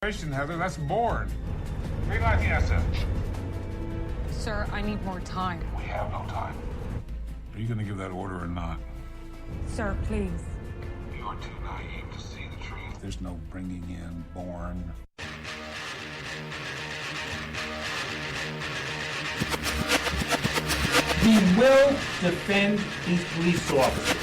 Heather, that's Bourne. Green light the asset. Sir, I need more time. We have no time. Are you going to give that order or not? Sir, please. You are too naive to see the truth. There's no bringing in Bourne. We will defend these police officers.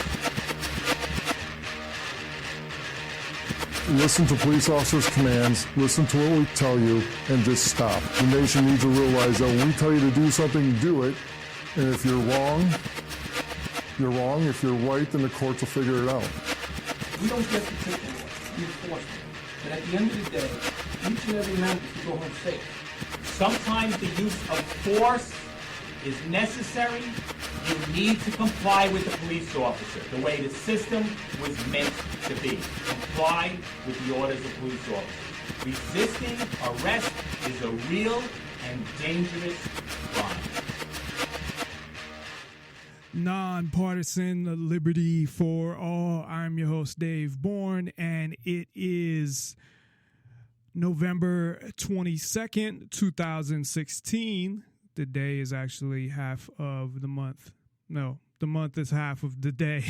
Listen to police officers' commands, listen to what we tell you, and just stop. The nation needs to realize that when we tell you to do something, do it. And if you're wrong, you're wrong. If you're right, then the courts will figure it out. We don't get the ticket law, enforcement. But at the end of the day, each and every member should go home safe. Sometimes the use of force is necessary. You need to comply with the police officer the way the system was meant to be. Comply with the orders of police officers. Resisting arrest is a real and dangerous crime. Nonpartisan Liberty for All. I'm your host, Dave Bourne, and it is November 22nd, 2016. The day is actually half of the month. No, the month is half of the day.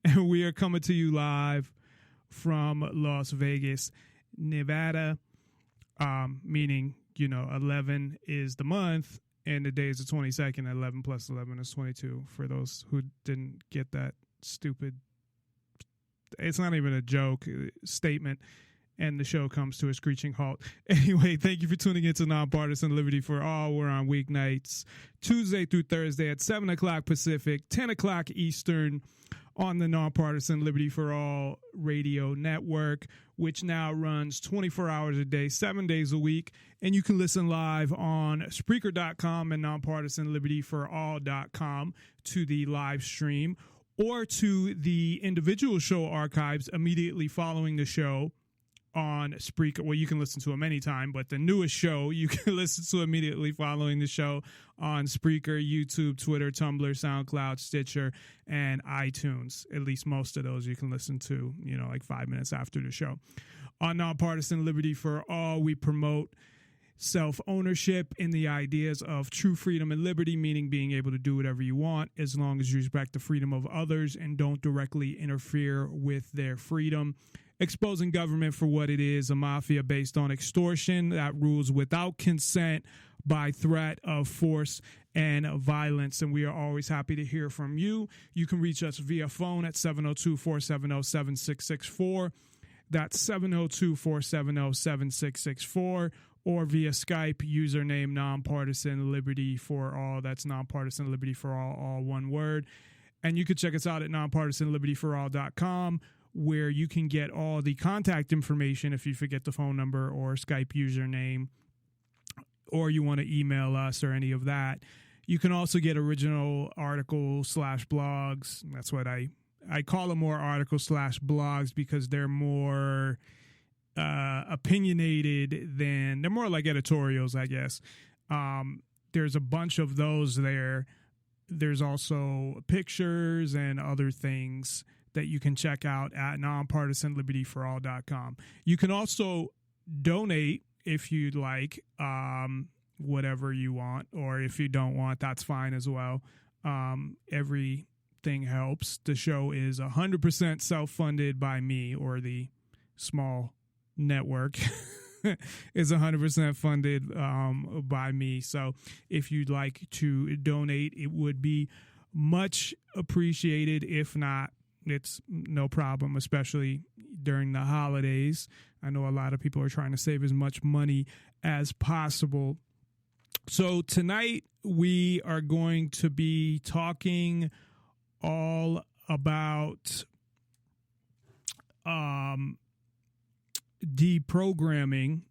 And we are coming to you live from Las Vegas, Nevada, meaning, 11 is the month and the day is the 22nd. 11 plus 11 is 22. For those who didn't get that stupid, it's not even a joke statement. And the show comes to a screeching halt. Anyway, thank you for tuning in to Nonpartisan Liberty for All. We're on weeknights, Tuesday through Thursday at 7 o'clock Pacific, 10 o'clock Eastern on the Nonpartisan Liberty for All radio network, which now runs 24 hours a day, 7 days a week. And you can listen live on Spreaker.com and NonPartisanLibertyForall.com to the live stream or to the individual show archives immediately following the show on Spreaker. Well, you can listen to them anytime, but the newest show you can listen to immediately following the show on Spreaker, YouTube, Twitter, Tumblr, SoundCloud, Stitcher, and iTunes. At least most of those you can listen to, like 5 minutes after the show. On Nonpartisan Liberty for All, we promote self-ownership in the ideas of true freedom and liberty, meaning being able to do whatever you want as long as you respect the freedom of others and don't directly interfere with their freedom. Exposing government for what it is, a mafia based on extortion that rules without consent by threat of force and violence. And we are always happy to hear from you. You can reach us via phone at 702-470-7664. That's 702-470-7664. Or via Skype, username NonPartisanLibertyForall. That's NonPartisanLibertyForall, all one word. And you can check us out at NonPartisanLibertyForall.com, where you can get all the contact information if you forget the phone number or Skype username, or you want to email us or any of that. You can also get original articles/blogs. That's what I call them, more articles/blogs, because they're more opinionated than, they're more like editorials, I guess. There's a bunch of those there. There's also pictures and other things that you can check out at NonPartisanLibertyForall.com. You can also donate if you'd like, whatever you want, or if you don't want, that's fine as well. Everything helps. The show is 100% self-funded by me, or the small network is 100% funded by me. So if you'd like to donate, it would be much appreciated. If not, it's no problem, especially during the holidays. I know a lot of people are trying to save as much money as possible. So tonight we are going to be talking all about deprogramming,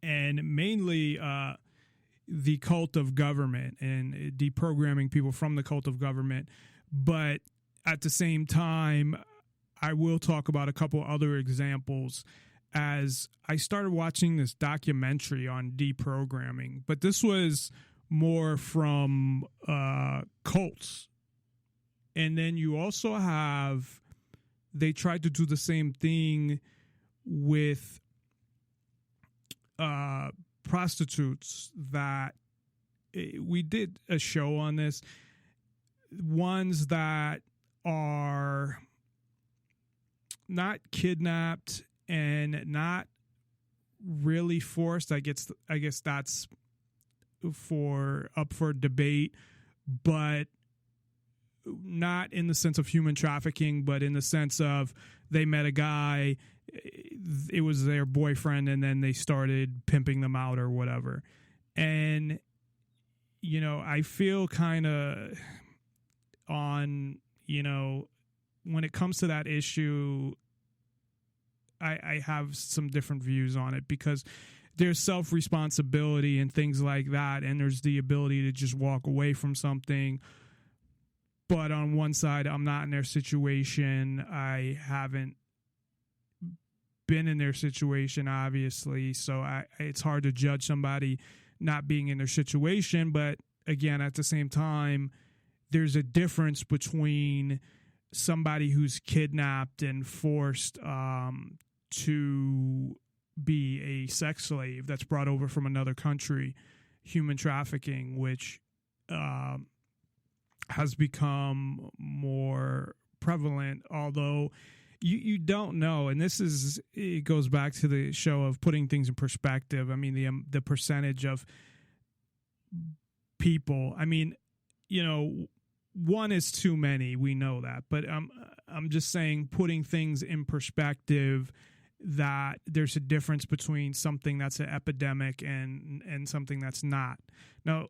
and mainly the cult of government and deprogramming people from the cult of government. But at the same time, I will talk about a couple other examples as I started watching this documentary on deprogramming. But this was more from cults. And then you also have, they tried to do the same thing with prostitutes that we did a show on this. Ones that are not kidnapped and not really forced. I guess that's up for debate, but not in the sense of human trafficking, but in the sense of they met a guy, it was their boyfriend, and then they started pimping them out or whatever. And, you know, I feel kind of on, you know, when it comes to that issue, I have some different views on it, because there's self-responsibility and things like that, and there's the ability to just walk away from something. But on one side, I'm not in their situation. I haven't been in their situation, obviously, so it's hard to judge somebody not being in their situation. But again, at the same time, there's a difference between somebody who's kidnapped and forced to be a sex slave that's brought over from another country, human trafficking, which has become more prevalent, although you don't know. And it goes back to the show of putting things in perspective. I mean, the percentage of people, I mean, you know, one is too many, we know that, but I'm just saying, putting things in perspective, that there's a difference between something that's an epidemic and something that's not. Now,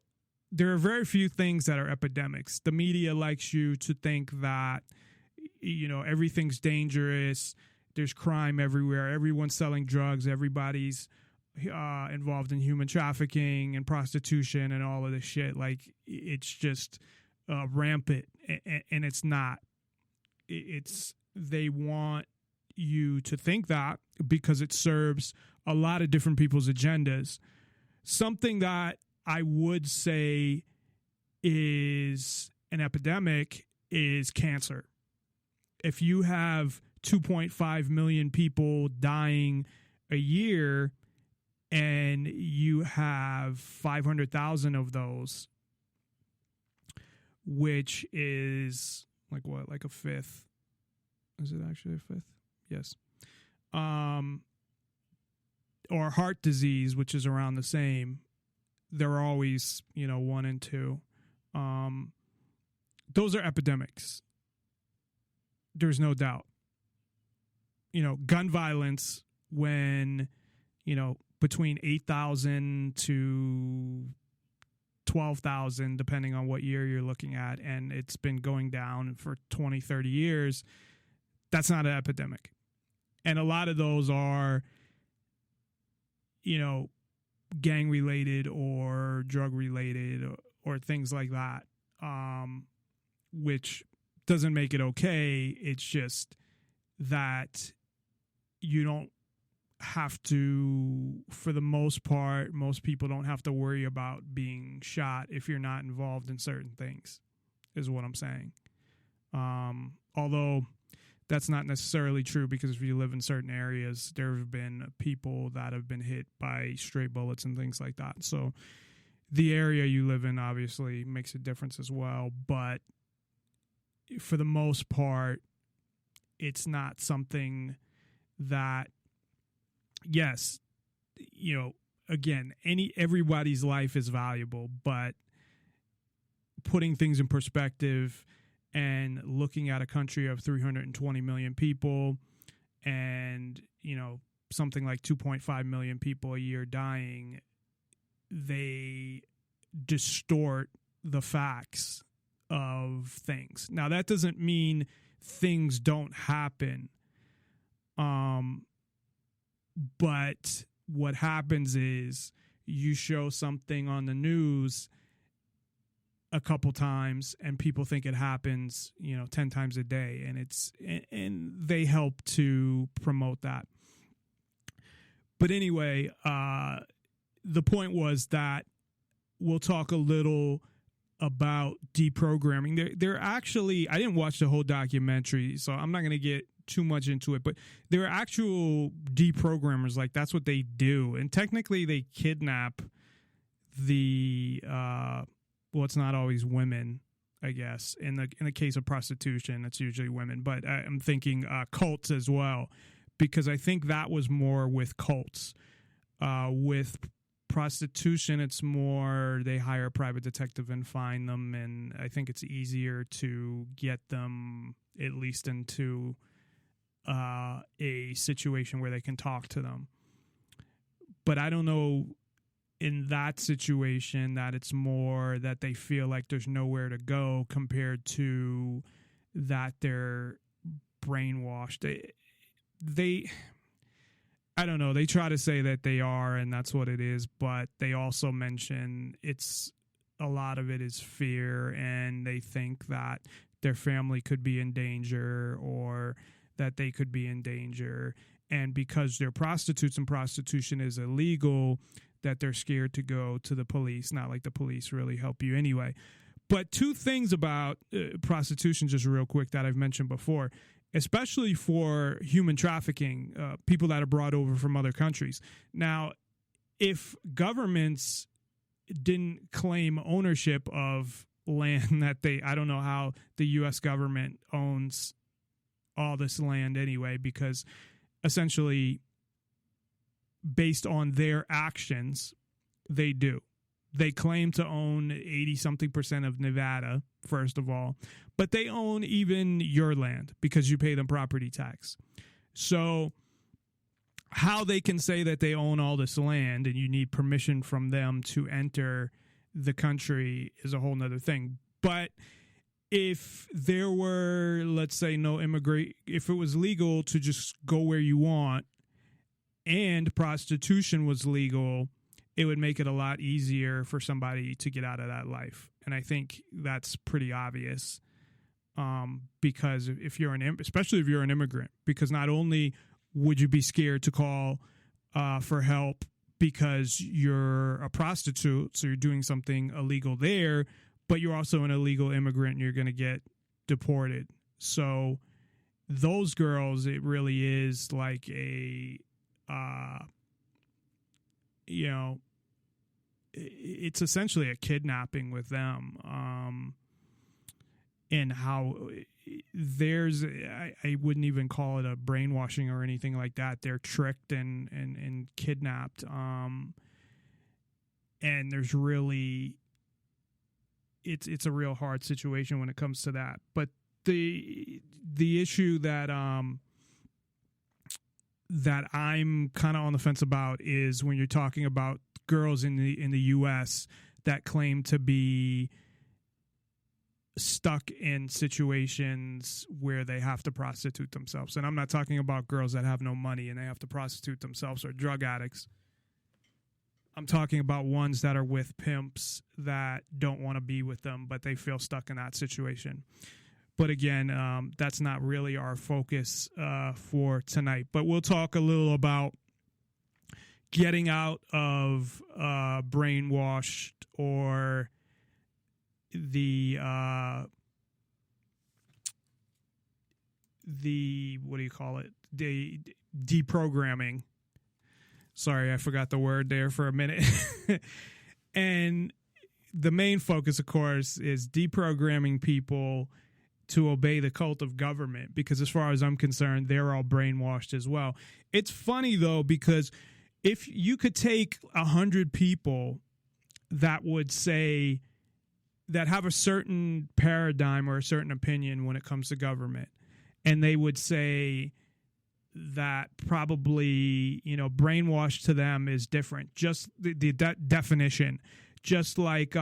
there are very few things that are epidemics. The media likes you to think that, you know, everything's dangerous, there's crime everywhere, everyone's selling drugs, everybody's involved in human trafficking and prostitution and all of this shit. Like, it's just rampant, and it's not. They want you to think that because it serves a lot of different people's agendas. Something that I would say is an epidemic is cancer. If you have 2.5 million people dying a year and you have 500,000 of those, which is like what, like a fifth? Is it actually a fifth? Yes. Or heart disease, which is around the same. They're always, you know, 1 and 2. Those are epidemics. There's no doubt. You know, gun violence, when, you know, between 8,000 to 12,000, depending on what year you're looking at, and it's been going down for 20, 30 years, that's not an epidemic. And a lot of those are, you know, gang related or drug related or things like that, which doesn't make it okay. It's just that you don't have to, for the most part, most people don't have to worry about being shot if you're not involved in certain things, is what I'm saying. Although that's not necessarily true, because if you live in certain areas, there have been people that have been hit by stray bullets and things like that. So the area you live in obviously makes a difference as well. But for the most part, it's not something that, yes, you know, again, everybody's life is valuable, but putting things in perspective and looking at a country of 320 million people and, you know, something like 2.5 million people a year dying, they distort the facts of things. Now, that doesn't mean things don't happen. But what happens is you show something on the news a couple times and people think it happens, you know, 10 times a day, and they help to promote that. But anyway, the point was that we'll talk a little about deprogramming. They're actually, I didn't watch the whole documentary, so I'm not going to get too much into it, but there are actual deprogrammers. Like, that's what they do. And technically they kidnap the, well, it's not always women, I guess. In the case of prostitution, it's usually women, but I'm thinking cults as well, because I think that was more with cults. With prostitution, it's more they hire a private detective and find them, and I think it's easier to get them at least into a situation where they can talk to them. But I don't know in that situation that it's more that they feel like there's nowhere to go compared to that they're brainwashed. They I don't know. They try to say that they are, and that's what it is, but they also mention a lot of it is fear, and they think that their family could be in danger or that they could be in danger. And because they're prostitutes and prostitution is illegal, that they're scared to go to the police. Not like the police really help you anyway. But two things about prostitution, just real quick, that I've mentioned before, especially for human trafficking, people that are brought over from other countries. Now, if governments didn't claim ownership of land that I don't know how the U.S. government owns all this land anyway, because essentially based on their actions, they do. They claim to own 80-something% of Nevada, first of all, but they own even your land because you pay them property tax. So how they can say that they own all this land and you need permission from them to enter the country is a whole nother thing. But if there were, let's say, if it was legal to just go where you want and prostitution was legal, it would make it a lot easier for somebody to get out of that life. And I think that's pretty obvious, because if you're especially if you're an immigrant, because not only would you be scared to call for help because you're a prostitute, so you're doing something illegal there, but you're also an illegal immigrant and you're going to get deported. So those girls, it really is like a, it's essentially a kidnapping with them. And how I wouldn't even call it a brainwashing or anything like that. They're tricked and kidnapped. And there's really, it's a real hard situation when it comes to that. But the issue that I'm kind of on the fence about is when you're talking about girls in the U.S. that claim to be stuck in situations where they have to prostitute themselves. And I'm not talking about girls that have no money and they have to prostitute themselves or drug addicts. I'm talking about ones that are with pimps that don't want to be with them, but they feel stuck in that situation. But again, that's not really our focus for tonight. But we'll talk a little about getting out of brainwashed or the what do you call it? The deprogramming. Sorry, I forgot the word there for a minute. And the main focus, of course, is deprogramming people to obey the cult of government, because as far as I'm concerned, they're all brainwashed as well. It's funny, though, because if you could take 100 people that would say that have a certain paradigm or a certain opinion when it comes to government, and they would say that probably, brainwashed to them is different. Just the definition, just like,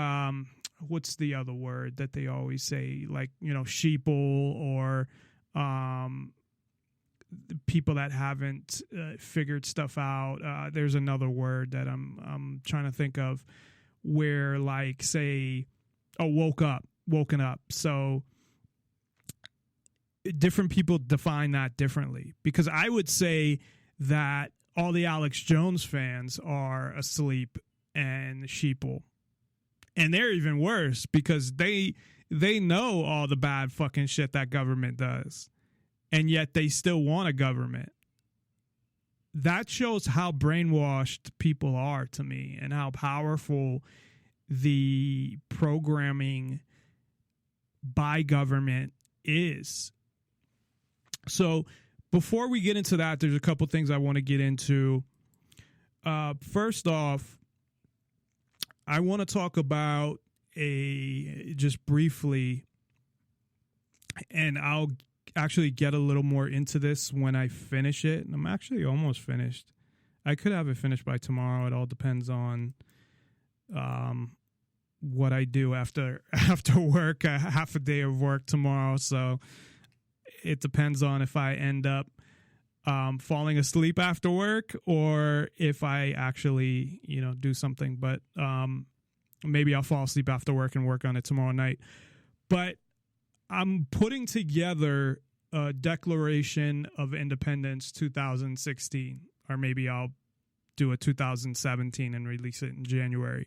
what's the other word that they always say? Like, sheeple, or people that haven't figured stuff out. There's another word that I'm trying to think of, where, like, say, woken up. So different people define that differently, because I would say that all the Alex Jones fans are asleep and sheeple. And they're even worse because they know all the bad fucking shit that government does. and yet they still want a government. That shows how brainwashed people are to me, and how powerful the programming by government is. So before we get into that, there's a couple things I want to get into. First off, I want to talk about just briefly, and I'll actually get a little more into this when I finish it. I'm actually almost finished. I could have it finished by tomorrow. It all depends on what I do after work. Half a day of work tomorrow, so it depends on if I end up falling asleep after work or if I actually do something. But maybe I'll fall asleep after work and work on it tomorrow night. But I'm putting together a Declaration of Independence 2016, or maybe I'll do a 2017 and release it in January,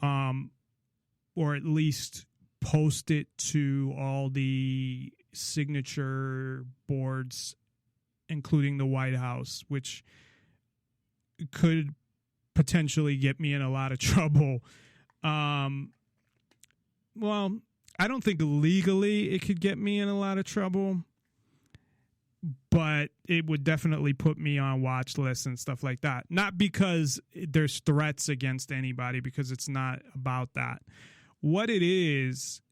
or at least post it to all the signature boards, including the White House, which could potentially get me in a lot of trouble. Well, I don't think legally it could get me in a lot of trouble, but it would definitely put me on watch lists and stuff like that. Not because there's threats against anybody, because it's not about that. What it is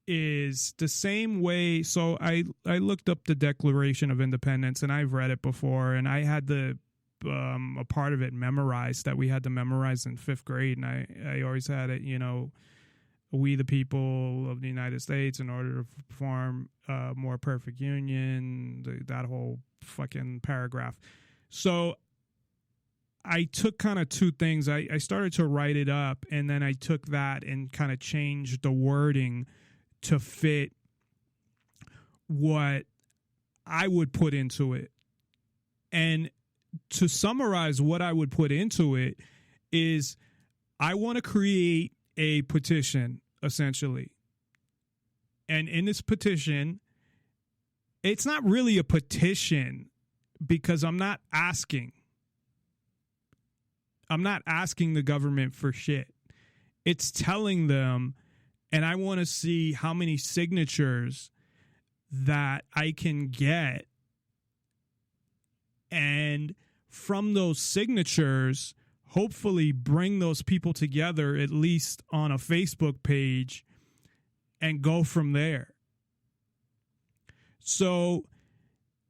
the same way. So I looked up the Declaration of Independence, and I've read it before, and I had a part of it memorized that we had to memorize in 5th grade, and I always had it, we the people of the United States, in order to form a more perfect union, that whole fucking paragraph. So I took kind of two things. I started to write it up, and then I took that and kind of changed the wording to fit what I would put into it. And to summarize what I would put into it is, I want to create a petition, essentially. And in this petition, it's not really a petition, because I'm not asking the government for shit. It's telling them, and I want to see how many signatures that I can get. And from those signatures, hopefully bring those people together, at least on a Facebook page, and go from there. So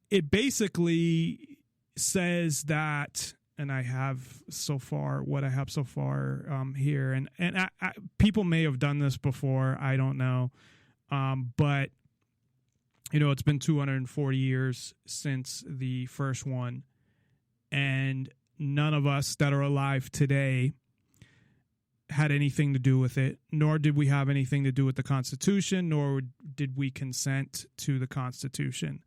it basically says that, and I have so far what I have so far here, and I, people may have done this before, I don't know, but it's been 240 years since the first one, and none of us that are alive today had anything to do with it, nor did we have anything to do with the Constitution, nor did we consent to the Constitution.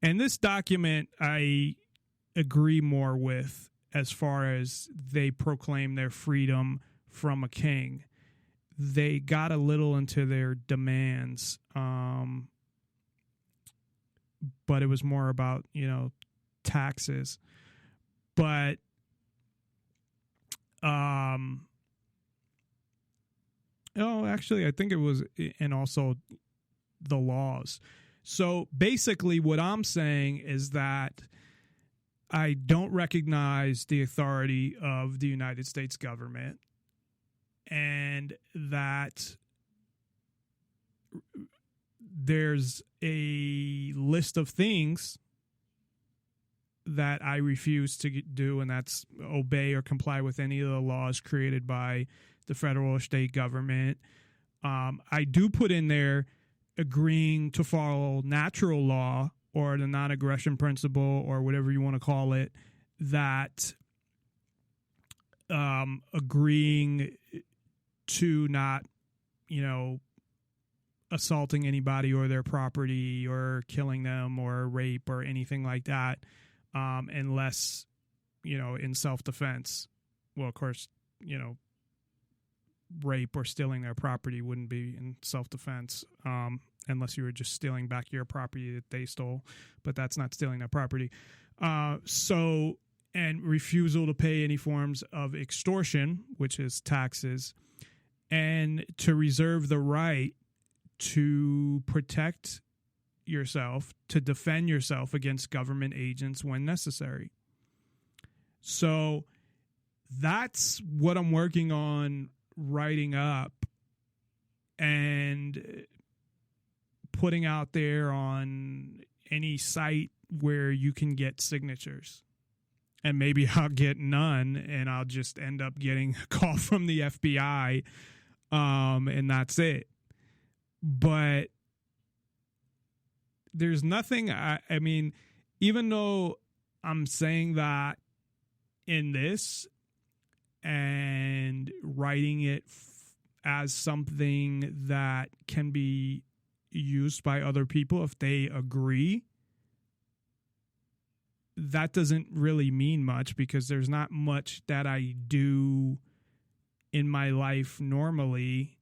And this document I agree more with, as far as they proclaim their freedom from a king. They got a little into their demands, but it was more about, taxes. But actually, I think it was, and also the laws. So basically what I'm saying is that I don't recognize the authority of the United States government, and that there's a list of things that I refuse to do, and that's obey or comply with any of the laws created by the federal or state government. I do put in there agreeing to follow natural law, or the non-aggression principle, or whatever you want to call it, that agreeing to not, assaulting anybody or their property, or killing them, or rape, or anything like that, unless, in self-defense. Well, of course, rape or stealing their property wouldn't be in self-defense. unless you were just stealing back your property that they stole, but that's not stealing their property. And refusal to pay any forms of extortion, which is taxes, and to reserve the right to protect yourself, to defend yourself against government agents when necessary. So that's what I'm working on writing up and putting out there on any site where you can get signatures. And maybe I'll get none, and I'll just end up getting a call from the FBI, and that's it. But there's nothing, I mean, even though I'm saying that in this and writing it as something that can be used by other people if they agree, that doesn't really mean much, because there's not much that I do in my life normally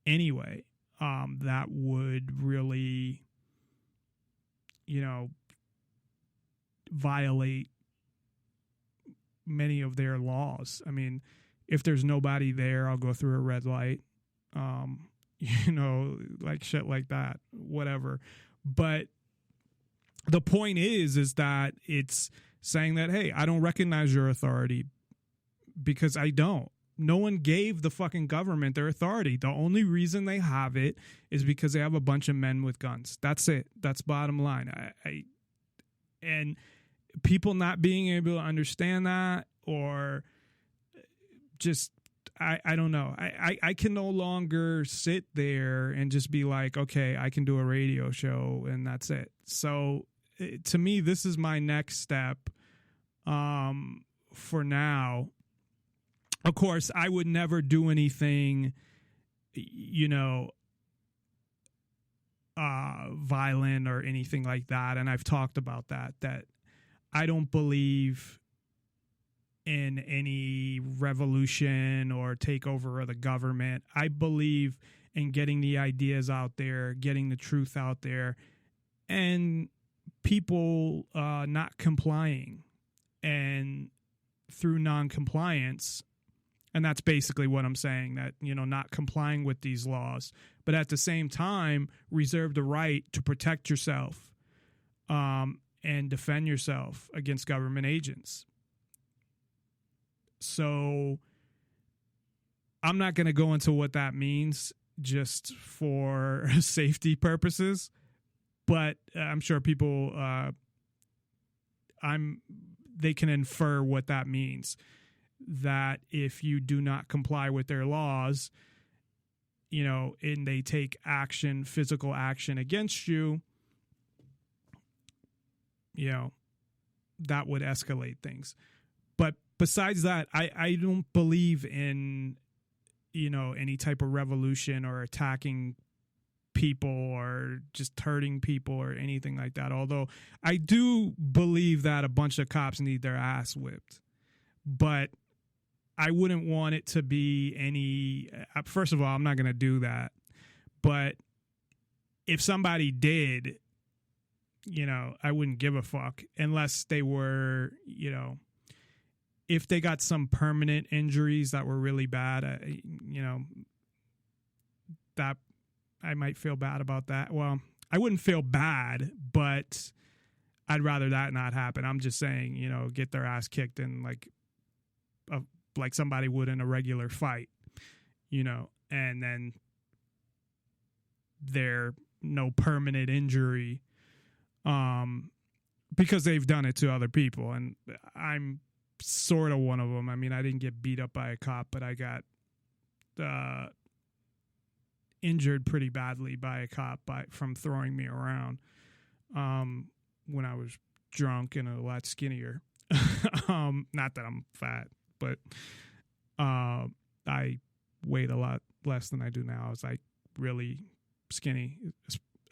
anyway that would really, violate many of their laws. I mean, if there's nobody there, I'll go through a red light, like shit like that, whatever. But the point is that it's saying that, hey, I don't recognize your authority, because I don't. No one gave the fucking government their authority. The only reason they have it is because they have a bunch of men with guns. That's it. That's bottom line. And people not being able to understand that, or just, I don't know. I can no longer sit there and just be like, okay, I can do a radio show and that's it. So to me, this is my next step for now. Of course, I would never do anything, violent or anything like that. And I've talked about that I don't believe in any revolution or takeover of the government. I believe in getting the ideas out there, getting the truth out there, and people not complying, and through non-compliance. And that's basically what I'm saying, that, not complying with these laws, but at the same time, reserve the right to protect yourself and defend yourself against government agents. So I'm not going to go into what that means just for safety purposes, but I'm sure people, they can infer what that means. That if you do not comply with their laws, and they take action, physical action against you, that would escalate things. But besides that, I don't believe in, any type of revolution or attacking people or just hurting people or anything like that. Although I do believe that a bunch of cops need their ass whipped. But I wouldn't want it to be any, first of all, I'm not going to do that. But if somebody did, I wouldn't give a fuck unless they were, if they got some permanent injuries that were really bad, that I might feel bad about that. Well, I wouldn't feel bad, but I'd rather that not happen. I'm just saying, get their ass kicked in like somebody would in a regular fight, and then they're no permanent injury, because they've done it to other people. And I'm sort of one of them. I mean, I didn't get beat up by a cop, but I got injured pretty badly by a cop from throwing me around when I was drunk and a lot skinnier. Not that I'm fat, but I weighed a lot less than I do now. I was like really skinny,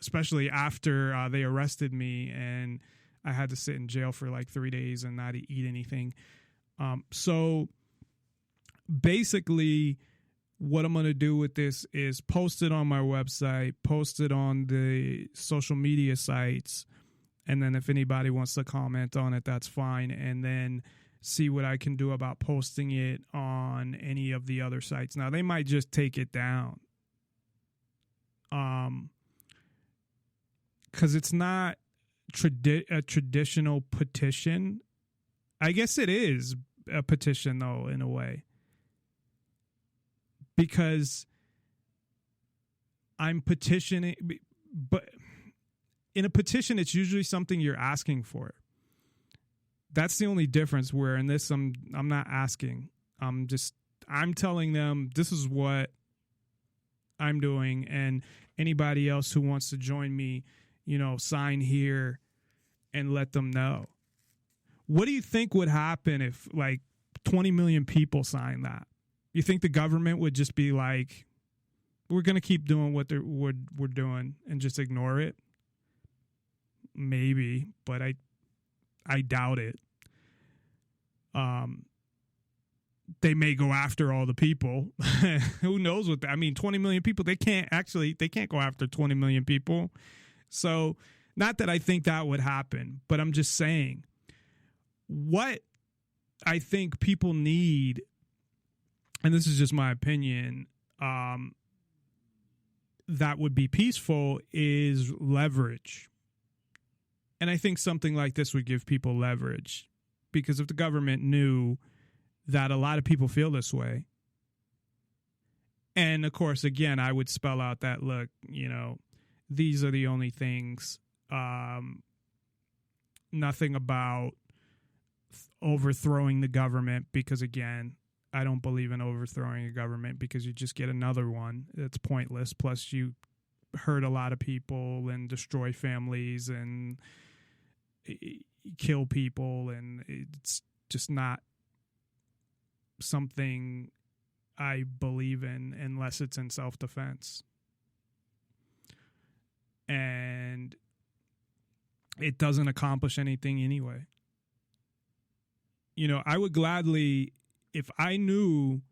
especially after they arrested me and I had to sit in jail for like 3 days and not eat anything. So basically what I'm going to do with this is post it on my website, post it on the social media sites, and then if anybody wants to comment on it, that's fine. And then see what I can do about posting it on any of the other sites. Now, they might just take it down. Because it's not a traditional petition. I guess it is a petition, though, in a way. Because I'm petitioning, but in a petition, it's usually something you're asking for. That's the only difference, where in this, I'm not asking. I'm telling them this is what I'm doing, and anybody else who wants to join me, sign here and let them know. What do you think would happen if like 20 million people sign that? You think the government would just be like, we're going to keep doing what we're doing and just ignore it? Maybe, but I doubt it. They may go after all the people. Who knows what 20 million people, they can't go after 20 million people. So not that I think that would happen, but I'm just saying what I think people need, and this is just my opinion, that would be peaceful, is leverage. And I think something like this would give people leverage, because if the government knew that a lot of people feel this way, and of course, again, I would spell out that, look, these are the only things, nothing about overthrowing the government, because again, I don't believe in overthrowing a government, because you just get another one that's pointless. Plus, you hurt a lot of people and destroy families and kill people, and it's just not something I believe in unless it's in self-defense. And it doesn't accomplish anything anyway. I would gladly, if I knew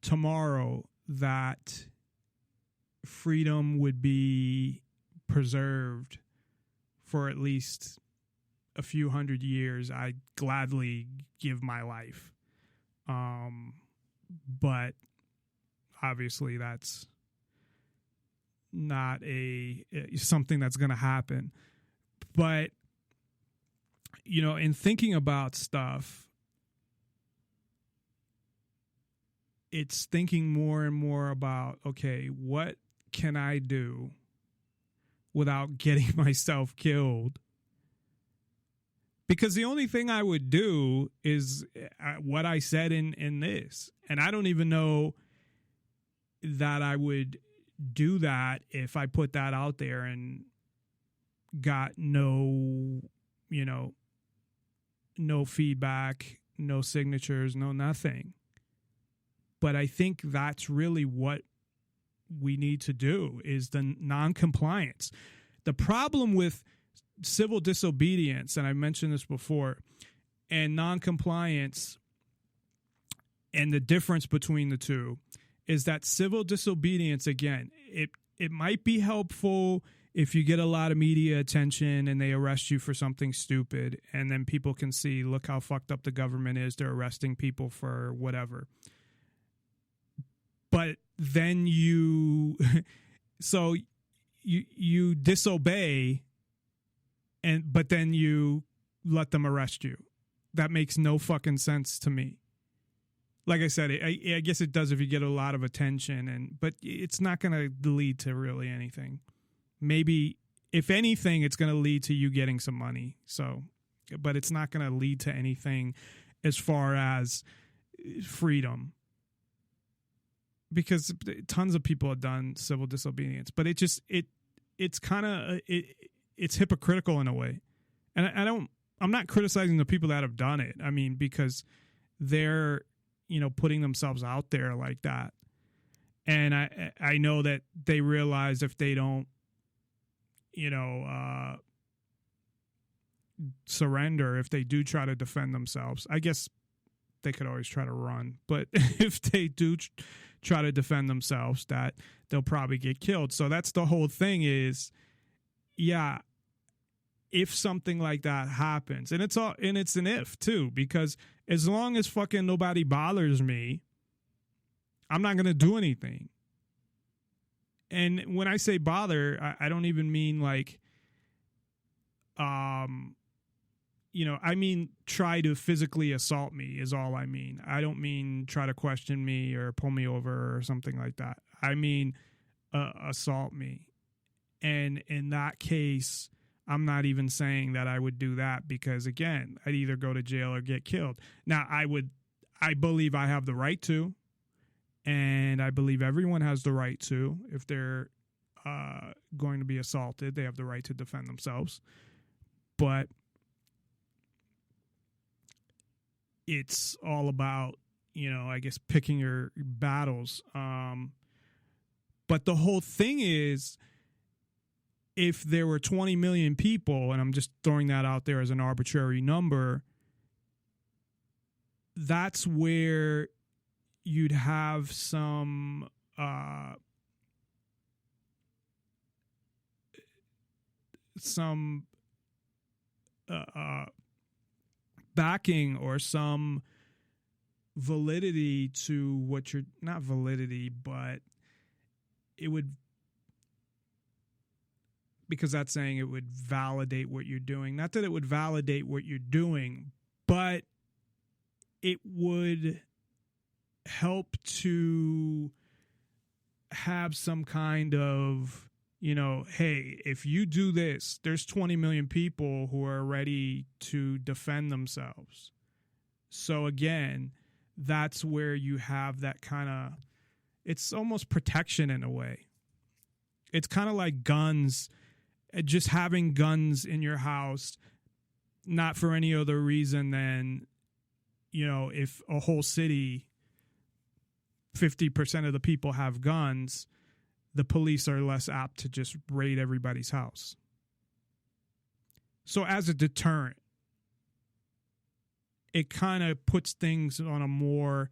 tomorrow that freedom would be preserved for at least a few hundred years, I'd gladly give my life. But obviously that's not something that's going to happen. But, in thinking about stuff, it's thinking more and more about, okay, what can I do without getting myself killed? Because the only thing I would do is what I said in this. And I don't even know that I would do that if I put that out there and got no feedback, no signatures, no nothing. But I think that's really what we need to do, is the non-compliance. The problem with civil disobedience, and I mentioned this before, and non-compliance, and the difference between the two, is that civil disobedience, again, it might be helpful if you get a lot of media attention and they arrest you for something stupid, and then people can see, look how fucked up the government is, they're arresting people for whatever. But then you disobey, but then you let them arrest you. That makes no fucking sense to me. Like I said, I guess it does if you get a lot of attention, but it's not going to lead to really anything. Maybe, if anything, it's going to lead to you getting some money. But it's not going to lead to anything as far as freedom. Because tons of people have done civil disobedience, but it's hypocritical in a way. And I'm not criticizing the people that have done it. I mean, because they're, putting themselves out there like that. And I know that they realize if they don't, surrender, if they do try to defend themselves, I guess they could always try to run. But if they do try to defend themselves, that they'll probably get killed. So that's the whole thing is, yeah, if something like that happens, and it's an if too, because as long as fucking nobody bothers me, I'm not going to do anything. And when I say bother, I don't even mean like, I mean try to physically assault me is all I mean. I don't mean try to question me or pull me over or something like that. I mean assault me. And in that case, I'm not even saying that I would do that because, again, I'd either go to jail or get killed. Now, I believe I have the right to, and I believe everyone has the right to. If they're going to be assaulted, they have the right to defend themselves. But it's all about, I guess, picking your battles. But the whole thing is, if there were 20 million people, and I'm just throwing that out there as an arbitrary number, that's where you'd have some backing or some validity to what you're, not validity, but it would, because that's saying it would validate what you're doing. Not that it would validate what you're doing, but it would help to have some kind of, hey, if you do this, there's 20 million people who are ready to defend themselves. So again, that's where you have that kind of, it's almost protection in a way. It's kind of like guns. Just having guns in your house, not for any other reason than, if a whole city, 50% of the people have guns, the police are less apt to just raid everybody's house. So as a deterrent, it kind of puts things on a more,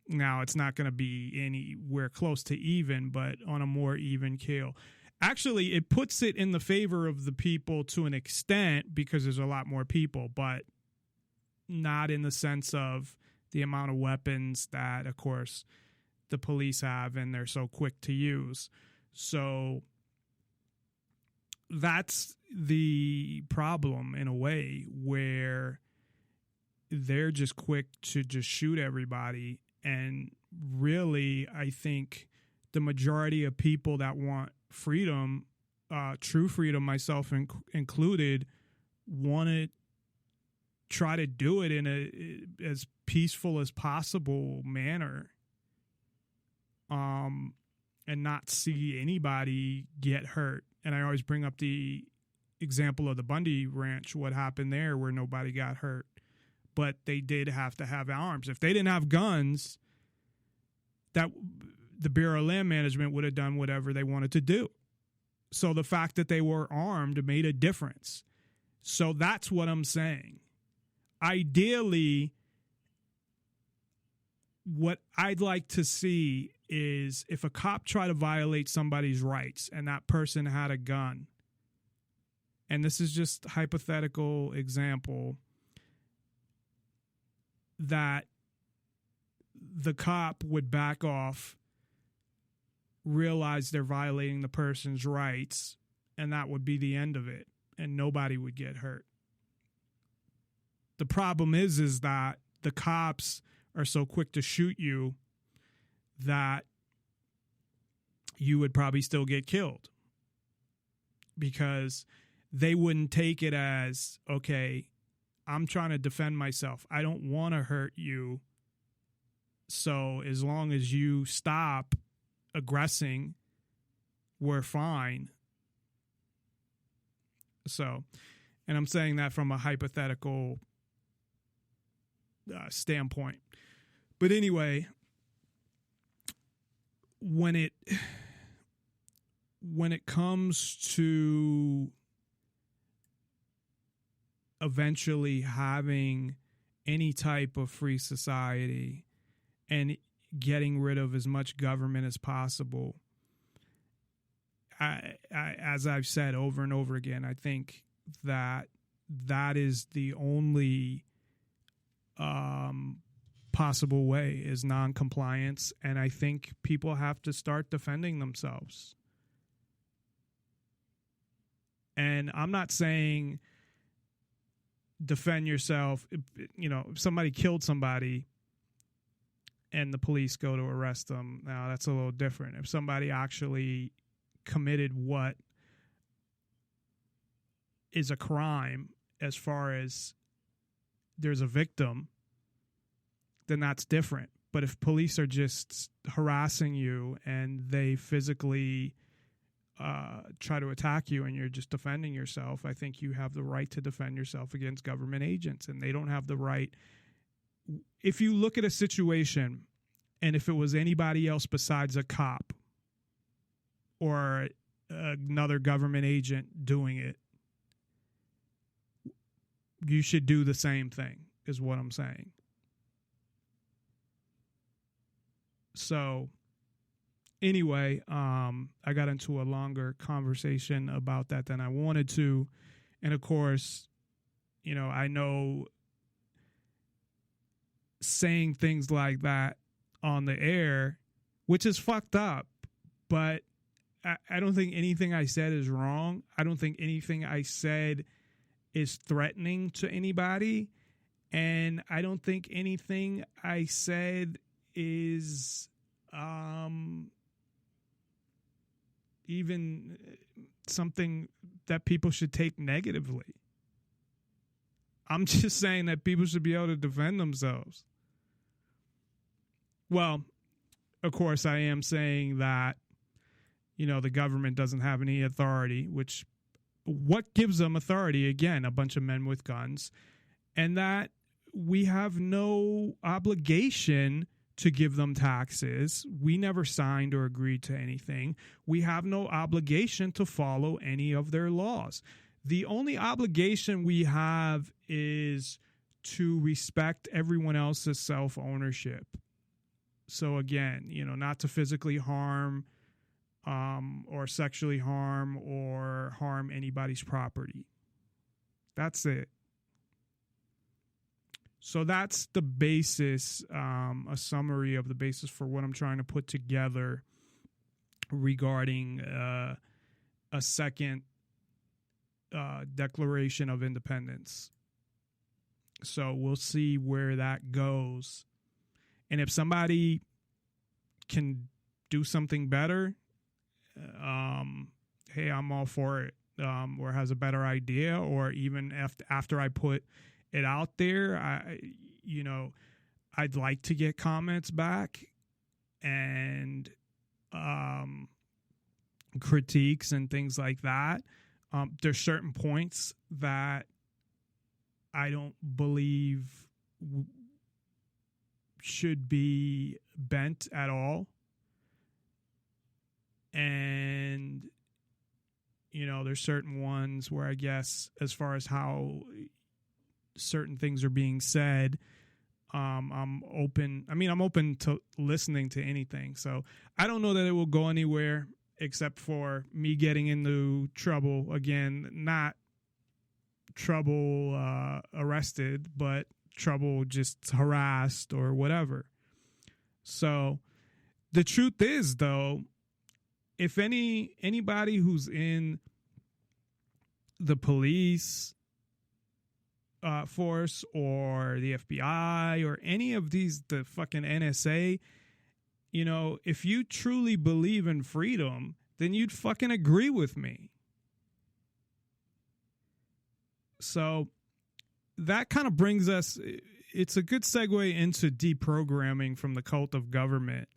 now it's not going to be anywhere close to even, but on a more even keel. Actually, it puts it in the favor of the people to an extent because there's a lot more people, but not in the sense of the amount of weapons that, of course, the police have and they're so quick to use. So that's the problem in a way, where they're just quick to just shoot everybody. And really, I think the majority of people that want freedom, true freedom, myself included, want to try to do it in a as peaceful as possible manner, and not see anybody get hurt. And I always bring up the example of the Bundy Ranch, what happened there, where nobody got hurt, but they did have to have arms. If they didn't have guns, that the Bureau of Land Management would have done whatever they wanted to do. So the fact that they were armed made a difference. So that's what I'm saying. Ideally, what I'd like to see is if a cop tried to violate somebody's rights and that person had a gun, and this is just a hypothetical example, that the cop would back off, realize they're violating the person's rights, and that would be the end of it, and nobody would get hurt. The problem is that the cops are so quick to shoot you that you would probably still get killed, because they wouldn't take it as, okay, I'm trying to defend myself. I don't want to hurt you. So as long as you stop aggressing, we're fine. So, and I'm saying that from a hypothetical standpoint. But anyway, when it comes to eventually having any type of free society and getting rid of as much government as possible, as I've said over and over again, I think that is the only possible way is non-compliance, and I think people have to start defending themselves. And I'm not saying defend yourself. If somebody killed somebody and the police go to arrest them, now that's a little different. If somebody actually committed what is a crime as far as there's a victim, then that's different. But if police are just harassing you and they physically try to attack you and you're just defending yourself, I think you have the right to defend yourself against government agents, and they don't have the right. If you look at a situation and if it was anybody else besides a cop or another government agent doing it, you should do the same thing, is what I'm saying. So anyway, I got into a longer conversation about that than I wanted to. And of course, I know saying things like that on the air, which is fucked up, but I don't think anything I said is wrong. I don't think anything I said is threatening to anybody. And I don't think anything I said is even something that people should take negatively. I'm just saying that people should be able to defend themselves. Well, of course, I am saying that, the government doesn't have any authority, which what gives them authority? Again, a bunch of men with guns, and that we have no obligation to give them taxes. We never signed or agreed to anything. We have no obligation to follow any of their laws. The only obligation we have is to respect everyone else's self-ownership. So again, not to physically harm or sexually harm or harm anybody's property. That's it. So that's the basis, a summary of the basis for what I'm trying to put together regarding a second Declaration of Independence. So we'll see where that goes. And if somebody can do something better, hey, I'm all for it. Or has a better idea, or even after I put it out there, I'd like to get comments back and critiques and things like that. There's certain points that I don't believe should be bent at all. And, there's certain ones where I guess as far as how certain things are being said, I'm open. I'm open to listening to anything. So I don't know that it will go anywhere except for me getting into trouble again, not trouble arrested, but trouble just harassed or whatever. So the truth is, though, if anybody who's in the police force or the FBI or any of these, the fucking NSA, if you truly believe in freedom, then you'd fucking agree with me. So that kind of brings us, it's a good segue into deprogramming from the cult of government,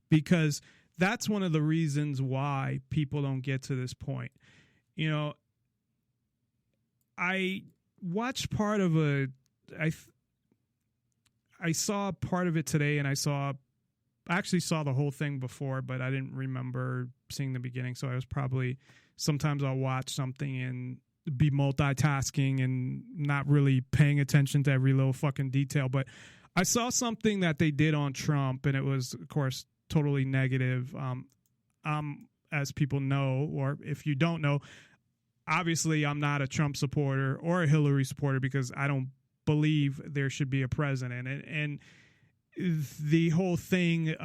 because that's one of the reasons why people don't get to this point. I watched part of I saw part of it today, and I actually saw the whole thing before, but I didn't remember seeing the beginning. So I was probably, sometimes I'll watch something and be multitasking and not really paying attention to every little fucking detail. But I saw something that they did on Trump, and it was, of course, totally negative. As people know, or if you don't know, obviously I'm not a Trump supporter or a Hillary supporter because I don't believe there should be a president. And the whole thing,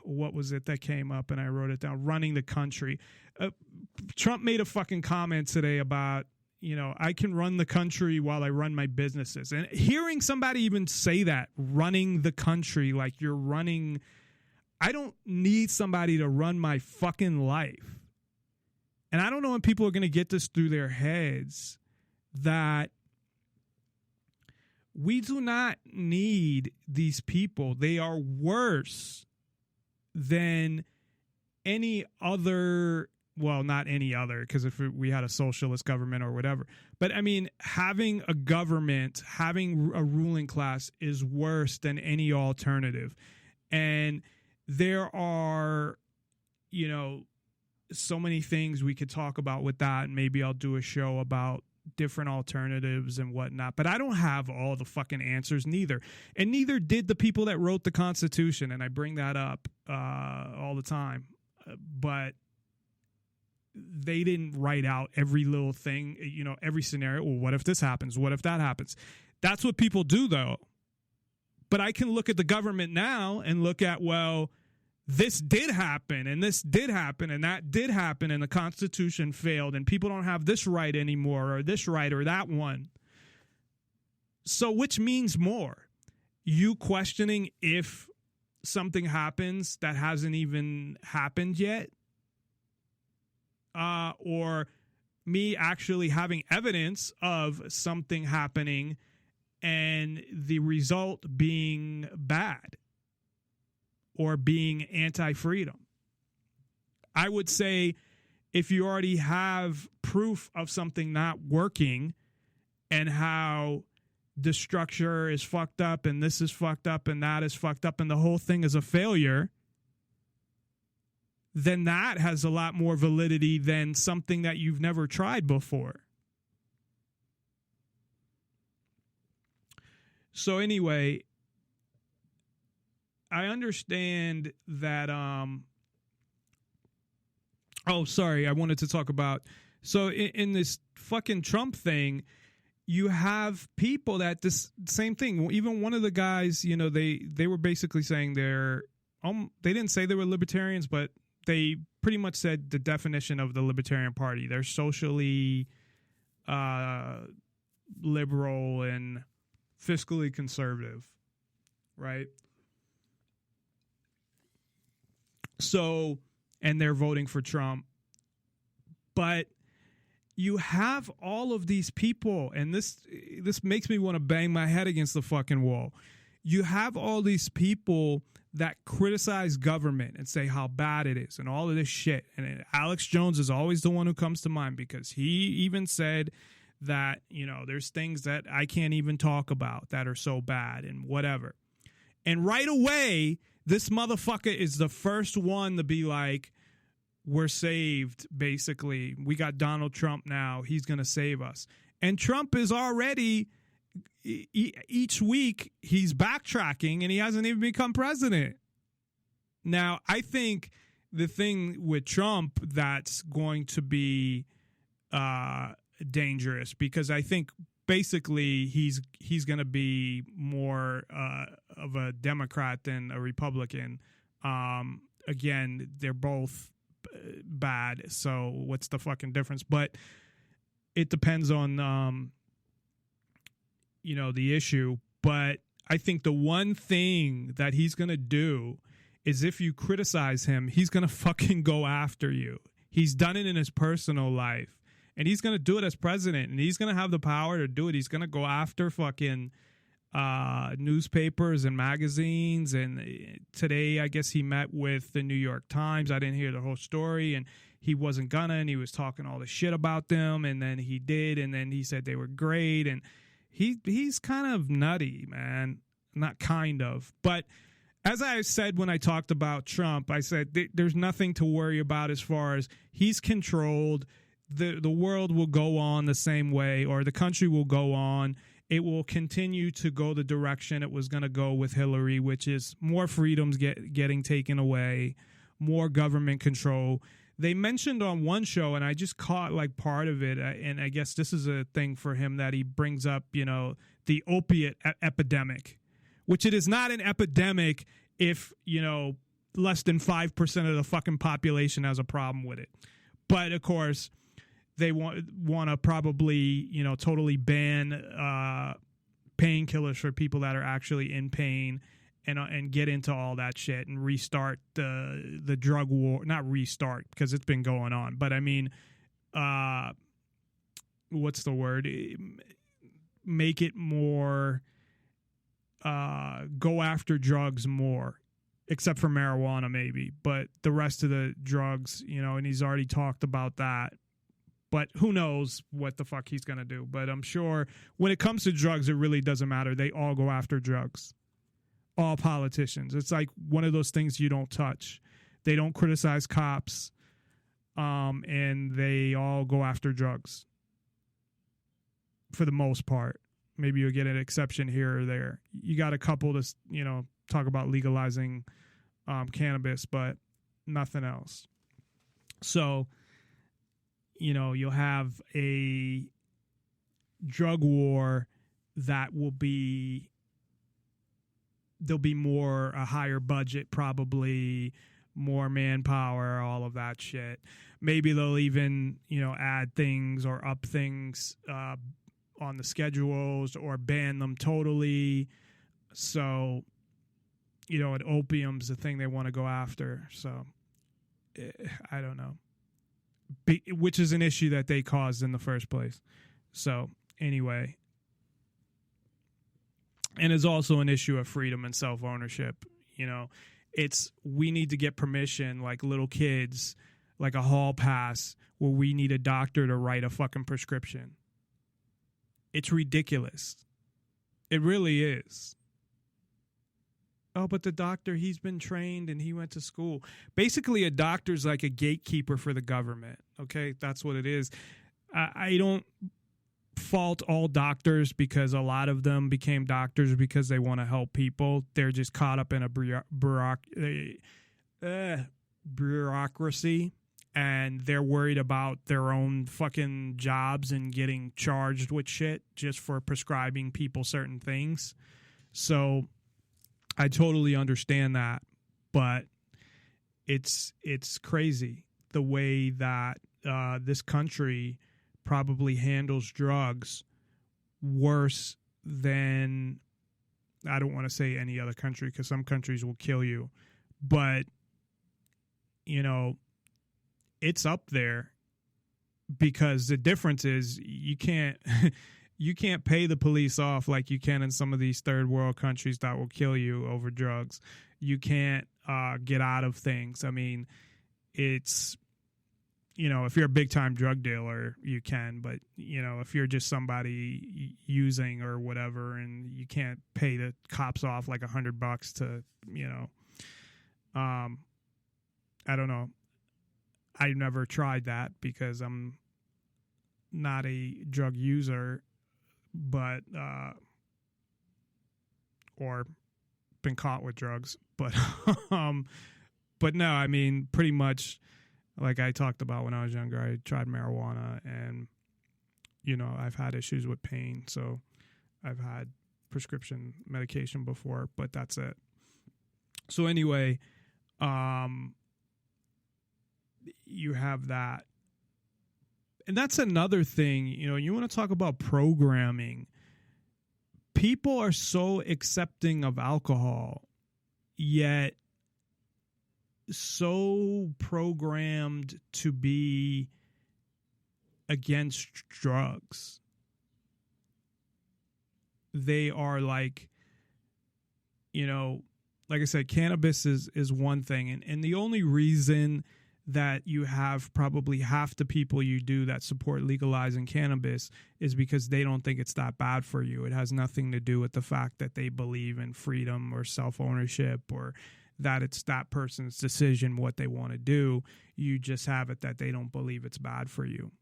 what was it that came up, and I wrote it down, running the country. Trump made a fucking comment today about, I can run the country while I run my businesses. And hearing somebody even say that, running the country, like you're running, I don't need somebody to run my fucking life. And I don't know when people are going to get this through their heads that we do not need these people. They are worse than any other, well, not any other, because if we had a socialist government or whatever. But I mean, having a government, having a ruling class is worse than any alternative. And there are, so many things we could talk about with that. And maybe I'll do a show about different alternatives and whatnot. But I don't have all the fucking answers neither. And neither did the people that wrote the Constitution. And I bring that up all the time. But they didn't write out every little thing, every scenario. Well, what if this happens? What if that happens? That's what people do, though. But I can look at the government now and look at, well, this did happen, and this did happen, and that did happen, and the Constitution failed, and people don't have this right anymore, or this right, or that one. So which means more? You questioning if something happens that hasn't even happened yet? Or me actually having evidence of something happening and the result being bad or being anti-freedom. I would say if you already have proof of something not working and how the structure is fucked up and this is fucked up and that is fucked up and the whole thing is a failure, then that has a lot more validity than something that you've never tried before. So anyway, I understand that, I wanted to talk about, so in this fucking Trump thing, you have people that this same thing, even one of the guys, they were basically saying they didn't say they were libertarians, but they pretty much said the definition of the Libertarian Party. They're socially liberal and fiscally conservative, right? So, and they're voting for Trump. But you have all of these people, and this makes me want to bang my head against the fucking wall. You have all these people that criticize government and say how bad it is and all of this shit. And Alex Jones is always the one who comes to mind because he even said that, there's things that I can't even talk about that are so bad and whatever. And right away, this motherfucker is the first one to be like, we're saved, basically. We got Donald Trump now. He's going to save us. And Trump is already, each week, he's backtracking, and he hasn't even become president. Now, I think the thing with Trump that's going to be dangerous, because I think basically he's going to be more of a Democrat than a Republican. Again, they're both bad, so what's the fucking difference? But it depends on the issue. But I think the one thing that he's going to do is if you criticize him, he's going to fucking go after you. He's done it in his personal life. And he's going to do it as president, and he's going to have the power to do it. He's going to go after fucking newspapers and magazines. And today, I guess he met with the New York Times. I didn't hear the whole story, and he wasn't gonna, and he was talking all the shit about them, and then he did, and then he said they were great. And he's kind of nutty, man. Not kind of. But as I said when I talked about Trump, I said there's nothing to worry about as far as he's controlled. the world will go on the same way, or the country will go on. It will continue to go the direction it was going to go with Hillary, which is more freedoms getting taken away, more government control. They mentioned on one show, and I just caught like part of it, and I guess this is a thing for him that he brings up, the opiate epidemic, which it is not an epidemic if, less than 5% of the fucking population has a problem with it. But of course, they want to probably, totally ban painkillers for people that are actually in pain, and get into all that shit and restart the drug war. Not restart, because it's been going on, but I mean, what's the word? Make it more, go after drugs more, except for marijuana maybe, but the rest of the drugs, and he's already talked about that. But who knows what the fuck he's going to do. But I'm sure when it comes to drugs, it really doesn't matter. They all go after drugs. All politicians. It's like one of those things you don't touch. They don't criticize cops, and they all go after drugs for the most part. Maybe you'll get an exception here or there. You got a couple to, talk about legalizing cannabis, but nothing else. So, you'll have a drug war that will be, there'll be a higher budget, probably more manpower, all of that shit. Maybe they'll even, add things or up things on the schedules or ban them totally. So, and opium's the thing they want to go after. So, I don't know. Which is an issue that they caused in the first place. So, anyway. And it's also an issue of freedom and self-ownership. We need to get permission, like little kids, like a hall pass, where we need a doctor to write a fucking prescription. It's ridiculous. It really is. Oh, but the doctor, he's been trained and he went to school. Basically, a doctor's like a gatekeeper for the government. Okay, that's what it is. I don't fault all doctors, because a lot of them became doctors because they want to help people. They're just caught up in a bureaucracy, and they're worried about their own fucking jobs and getting charged with shit just for prescribing people certain things. So I totally understand that, but it's crazy the way that this country probably handles drugs worse than, I don't want to say any other country, because some countries will kill you, but it's up there, because the difference is you can't pay the police off like you can in some of these third world countries that will kill you over drugs. You can't get out of things. I mean, it's, if you're a big time drug dealer, you can, but if you're just somebody using or whatever, and you can't pay the cops off like $100 to, I don't know. I never tried that because I'm not a drug user, but or been caught with drugs, but no, I mean, pretty much like I talked about when I was younger, I tried marijuana, and I've had issues with pain, so I've had prescription medication before, but that's it. So anyway, you have that. And that's another thing, you want to talk about programming. People are so accepting of alcohol, yet so programmed to be against drugs. They are like, like I said, cannabis is one thing. And the only reason that you have probably half the people you do that support legalizing cannabis is because they don't think it's that bad for you. It has nothing to do with the fact that they believe in freedom or self-ownership, or that it's that person's decision what they want to do. You just have it that they don't believe it's bad for you.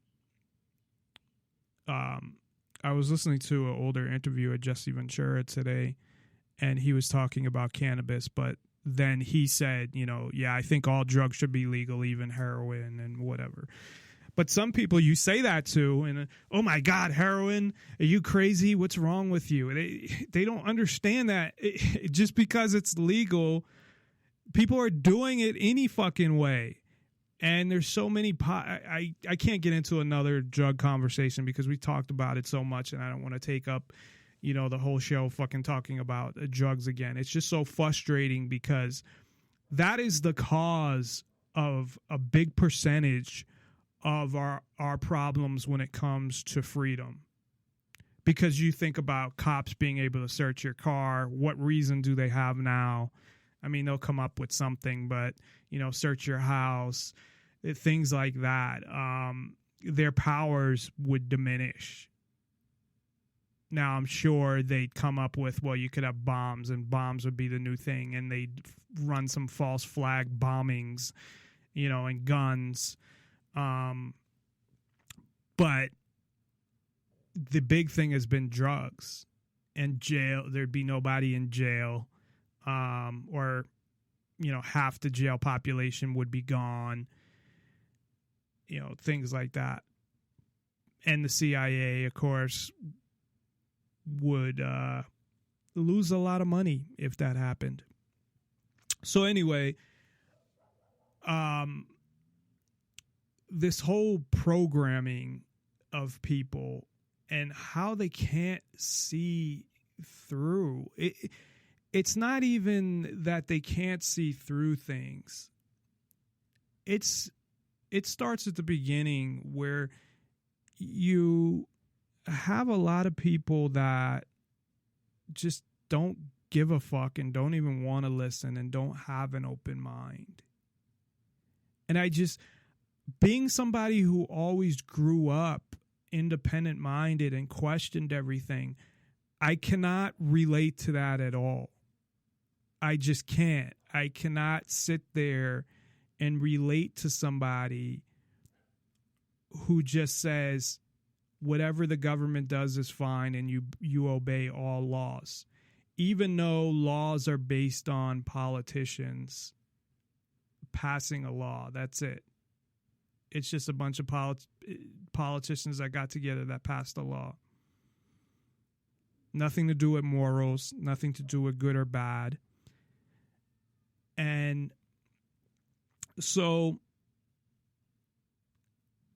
I was listening to an older interview with Jesse Ventura today, and he was talking about cannabis, but then he said, I think all drugs should be legal, even heroin and whatever. But some people you say that to, and oh my God, heroin, are you crazy? What's wrong with you? They don't understand that just because it's legal, people are doing it any fucking way. And there's so many, I can't get into another drug conversation because we talked about it so much, and I don't want to take up, the whole show fucking talking about drugs again. It's just so frustrating because that is the cause of a big percentage of our problems when it comes to freedom. Because you think about cops being able to search your car. What reason do they have now? I mean, they'll come up with something, but, search your house, things like that. Their powers would diminish. Now, I'm sure they'd come up with, well, you could have bombs, and bombs would be the new thing, and they'd run some false flag bombings, and guns. But the big thing has been drugs and jail. There'd be nobody in jail, or, half the jail population would be gone, things like that. And the CIA, of course, would lose a lot of money if that happened. So anyway, this whole programming of people and how they can't see through it. It's not even that they can't see through things. It starts at the beginning where you have a lot of people that just don't give a fuck and don't even want to listen and don't have an open mind. And being somebody who always grew up independent minded and questioned everything, I cannot relate to that at all. I just can't. I cannot sit there and relate to somebody who just says whatever the government does is fine and you obey all laws, even though laws are based on politicians passing a law. That's it. It's just a bunch of politicians that got together that passed a law. Nothing to do with morals, nothing to do with good or bad. And so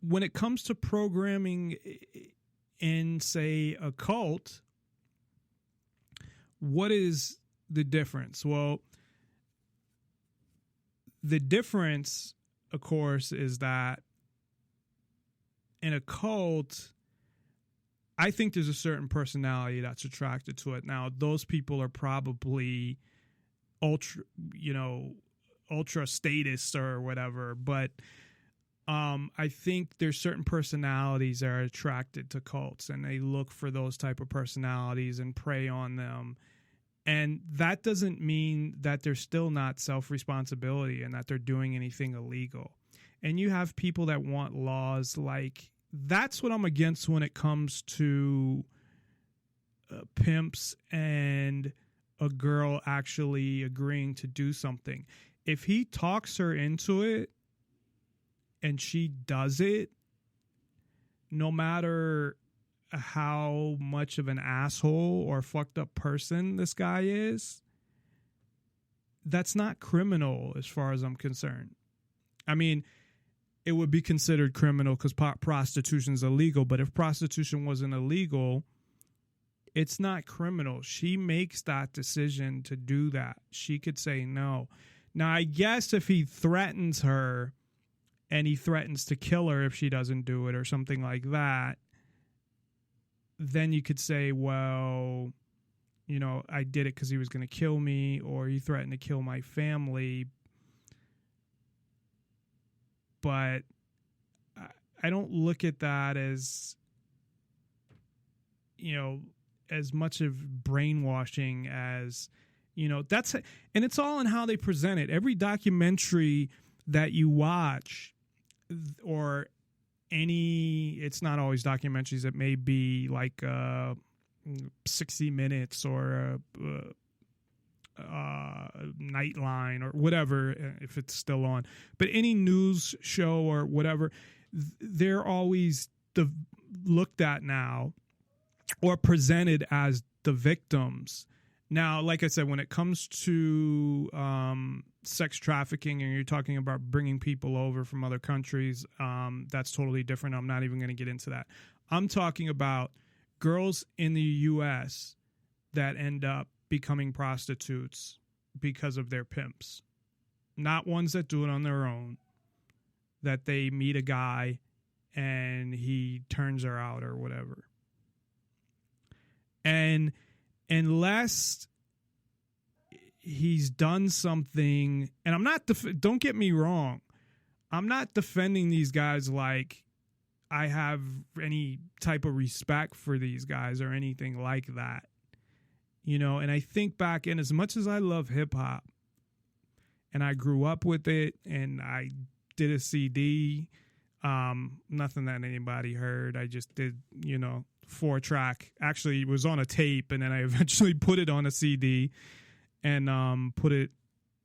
when it comes to programming in, say, a cult, what is the difference? Well, the difference, of course, is that in a cult, I think there's a certain personality that's attracted to it. Now, those people are probably ultra status or whatever, but I think there's certain personalities that are attracted to cults, and they look for those type of personalities and prey on them. And that doesn't mean that there's still not self-responsibility and that they're doing anything illegal. And you have people that want laws like, that's what I'm against when it comes to pimps and a girl actually agreeing to do something. If he talks her into it and she does it, no matter how much of an asshole or fucked up person this guy is, that's not criminal as far as I'm concerned. I mean, it would be considered criminal because prostitution is illegal, but if prostitution wasn't illegal, it's not criminal. She makes that decision to do that. She could say no. Now, I guess if he threatens her and he threatens to kill her if she doesn't do it or something like that, then you could say, well, I did it because he was going to kill me, or he threatened to kill my family. But I don't look at that as, as much of brainwashing as, that's, and it's all in how they present it. Every documentary that you watch or it's not always documentaries. It may be like 60 Minutes or Nightline or whatever, if it's still on. But any news show or whatever, they're always looked at now or presented as the victims. Now, like I said, when it comes to sex trafficking and you're talking about bringing people over from other countries, that's totally different. I'm not even going to get into that. I'm talking about girls in the U.S. that end up becoming prostitutes because of their pimps. Not ones that do it on their own, that they meet a guy and he turns her out or whatever. And unless he's done something, and I'm not, don't get me wrong, I'm not defending these guys like I have any type of respect for these guys or anything like that. You know, and I think back, and as much as I love hip hop and I grew up with it and I did a CD, nothing that anybody heard. I just did, 4-track. Actually, it was on a tape, and then I eventually put it on a CD and put it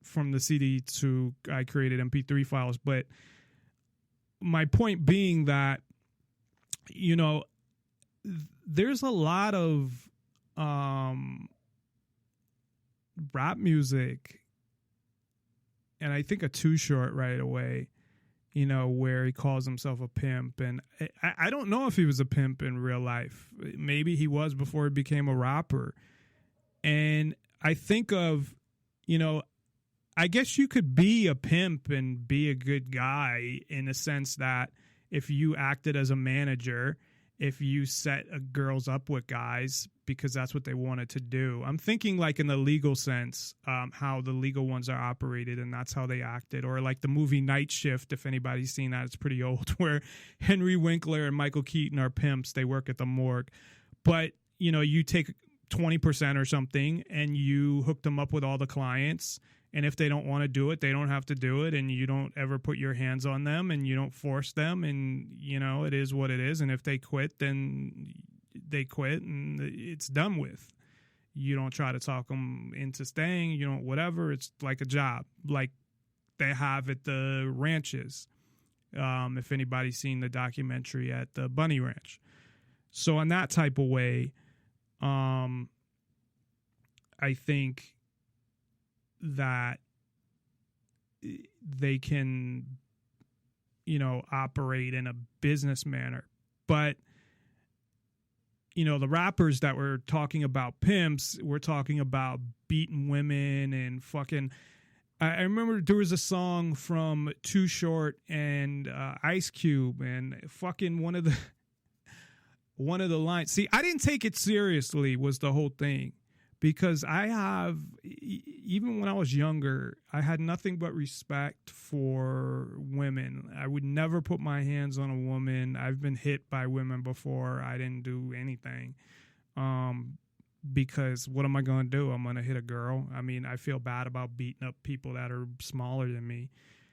from the CD to, I created MP3 files. But my point being that, there's a lot of rap music, and I think a Too Short right away, where he calls himself a pimp. And I don't know if he was a pimp in real life. Maybe he was before he became a rapper. And I think of, I guess you could be a pimp and be a good guy in the sense that if you acted as a manager, if you set girls up with guys because that's what they wanted to do. I'm thinking like in the legal sense, how the legal ones are operated and that's how they acted. Or like the movie Night Shift, if anybody's seen that, it's pretty old, where Henry Winkler and Michael Keaton are pimps. They work at the morgue. But, you take 20% or something and you hook them up with all the clients. And if they don't want to do it, they don't have to do it. And you don't ever put your hands on them and you don't force them. And, it is what it is. And if they quit, then they quit and it's done with. You don't try to talk them into staying. You don't whatever. It's like a job like they have at the ranches. If anybody's seen the documentary at the Bunny Ranch. So in that type of way, I think that they can, operate in a business manner. But, the rappers that were talking about pimps, we're talking about beating women and fucking. I remember there was a song from Too Short and Ice Cube, and fucking one of the lines. See, I didn't take it seriously was the whole thing. Because even when I was younger, I had nothing but respect for women. I would never put my hands on a woman. I've been hit by women before. I didn't do anything. Because what am I going to do? I'm going to hit a girl. I mean, I feel bad about beating up people that are smaller than me.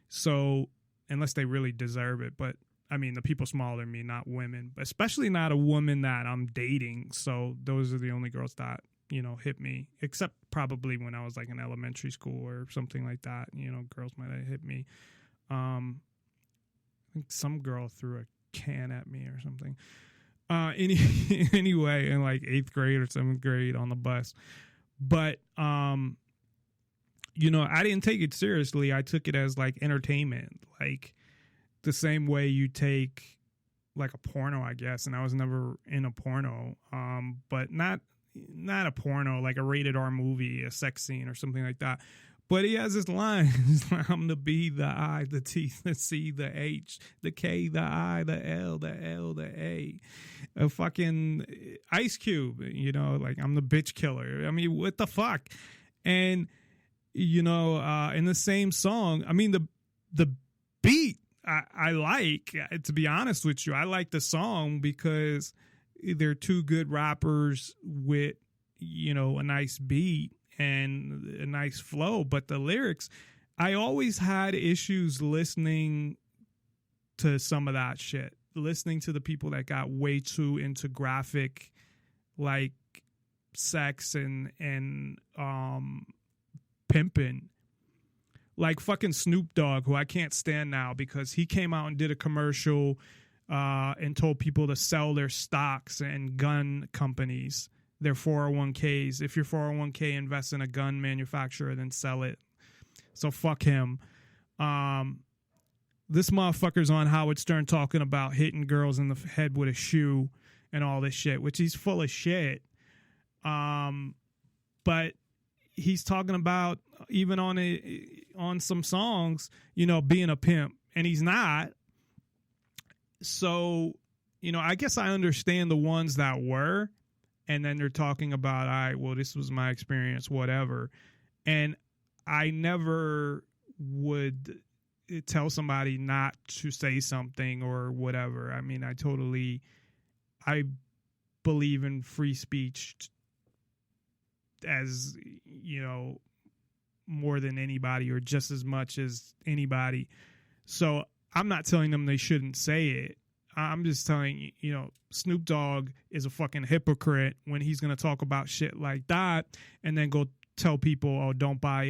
So, unless they really deserve it. But, I mean, the people smaller than me, not women. Especially not a woman that I'm dating. So, those are the only girls that hit me, except probably when I was like in elementary school or something like that. Girls might have hit me. I think some girl threw a can at me or something. Anyway, in like 8th grade or 7th grade on the bus. But, I didn't take it seriously. I took it as like entertainment, like the same way you take like a porno, I guess. And I was never in a porno, but not a porno, like a rated R movie, a sex scene or something like that. But he has this line, I'm the B, the I, the T, the C, the H, the K, the I, the L, the L, the A. A fucking Ice Cube, like I'm the bitch killer. I mean, what the fuck? And, in the same song, I mean, the beat I like, to be honest with you, I like the song because they're two good rappers with, a nice beat and a nice flow. But the lyrics, I always had issues listening to some of that shit. listening to the people that got way too into graphic, like sex and pimping. Like fucking Snoop Dogg, who I can't stand now because he came out and did a commercial and told people to sell their stocks and gun companies, their 401ks. If your 401k invests in a gun manufacturer, then sell it. So fuck him. This motherfucker's on Howard Stern talking about hitting girls in the head with a shoe and all this shit, which he's full of shit. But he's talking about even on some songs, you know, being a pimp, and he's not. So, you know, I guess I understand the ones that were, and then they're talking about, all right, well, this was my experience, whatever. And I never would tell somebody not to say something or whatever. I mean, I believe in free speech as, you know, more than anybody, or just as much as anybody. So I'm not telling them they shouldn't say it. I'm just telling you know, Snoop Dogg is a fucking hypocrite when he's going to talk about shit like that and then go tell people, oh, don't buy,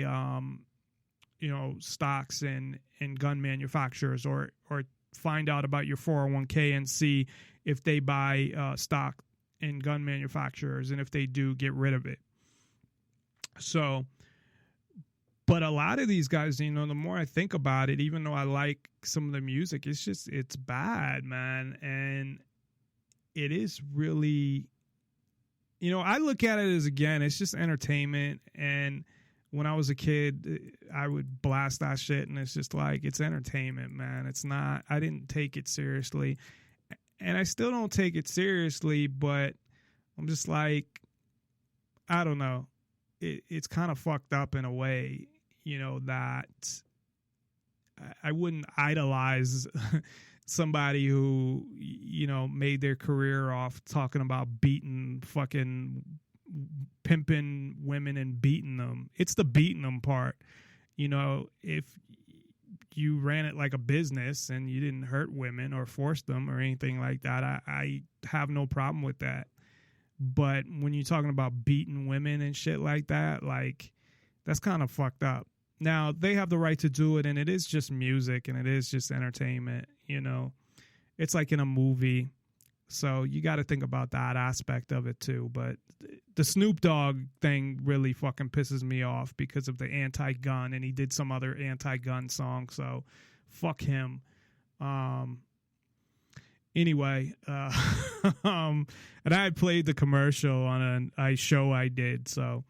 you know, stocks in gun manufacturers, or find out about your 401k and see if they buy stock in gun manufacturers. And if they do, get rid of it. So, but a lot of these guys, you know, the more I think about it, even though I like some of the music, it's bad, man. And it is really, you know, I look at it as, again, it's just entertainment. And when I was a kid, I would blast that shit, and it's just like, it's entertainment, man. It's not, I didn't take it seriously. And I still don't take it seriously, but I'm just like, I don't know. It's kind of fucked up in a way, you know, that I wouldn't idolize somebody who, you know, made their career off talking about fucking pimping women and beating them. It's the beating them part. You know, if you ran it like a business and you didn't hurt women or force them or anything like that, I have no problem with that. But when you're talking about beating women and shit like that, like, that's kind of fucked up. Now, they have the right to do it, and it is just music, and it is just entertainment, you know. It's like in a movie. So you got to think about that aspect of it, too. But the Snoop Dogg thing really fucking pisses me off because of the anti-gun, and he did some other anti-gun song, so fuck him. Anyway, and I had played the commercial on a show I did. So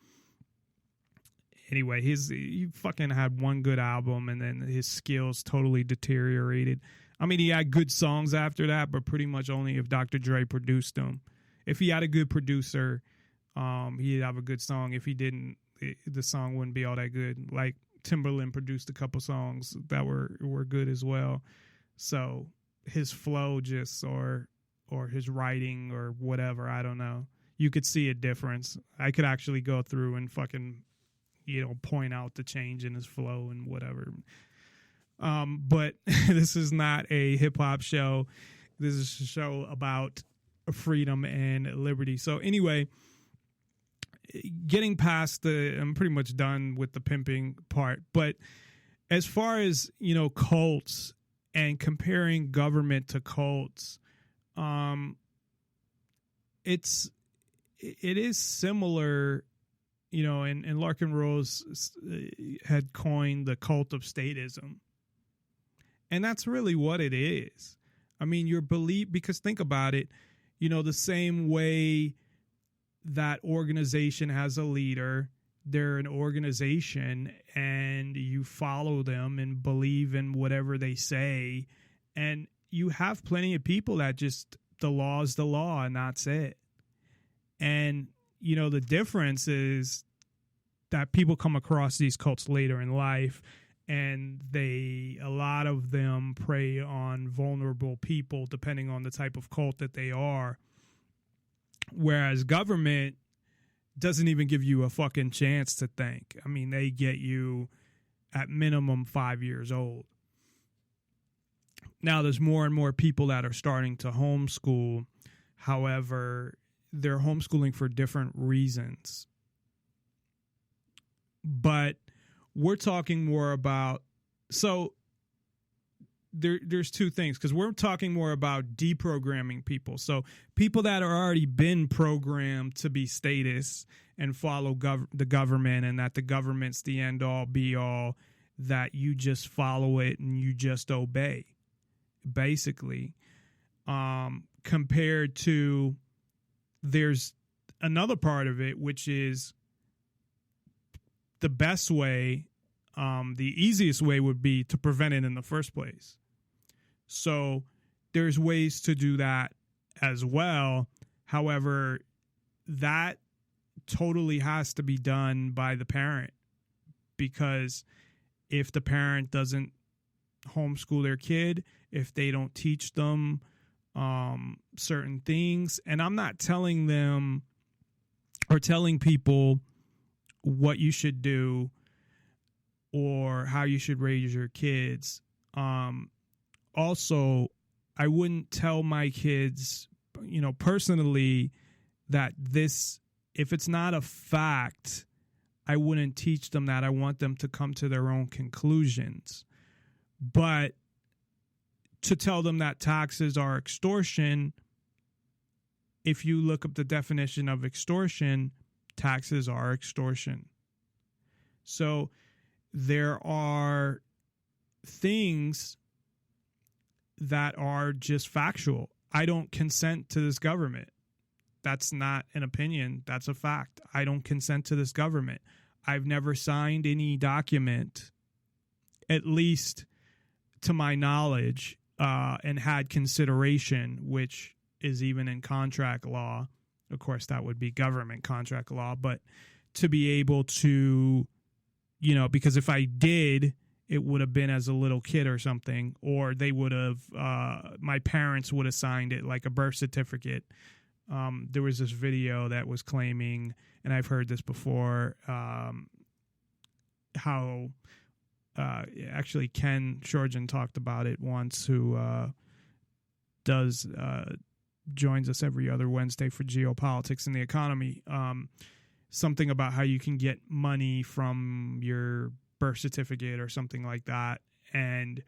anyway, he fucking had one good album, and then his skills totally deteriorated. I mean, he had good songs after that, but pretty much only if Dr. Dre produced them. If he had a good producer, he'd have a good song. If he didn't, the song wouldn't be all that good. Like Timberland produced a couple songs that were good as well. So his flow just or his writing or whatever, I don't know. You could see a difference. I could actually go through and fucking, you know, point out the change in his flow and whatever. But this is not a hip hop show. This is a show about freedom and liberty. So anyway, getting past I'm pretty much done with the pimping part. But as far as, you know, cults and comparing government to cults, it is similar, you know, and Larkin Rose had coined the cult of statism. And that's really what it is. I mean, your belief, because think about it, you know, the same way that organization has a leader, they're an organization and you follow them and believe in whatever they say. And you have plenty of people that just, the law is the law and that's it. And, you know, the difference is that people come across these cults later in life, and a lot of them prey on vulnerable people depending on the type of cult that they are. Whereas government doesn't even give you a fucking chance to think. I mean, they get you at minimum 5 years old. Now, there's more and more people that are starting to homeschool. However, they're homeschooling for different reasons. But we're talking more about, so there's two things, because we're talking more about deprogramming people. So people that are already been programmed to be status and follow the government, and that the government's the end all be all, that you just follow it and you just obey, basically. Compared to, there's another part of it, which is the best way, the easiest way would be to prevent it in the first place. So there's ways to do that as well. However, that totally has to be done by the parent, because if the parent doesn't homeschool their kid, if they don't teach them certain things, and I'm not telling them or telling people what you should do or how you should raise your kids. Also, I wouldn't tell my kids, personally, that this, if it's not a fact, I wouldn't teach them that. I want them to come to their own conclusions. But to tell them that taxes are extortion, if you look up the definition of extortion, taxes are extortion. So there are things that are just factual. I don't consent to this government. That's not an opinion. That's a fact. I don't consent to this government. I've never signed any document, at least to my knowledge, and had consideration, which is even in contract law. Of course, that would be government contract law. But to be able to, because if I did, it would have been as a little kid or something, or they would have, my parents would have signed it like a birth certificate. There was this video that was claiming, and I've heard this before, how actually Ken Shorjan talked about it once, who joins us every other Wednesday for geopolitics and the economy. Something about how you can get money from your birth certificate or something like that. And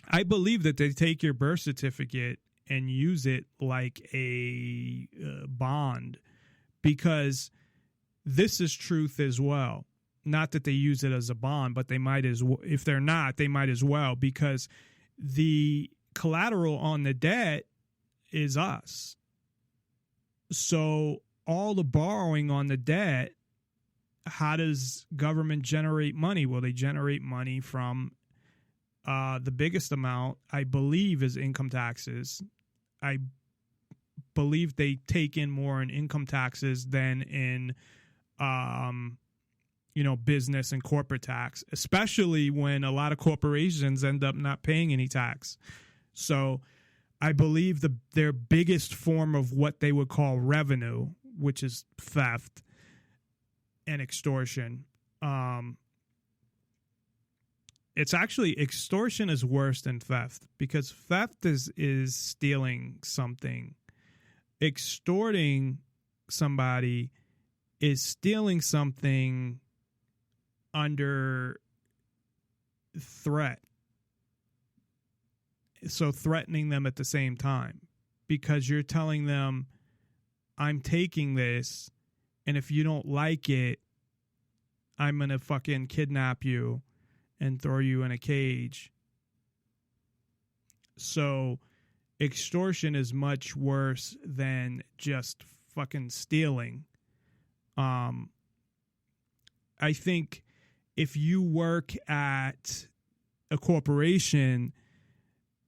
I believe that they take your birth certificate and use it like a bond, because this is truth as well. Not that they use it as a bond, but they might as well. If they're not, they might as well, because the collateral on the debt is us. So all the borrowing on the debt, how does government generate money? Well, they generate money from the biggest amount, I believe, is income taxes. I believe they take in more in income taxes than in, business and corporate tax, especially when a lot of corporations end up not paying any tax. So I believe their biggest form of what they would call revenue, which is theft and extortion. It's actually, extortion is worse than theft, because theft is stealing something. Extorting somebody is stealing something under threat. So threatening them at the same time, because you're telling them, I'm taking this, and if you don't like it, I'm going to fucking kidnap you and throw you in a cage. So extortion is much worse than just fucking stealing. I think if you work at a corporation,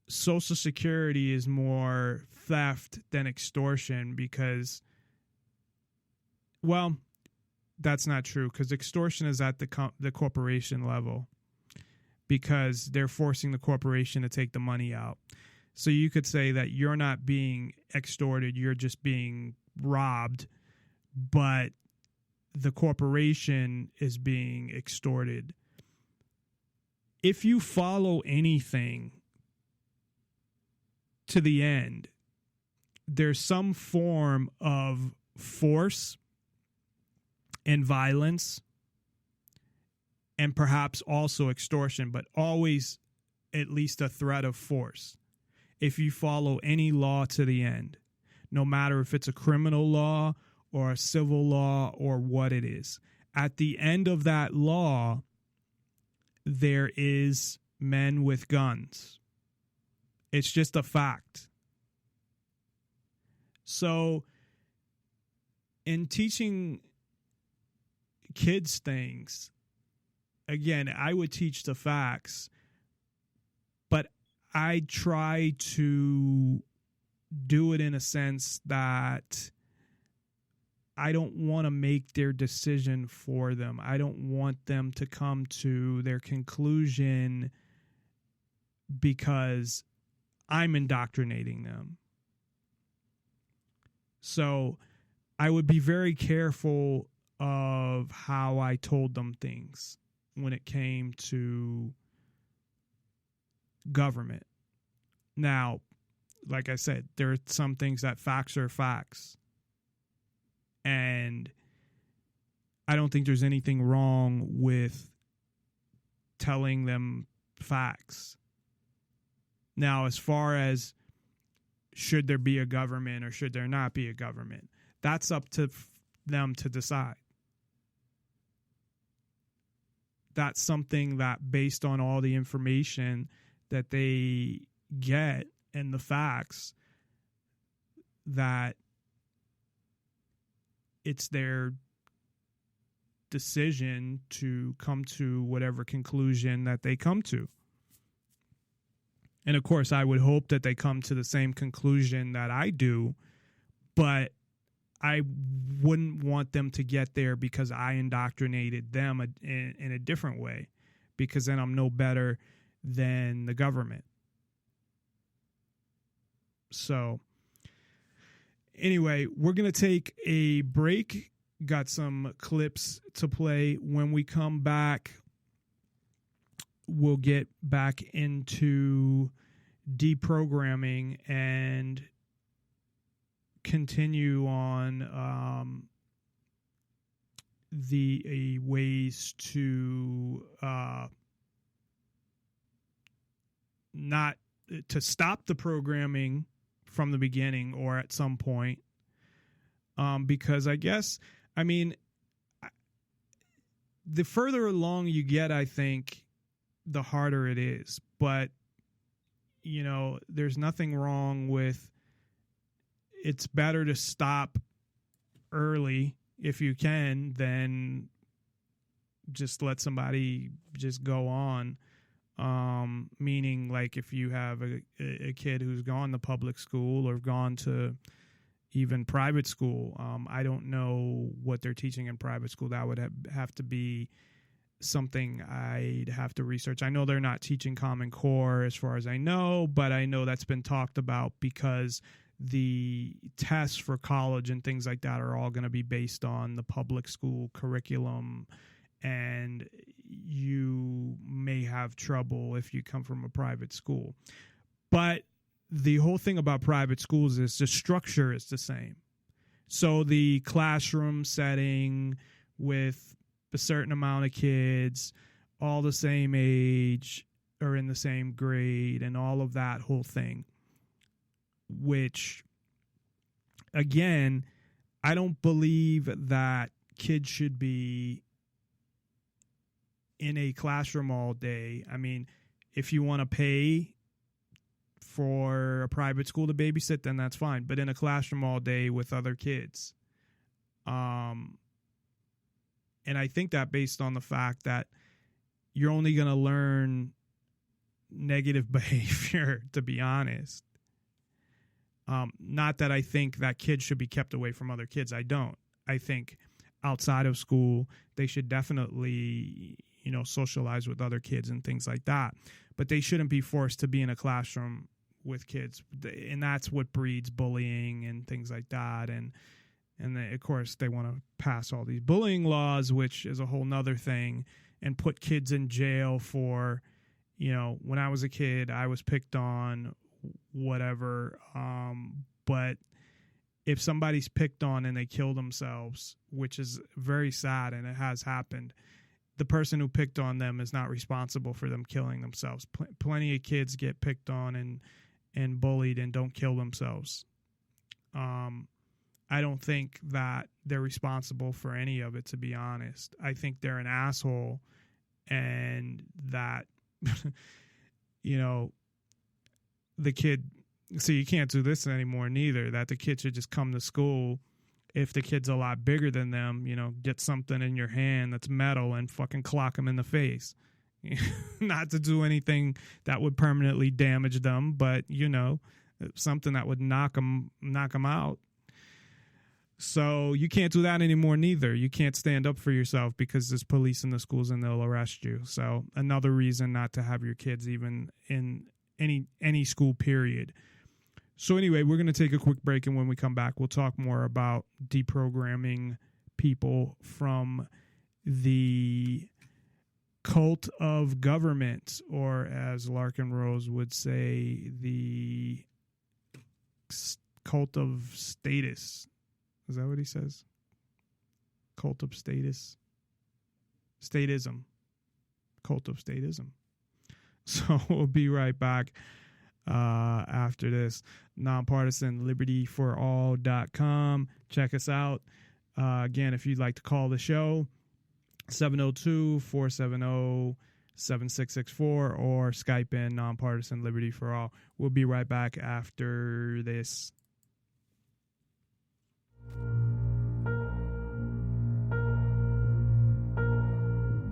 Social Security is more theft than extortion, because, well, that's not true, because extortion is at the corporation level, because they're forcing the corporation to take the money out. So you could say that you're not being extorted, you're just being robbed, but the corporation is being extorted. If you follow anything to the end, there's some form of force and violence, and perhaps also extortion, but always at least a threat of force if you follow any law to the end, no matter if it's a criminal law or a civil law or what it is. At the end of that law, there is men with guns. It's just a fact. So in teaching kids things, again, I would teach the facts, but I try to do it in a sense that I don't want to make their decision for them. I don't want them to come to their conclusion because I'm indoctrinating them. So I would be very careful of how I told them things when it came to government. Now, like I said, there are some things that facts are facts. And I don't think there's anything wrong with telling them facts. Now, as far as should there be a government or should there not be a government, that's up to them to decide. That's something that, based on all the information that they get and the facts, that it's their decision to come to whatever conclusion that they come to. And of course, I would hope that they come to the same conclusion that I do, but I wouldn't want them to get there because I indoctrinated them in a different way, because then I'm no better than the government. So anyway, we're going to take a break. Got some clips to play. When we come back, we'll get back into deprogramming and continue on the ways to not to stop the programming from the beginning or at some point, because the further along you get, I think the harder it is. But there's nothing wrong with, it's better to stop early if you can than just let somebody just go on. Meaning, like, if you have a kid who's gone to public school or gone to even private school, I don't know what they're teaching in private school. That would have to be something I'd have to research. I know they're not teaching Common Core as far as I know, but I know that's been talked about because the tests for college and things like that are all going to be based on the public school curriculum, and you may have trouble if you come from a private school. But the whole thing about private schools is the structure is the same. So the classroom setting with a certain amount of kids, all the same age or in the same grade, and all of that whole thing, which, again, I don't believe that kids should be in a classroom all day. I mean, if you want to pay for a private school to babysit, then that's fine. But in a classroom all day with other kids. And I think that based on the fact that you're only going to learn negative behavior, to be honest. Not that I think that kids should be kept away from other kids. I don't. I think outside of school, they should definitely, socialize with other kids and things like that. But they shouldn't be forced to be in a classroom with kids. And that's what breeds bullying and things like that. And of course, they want to pass all these bullying laws, which is a whole nother thing, and put kids in jail for, when I was a kid, I was picked on whatever. But if somebody's picked on and they kill themselves, which is very sad and it has happened, the person who picked on them is not responsible for them killing themselves. Plenty of kids get picked on and bullied and don't kill themselves. I don't think that they're responsible for any of it, to be honest. I think they're an asshole, and that, you know, the kid, so you can't do this anymore neither, that the kid should just come to school. If the kid's a lot bigger than them, you know, get something in your hand that's metal and fucking clock them in the face. Not to do anything that would permanently damage them, but, you know, something that would knock them out. So you can't do that anymore neither. You can't stand up for yourself because there's police in the schools and they'll arrest you. So another reason not to have your kids even in any school period. So anyway, we're going to take a quick break, and when we come back, we'll talk more about deprogramming people from the cult of government, or as Larkin Rose would say, the cult of status. Is that what he says? Cult of status? Statism. Cult of statism. So we'll be right back after this. NonPartisanLibertyForall.com. Check us out. Again, if you'd like to call the show, 702-470-7664 or Skype in Nonpartisan Liberty for All. We'll be right back after this.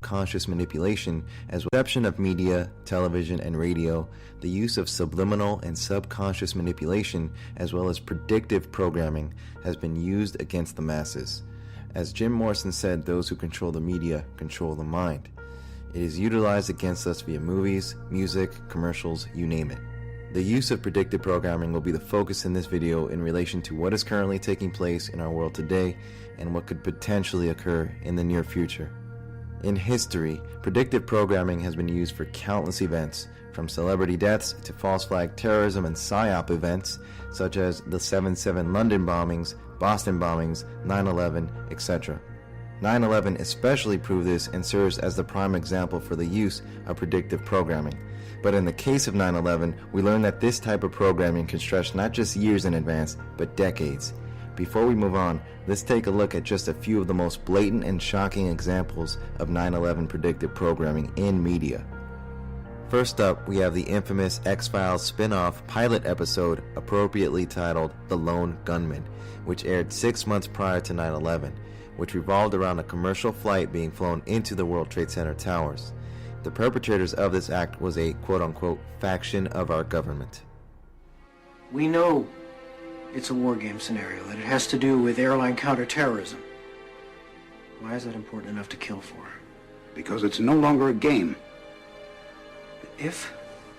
Conscious manipulation as reception of media, television, and radio, the use of subliminal and subconscious manipulation, as well as predictive programming, has been used against the masses. As Jim Morrison said, those who control the media control the mind. It is utilized against us via movies, music, commercials, you name it. The use of predictive programming will be the focus in this video in relation to what is currently taking place in our world today and what could potentially occur in the near future. In history, predictive programming has been used for countless events, from celebrity deaths to false flag terrorism and PSYOP events, such as the 7/7 London bombings, Boston bombings, 9/11, etc. 9/11 especially proved this and serves as the prime example for the use of predictive programming. But in the case of 9/11, we learned that this type of programming can stretch not just years in advance, but decades. Before we move on, let's take a look at just a few of the most blatant and shocking examples of 9/11 predictive programming in media. First up, we have the infamous X-Files spin-off pilot episode appropriately titled The Lone Gunman, which aired 6 months prior to 9/11, which revolved around a commercial flight being flown into the World Trade Center towers. The perpetrators of this act was a quote-unquote faction of our government. We know it's a war game scenario, that it has to do with airline counterterrorism. Why is that important enough to kill for? Because it's no longer a game. But if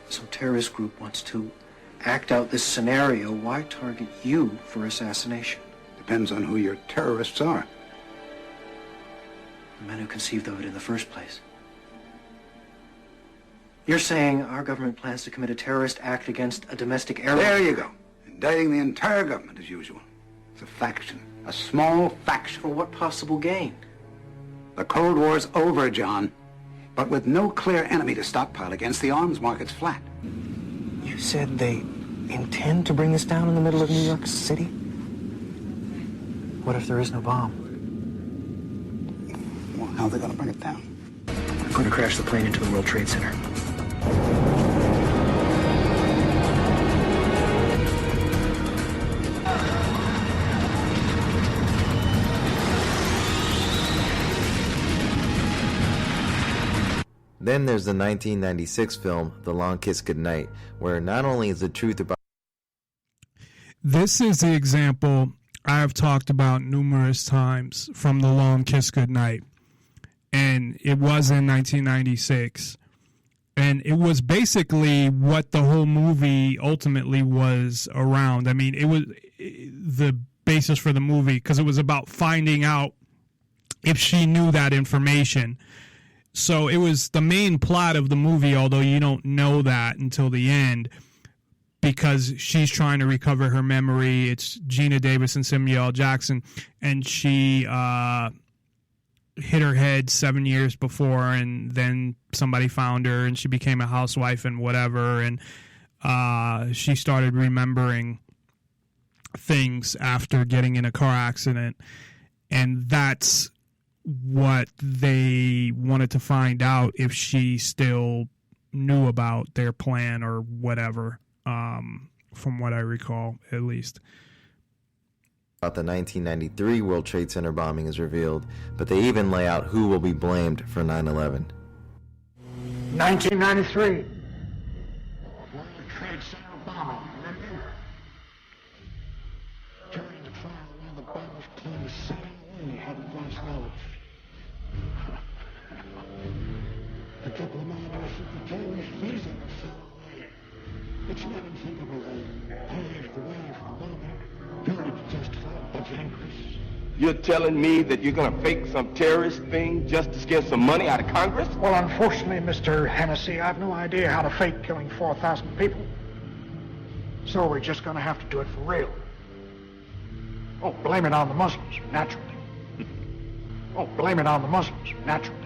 some terrorist group wants to act out this scenario, why target you for assassination? Depends on who your terrorists are. The men who conceived of it in the first place. You're saying our government plans to commit a terrorist act against a domestic airline? There you go. Indicting the entire government as usual. It's a faction. A small faction. For what possible gain? The Cold War's over, John. But with no clear enemy to stockpile against, the arms market's flat. You said they intend to bring this down in the middle of New York City? What if there is no bomb? Well, how are they going to bring it down? We're going to crash the plane into the World Trade Center. Then there's the 1996 film, The Long Kiss Goodnight, where not only is the truth about... This is the example I've talked about numerous times from The Long Kiss Goodnight. And it was in 1996. And it was basically what the whole movie ultimately was around. I mean, it was the basis for the movie because it was about finding out if she knew that information. So it was the main plot of the movie, although you don't know that until the end. because she's trying to recover her memory. It's Gina Davis and Samuel L. Jackson, and she hit her head 7 years before, and then somebody found her, and she became a housewife and whatever, and she started remembering things after getting in a car accident, and that's what they wanted to find out, if she still knew about their plan or whatever, from what I recall, at least. About the 1993 World Trade Center bombing is revealed, but they even lay out who will be blamed for 9/11. 1993. World Trade Center bombing, remember? During the trial, when the bombers claimed the CIA had advanced knowledge. The diplomat issued the terrorist visa to CIA. It's not unthinkable they paved the way for the bombing. To justify a budget increase. You're telling me that you're going to fake some terrorist thing just to scare some money out of Congress? Well, unfortunately, Mr. Hennessy, I've no idea how to fake killing 4,000 people. So we're just going to have to do it for real. Oh, blame it on the Muslims, naturally. Oh, blame it on the Muslims, naturally.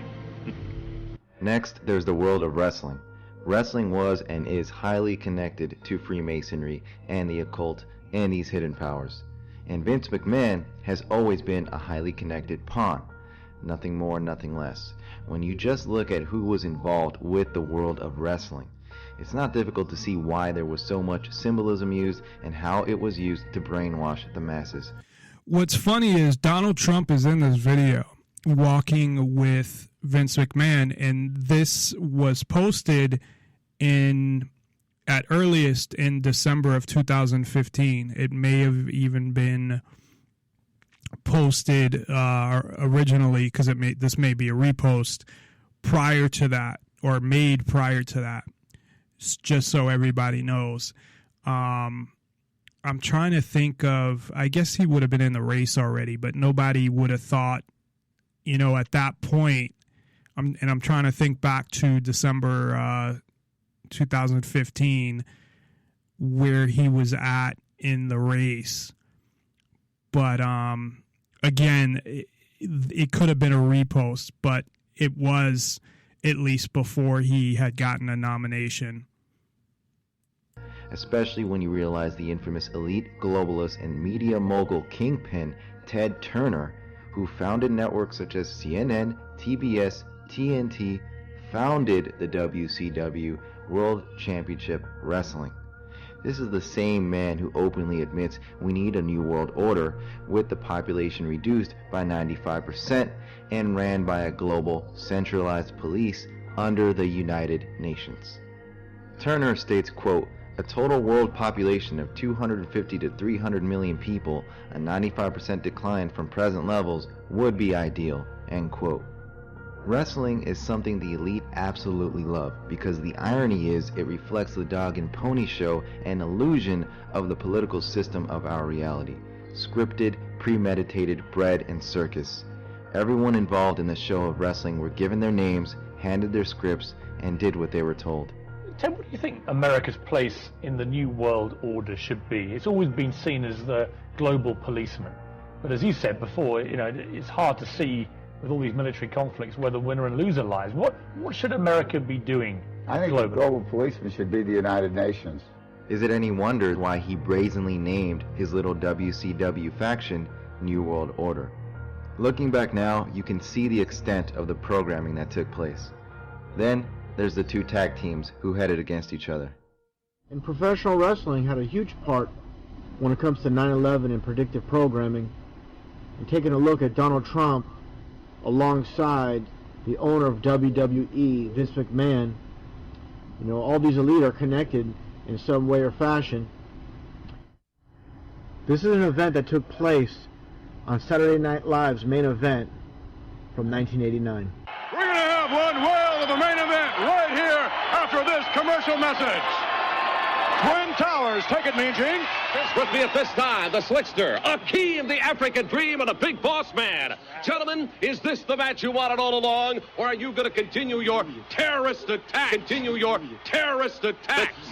Next, there's the world of wrestling. Wrestling was and is highly connected to Freemasonry and the occult and these hidden powers. And Vince McMahon has always been a highly connected pawn. Nothing more, nothing less. When you just look at who was involved with the world of wrestling, it's not difficult to see why there was so much symbolism used and how it was used to brainwash the masses. What's funny is Donald Trump is in this video walking with Vince McMahon, and this was posted at earliest in December of 2015. It may have even been posted originally, because this may be a repost prior to that, or made prior to that, just so everybody knows. I'm trying to think of, I guess he would have been in the race already, but nobody would have thought, at that point, I'm trying to think back to December 2015, where he was at in the race. But again, it could have been a repost, but it was at least before he had gotten a nomination. Especially when you realize the infamous elite globalist and media mogul kingpin Ted Turner, who founded networks such as CNN, TBS, TNT, founded the WCW, World Championship Wrestling. This is the same man who openly admits we need a new world order, with the population reduced by 95% and ran by a global centralized police under the United Nations. Turner states, quote, "A total world population of 250 to 300 million people, a 95% decline from present levels, would be ideal," end quote. Wrestling is something the elite absolutely love, because the irony is it reflects the dog and pony show and illusion of the political system of our reality. Scripted, premeditated, bread, and circus. Everyone involved in the show of wrestling were given their names, handed their scripts, and did what they were told. Ted, what do you think America's place in the New World Order should be? It's always been seen as the global policeman. But as you said before, it's hard to see with all these military conflicts where the winner and loser lies. What should America be doing I think globally? The global policeman should be the United Nations. Is it any wonder why he brazenly named his little WCW faction New World Order? Looking back now, you can see the extent of the programming that took place. Then, there's the two tag teams who headed against each other. And professional wrestling had a huge part when it comes to 9/11 and predictive programming. And taking a look at Donald Trump alongside the owner of WWE, Vince McMahon, all these elite are connected in some way or fashion. This is an event that took place on Saturday Night Live's main event from 1989. We're going to have one whale of a main event right here after this commercial message. Twin Towers. Take it, Mean Gene. With me at this time, the Slickster, Akeem, the African Dream, and a big boss man. Gentlemen, is this the match you wanted all along, or are you going to continue your terrorist attack?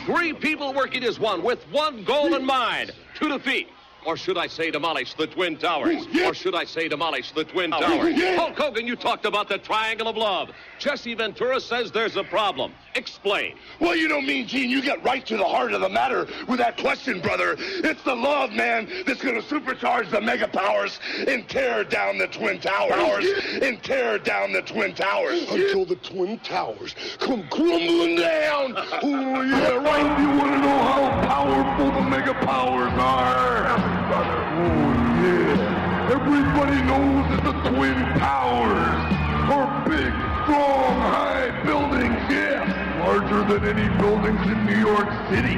Three people working as one, with one goal in mind, to defeat. Or should I say demolish the Twin Towers? Hulk Hogan, you talked about the triangle of love. Jesse Ventura says there's a problem. Explain. Well, you know, Mean Gene, you get right to the heart of the matter with that question, brother. It's the love, man, that's going to supercharge the mega powers and tear down the Twin Towers. Until the Twin Towers come crumbling down. Oh, yeah, right. You want to know how powerful the mega powers are? Brother. Oh, yeah. Everybody knows that the Twin Towers are big, strong, high buildings, yeah. Larger than any buildings in New York City.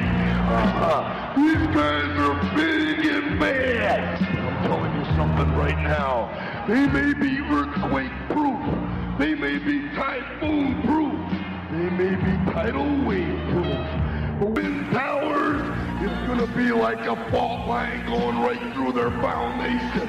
These guys are big and bad. I'm telling you something right now. They may be earthquake-proof. They may be typhoon-proof. They may be tidal wave-proof. But Twin Towers, it's going to be like a fault line going right through their foundation.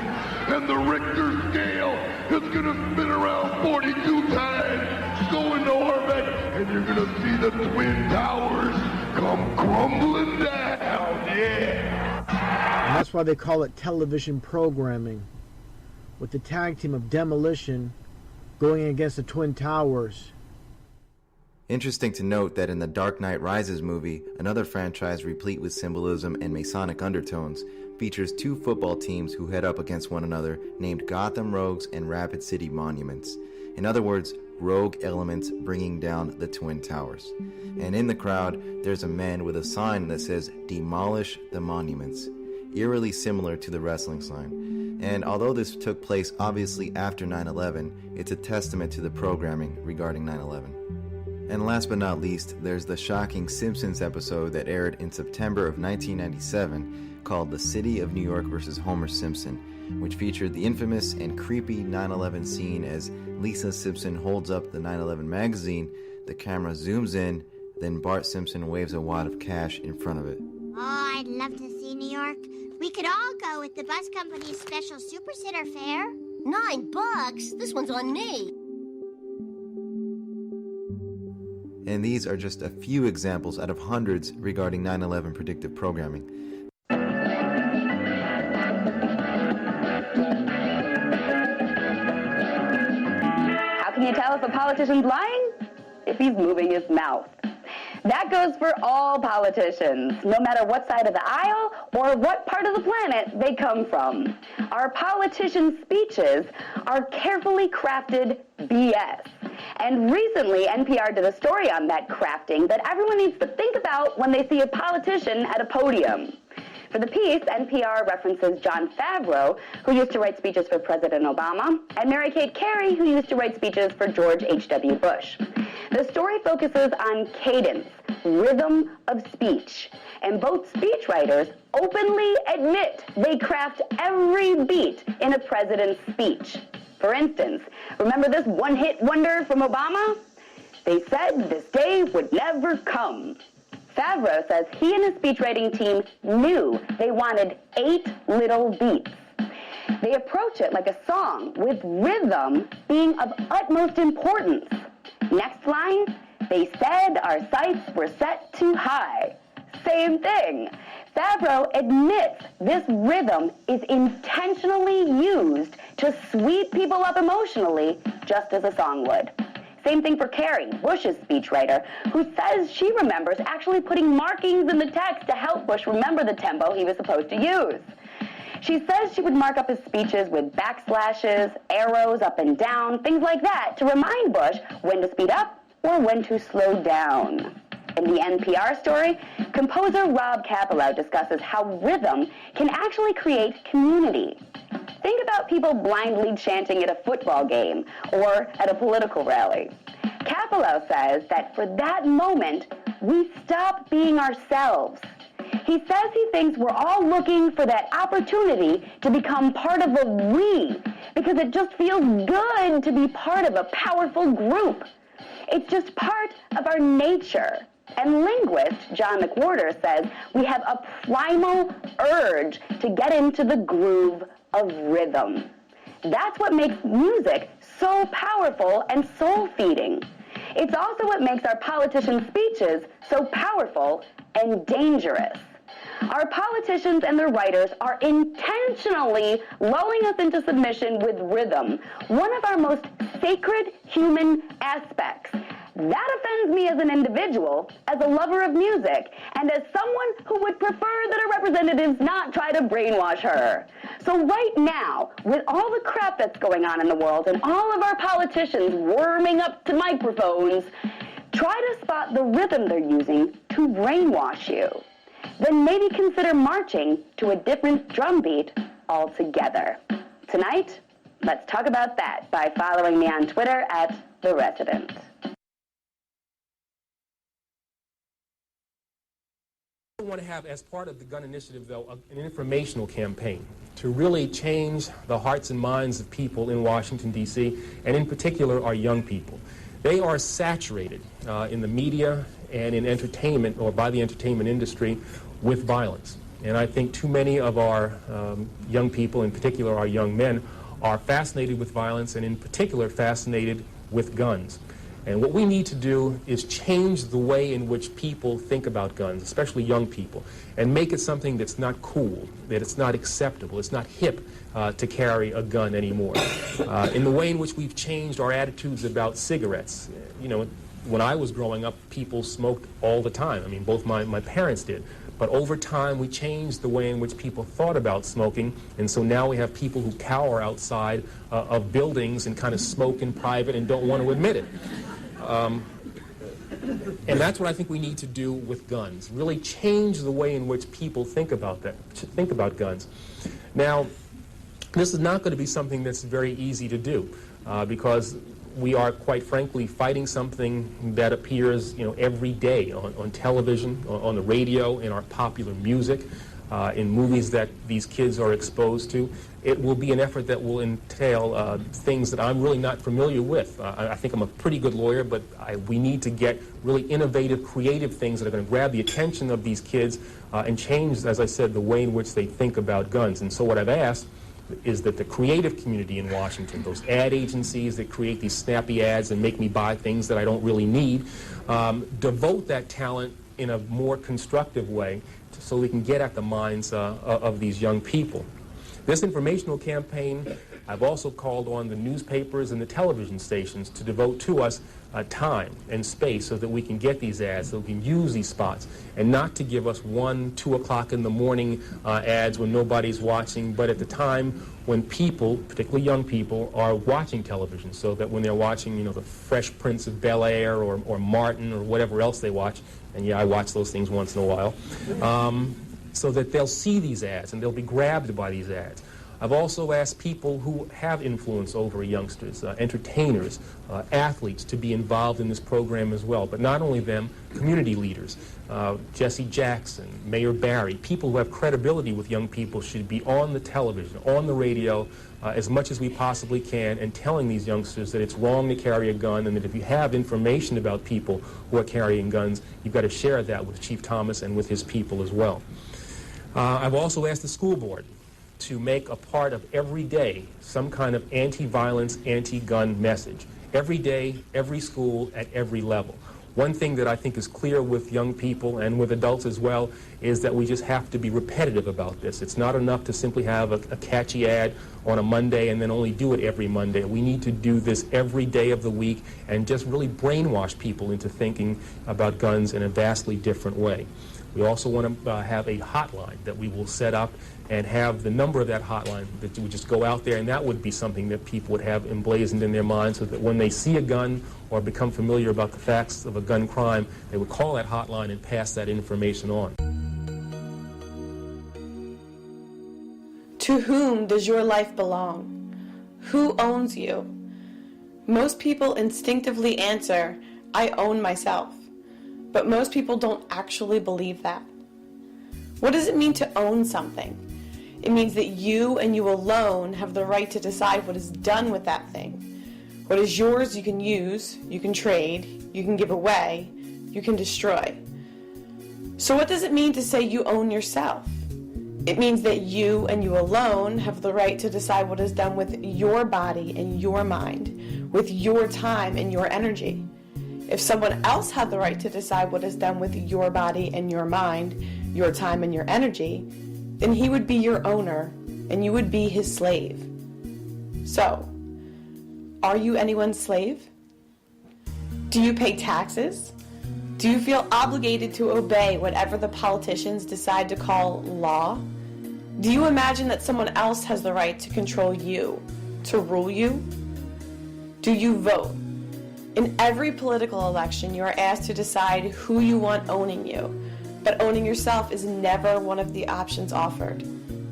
And the Richter scale is going to spin around 42 times, go into orbit, and you're going to see the Twin Towers come crumbling down, yeah. And that's why they call it television programming, with the tag team of Demolition going against the Twin Towers. Interesting to note that in the Dark Knight Rises movie, another franchise replete with symbolism and Masonic undertones, features two football teams who head up against one another named Gotham Rogues and Rapid City Monuments. In other words, rogue elements bringing down the Twin Towers. And in the crowd, there's a man with a sign that says, "Demolish the Monuments," eerily similar to the wrestling sign. And although this took place obviously after 9/11, it's a testament to the programming regarding 9/11. And last but not least, there's the shocking Simpsons episode that aired in September of 1997 called The City of New York vs. Homer Simpson, which featured the infamous and creepy 9/11 scene as Lisa Simpson holds up the 9/11 magazine, the camera zooms in, then Bart Simpson waves a wad of cash in front of it. Oh, I'd love to see New York. We could all go with the bus company's special super sitter fare. $9? This one's on me. And these are just a few examples out of hundreds regarding 9/11 predictive programming. How can you tell if a politician's lying? If he's moving his mouth. That goes for all politicians, no matter what side of the aisle or what part of the planet they come from. Our politicians' speeches are carefully crafted BS. And recently, NPR did a story on that crafting that everyone needs to think about when they see a politician at a podium. For the piece, NPR references Jon Favreau, who used to write speeches for President Obama, and Mary Kate Carey, who used to write speeches for George H.W. Bush. The story focuses on cadence, rhythm of speech, and both speechwriters openly admit they craft every beat in a president's speech. For instance, remember this one-hit wonder from Obama? They said this day would never come. Favreau says he and his speechwriting team knew they wanted 8 little beats. They approach it like a song, with rhythm being of utmost importance. Next line, they said our sights were set too high. Same thing. Favreau admits this rhythm is intentionally used to sweep people up emotionally, just as a song would. Same thing for Carey, Bush's speechwriter, who says she remembers actually putting markings in the text to help Bush remember the tempo he was supposed to use. She says she would mark up his speeches with backslashes, arrows up and down, things like that, to remind Bush when to speed up or when to slow down. In the NPR story, composer Rob Kappelow discusses how rhythm can actually create community. Think about people blindly chanting at a football game or at a political rally. Kappelow says that for that moment, we stop being ourselves. He says he thinks we're all looking for that opportunity to become part of a we, because it just feels good to be part of a powerful group. It's just part of our nature. And linguist John McWhorter says we have a primal urge to get into the groove of rhythm. That's what makes music so powerful and soul-feeding. It's also what makes our politicians' speeches so powerful and dangerous. Our politicians and their writers are intentionally lulling us into submission with rhythm, one of our most sacred human aspects. That offends me as an individual, as a lover of music, and as someone who would prefer that our representatives not try to brainwash her. So right now, with all the crap that's going on in the world and all of our politicians worming up to microphones, try to spot the rhythm they're using to brainwash you. Then maybe consider marching to a different drum beat altogether. Tonight, let's talk about that by following me on Twitter @TheResident. I want to have, as part of the gun initiative, though, an informational campaign to really change the hearts and minds of people in Washington, D.C., and in particular our young people. They are saturated in the media and in entertainment, or by the entertainment industry, with violence. And I think too many of our young people, in particular our young men, are fascinated with violence, and in particular fascinated with guns. And what we need to do is change the way in which people think about guns, especially young people, and make it something that's not cool, that it's not acceptable, it's not hip to carry a gun anymore. In the way in which we've changed our attitudes about cigarettes. You know, when I was growing up, people smoked all the time. I mean, both my parents did. But over time, we changed the way in which people thought about smoking, and so now we have people who cower outside of buildings and kind of smoke in private and don't want to admit it. And that's what I think we need to do with guns, really change the way in which people think about guns. Now, this is not going to be something that's very easy to do, because we are, quite frankly, fighting something that appears, every day on television, on the radio, in our popular music, in movies that these kids are exposed to. It will be an effort that will entail things that I'm really not familiar with. I think I'm a pretty good lawyer, but we need to get really innovative, creative things that are going to grab the attention of these kids and change, as I said, the way in which they think about guns. And so what I've asked is that the creative community in Washington, those ad agencies that create these snappy ads and make me buy things that I don't really need, devote that talent in a more constructive way so we can get at the minds of these young people. This informational campaign, I've also called on the newspapers and the television stations to devote to us time and space so that we can get these ads, so we can use these spots, and not to give us 1, 2 o'clock in the morning ads when nobody's watching, but at the time when people, particularly young people, are watching television, so that when they're watching, the Fresh Prince of Bel-Air or Martin or whatever else they watch, and yeah, I watch those things once in a while, so that they'll see these ads and they'll be grabbed by these ads. I've also asked people who have influence over youngsters, entertainers, athletes, to be involved in this program as well. But not only them, community leaders, Jesse Jackson, Mayor Barry, people who have credibility with young people should be on the television, on the radio, as much as we possibly can, and telling these youngsters that it's wrong to carry a gun, and that if you have information about people who are carrying guns, you've got to share that with Chief Thomas and with his people as well. I've also asked the school board to make a part of every day some kind of anti-violence, anti-gun message. Every day, every school, at every level. One thing that I think is clear with young people and with adults as well is that we just have to be repetitive about this. It's not enough to simply have a catchy ad on a Monday and then only do it every Monday. We need to do this every day of the week and just really brainwash people into thinking about guns in a vastly different way. We also want to have a hotline that we will set up and have the number of that hotline that you would just go out there, and that would be something that people would have emblazoned in their minds so that when they see a gun or become familiar about the facts of a gun crime, they would call that hotline and pass that information on. To whom does your life belong? Who owns you? Most people instinctively answer, I own myself. But most people don't actually believe that. What does it mean to own something? It means that you and you alone have the right to decide what is done with that thing. What is yours you can use, you can trade, you can give away, you can destroy. So what does it mean to say you own yourself? It means that you and you alone have the right to decide what is done with your body and your mind, with your time and your energy. If someone else had the right to decide what is done with your body and your mind, your time and your energy, then he would be your owner and you would be his slave. So, are you anyone's slave? Do you pay taxes? Do you feel obligated to obey whatever the politicians decide to call law? Do you imagine that someone else has the right to control you, to rule you? Do you vote? In every political election, you are asked to decide who you want owning you, but owning yourself is never one of the options offered.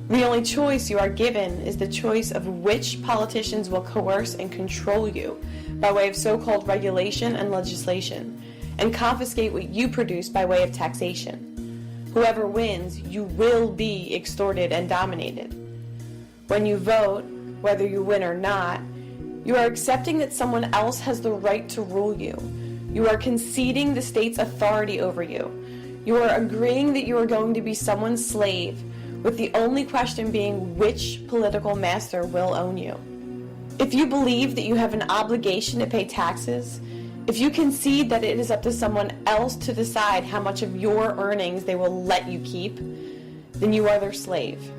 The only choice you are given is the choice of which politicians will coerce and control you by way of so-called regulation and legislation, and confiscate what you produce by way of taxation. Whoever wins, you will be extorted and dominated. When you vote, whether you win or not, you are accepting that someone else has the right to rule you. You are conceding the state's authority over you. You are agreeing that you are going to be someone's slave, with the only question being which political master will own you. If you believe that you have an obligation to pay taxes, if you concede that it is up to someone else to decide how much of your earnings they will let you keep, then you are their slave.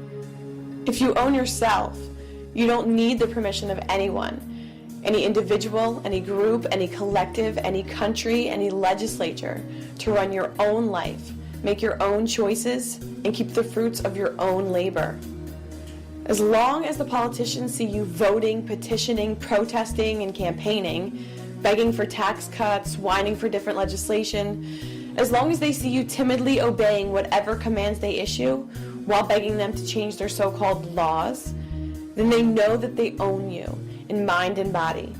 If you own yourself, you don't need the permission of anyone, any individual, any group, any collective, any country, any legislature, to run your own life, make your own choices, and keep the fruits of your own labor. As long as the politicians see you voting, petitioning, protesting, and campaigning, begging for tax cuts, whining for different legislation, as long as they see you timidly obeying whatever commands they issue while begging them to change their so-called laws, then they know that they own you in mind and body.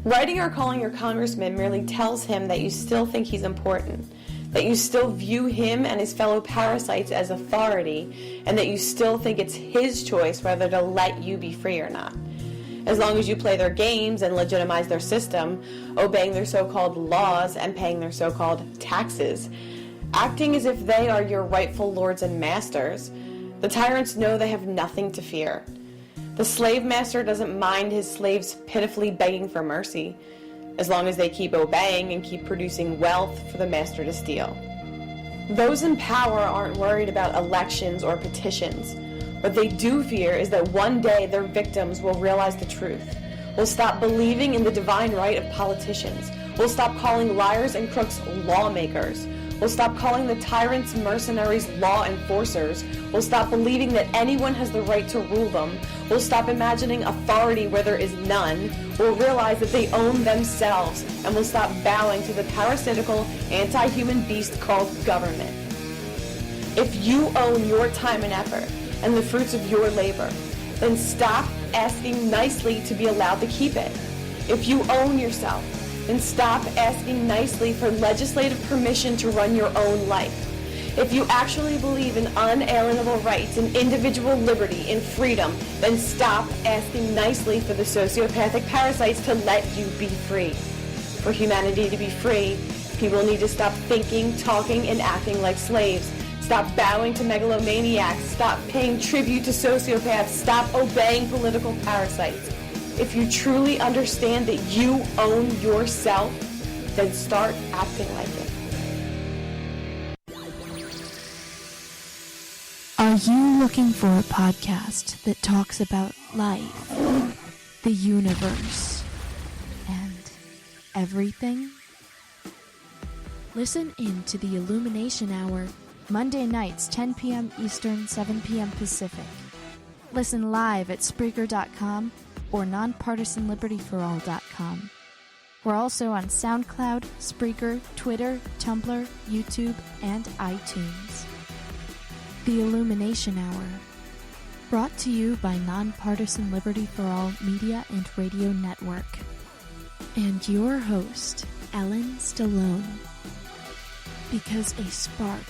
Writing or calling your congressman merely tells him that you still think he's important, that you still view him and his fellow parasites as authority, and that you still think it's his choice whether to let you be free or not. As long as you play their games and legitimize their system, obeying their so-called laws and paying their so-called taxes, acting as if they are your rightful lords and masters, the tyrants know they have nothing to fear. The slave master doesn't mind his slaves pitifully begging for mercy, as long as they keep obeying and keep producing wealth for the master to steal. Those in power aren't worried about elections or petitions. What they do fear is that one day their victims will realize the truth, will stop believing in the divine right of politicians, will stop calling liars and crooks lawmakers, will stop calling the tyrants, mercenaries, law enforcers, will stop believing that anyone has the right to rule them, will stop imagining authority where there is none, will realize that they own themselves, and will stop bowing to the parasitical, anti-human beast called government. If you own your time and effort, and the fruits of your labor, then stop asking nicely to be allowed to keep it. If you own yourself, then stop asking nicely for legislative permission to run your own life. If you actually believe in unalienable rights and individual liberty and freedom, then stop asking nicely for the sociopathic parasites to let you be free. For humanity to be free, people need to stop thinking, talking, and acting like slaves. Stop bowing to megalomaniacs. Stop paying tribute to sociopaths. Stop obeying political parasites. If you truly understand that you own yourself, then start acting like it. Are you looking for a podcast that talks about life, the universe, and everything? Listen in to the Illumination Hour, Monday nights, 10 p.m. Eastern, 7 p.m. Pacific. Listen live at Spreaker.com or NonPartisanLibertyForall.com. We're also on SoundCloud, Spreaker, Twitter, Tumblr, YouTube, and iTunes. The Illumination Hour, brought to you by Nonpartisan Liberty for All Media and Radio Network. And your host, Ellen Stallone. Because a spark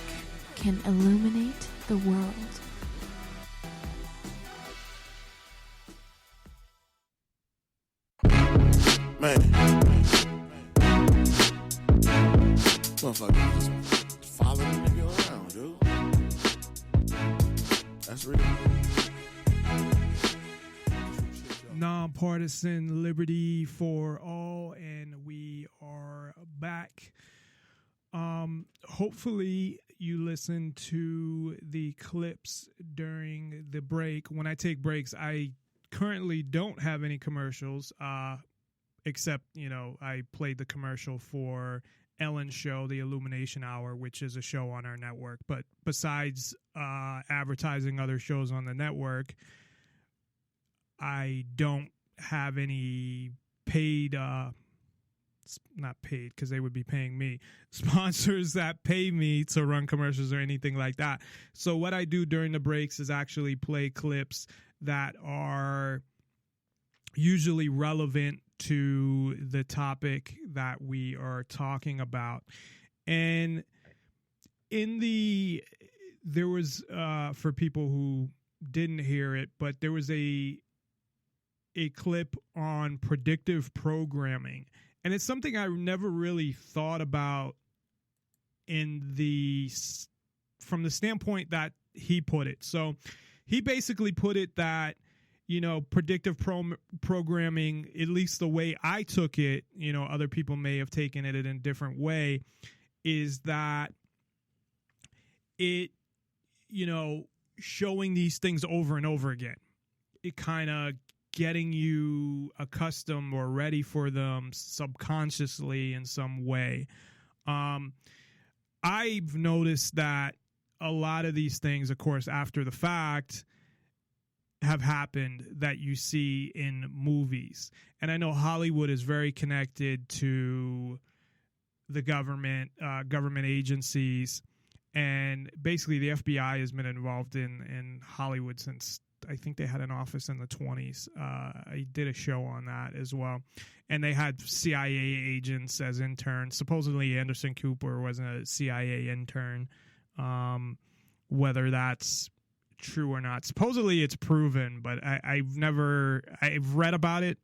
can illuminate the world. Man. Motherfucker, just follow the nigga. That's real. Nonpartisan Liberty for All, and we are back. Hopefully you listen to the clips during the break. When I take breaks, I currently don't have any commercials, except, I played the commercial for Ellen's show, The Illumination Hour, which is a show on our network. But besides advertising other shows on the network, I don't have any paid, not paid because they would be paying me, sponsors that pay me to run commercials or anything like that. So what I do during the breaks is actually play clips that are usually relevant to the topic that we are talking about. And there was, for people who didn't hear it, but there was a clip on predictive programming. And it's something I never really thought about from the standpoint that he put it. So he basically put it that, predictive programming, at least the way I took it, other people may have taken it in a different way, is that it, showing these things over and over again, it kind of getting you accustomed or ready for them subconsciously in some way. I've noticed that a lot of these things, of course, after the fact, have happened that you see in movies. And I know Hollywood is very connected to the government agencies. And basically the FBI has been involved in Hollywood since I think they had an office in the 1920s. I did a show on that as well. And they had CIA agents as interns. Supposedly Anderson Cooper was a CIA intern. Whether that's true or not. Supposedly it's proven, but I've read about it,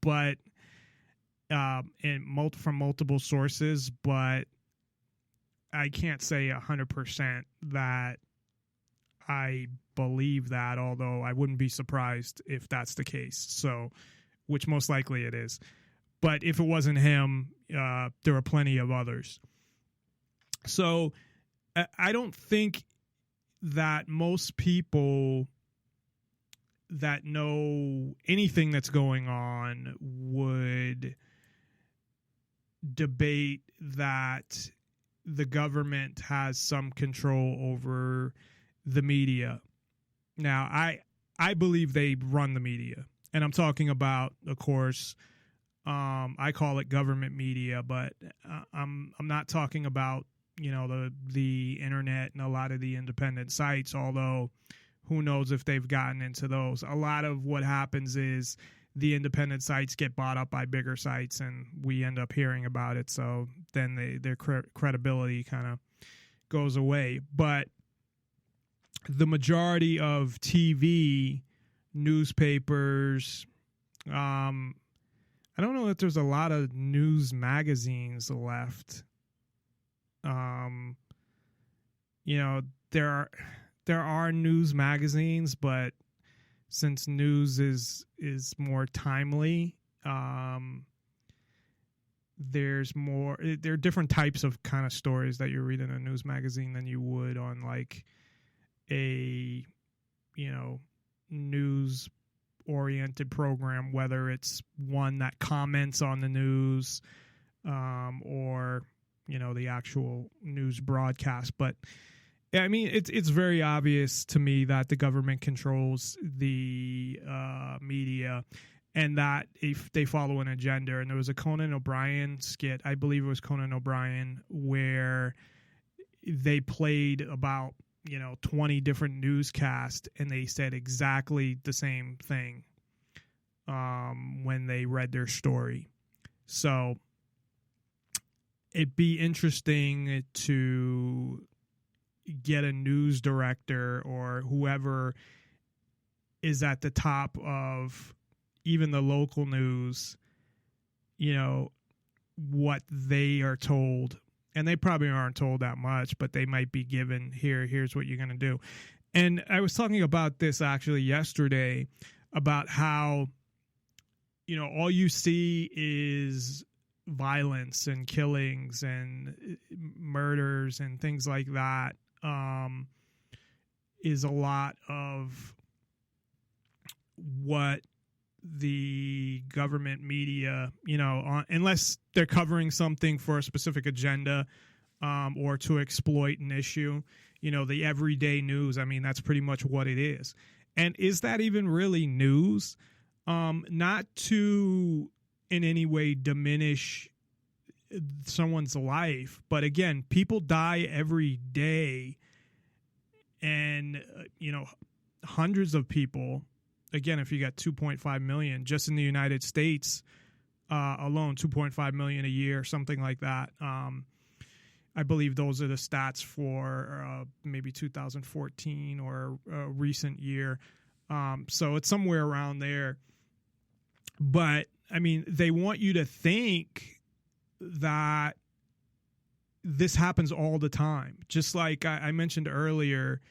but from multiple sources, but I can't say 100% that I believe that, although I wouldn't be surprised if that's the case. So, which most likely it is. But if it wasn't him, there are plenty of others. So I don't think that most people that know anything that's going on would debate that the government has some control over the media. Now, I believe they run the media, and I'm talking about, of course, I call it government media, but I'm not talking about the internet and a lot of the independent sites, although who knows if they've gotten into those. A lot of what happens is the independent sites get bought up by bigger sites and we end up hearing about it. So then their credibility kind of goes away. But the majority of TV, newspapers, I don't know that there's a lot of news magazines left. There are news magazines, but since news is more timely, there are different types of kind of stories that you read in a news magazine than you would on like a news oriented program, whether it's one that comments on the news or the actual news broadcast. But I mean, it's very obvious to me that the government controls the media and that if they follow an agenda. And there was a Conan O'Brien skit, I believe it was Conan O'Brien, where they played about 20 different newscasts and they said exactly the same thing when they read their story. So it'd be interesting to get a news director or whoever is at the top of even the local news, what they are told. And they probably aren't told that much, but they might be given, here's what you're going to do. And I was talking about this actually yesterday, about how, all you see is violence and killings and murders and things like that, is a lot of what the government media, unless they're covering something for a specific agenda, or to exploit an issue, the everyday news. I mean, that's pretty much what it is. And is that even really news? Not to in any way diminish someone's life, but again, people die every day, and hundreds of people. Again, if you got 2.5 million just in the United States alone, 2.5 million a year, something like that. I believe those are the stats for maybe 2014 or a recent year. So it's somewhere around there. But I mean, they want you to think that this happens all the time. Just like I mentioned earlier,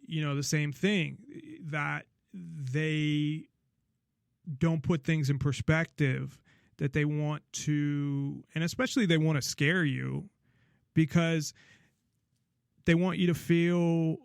the same thing, that they don't put things in perspective, that they want to, and especially they want to scare you, because they want you to feel,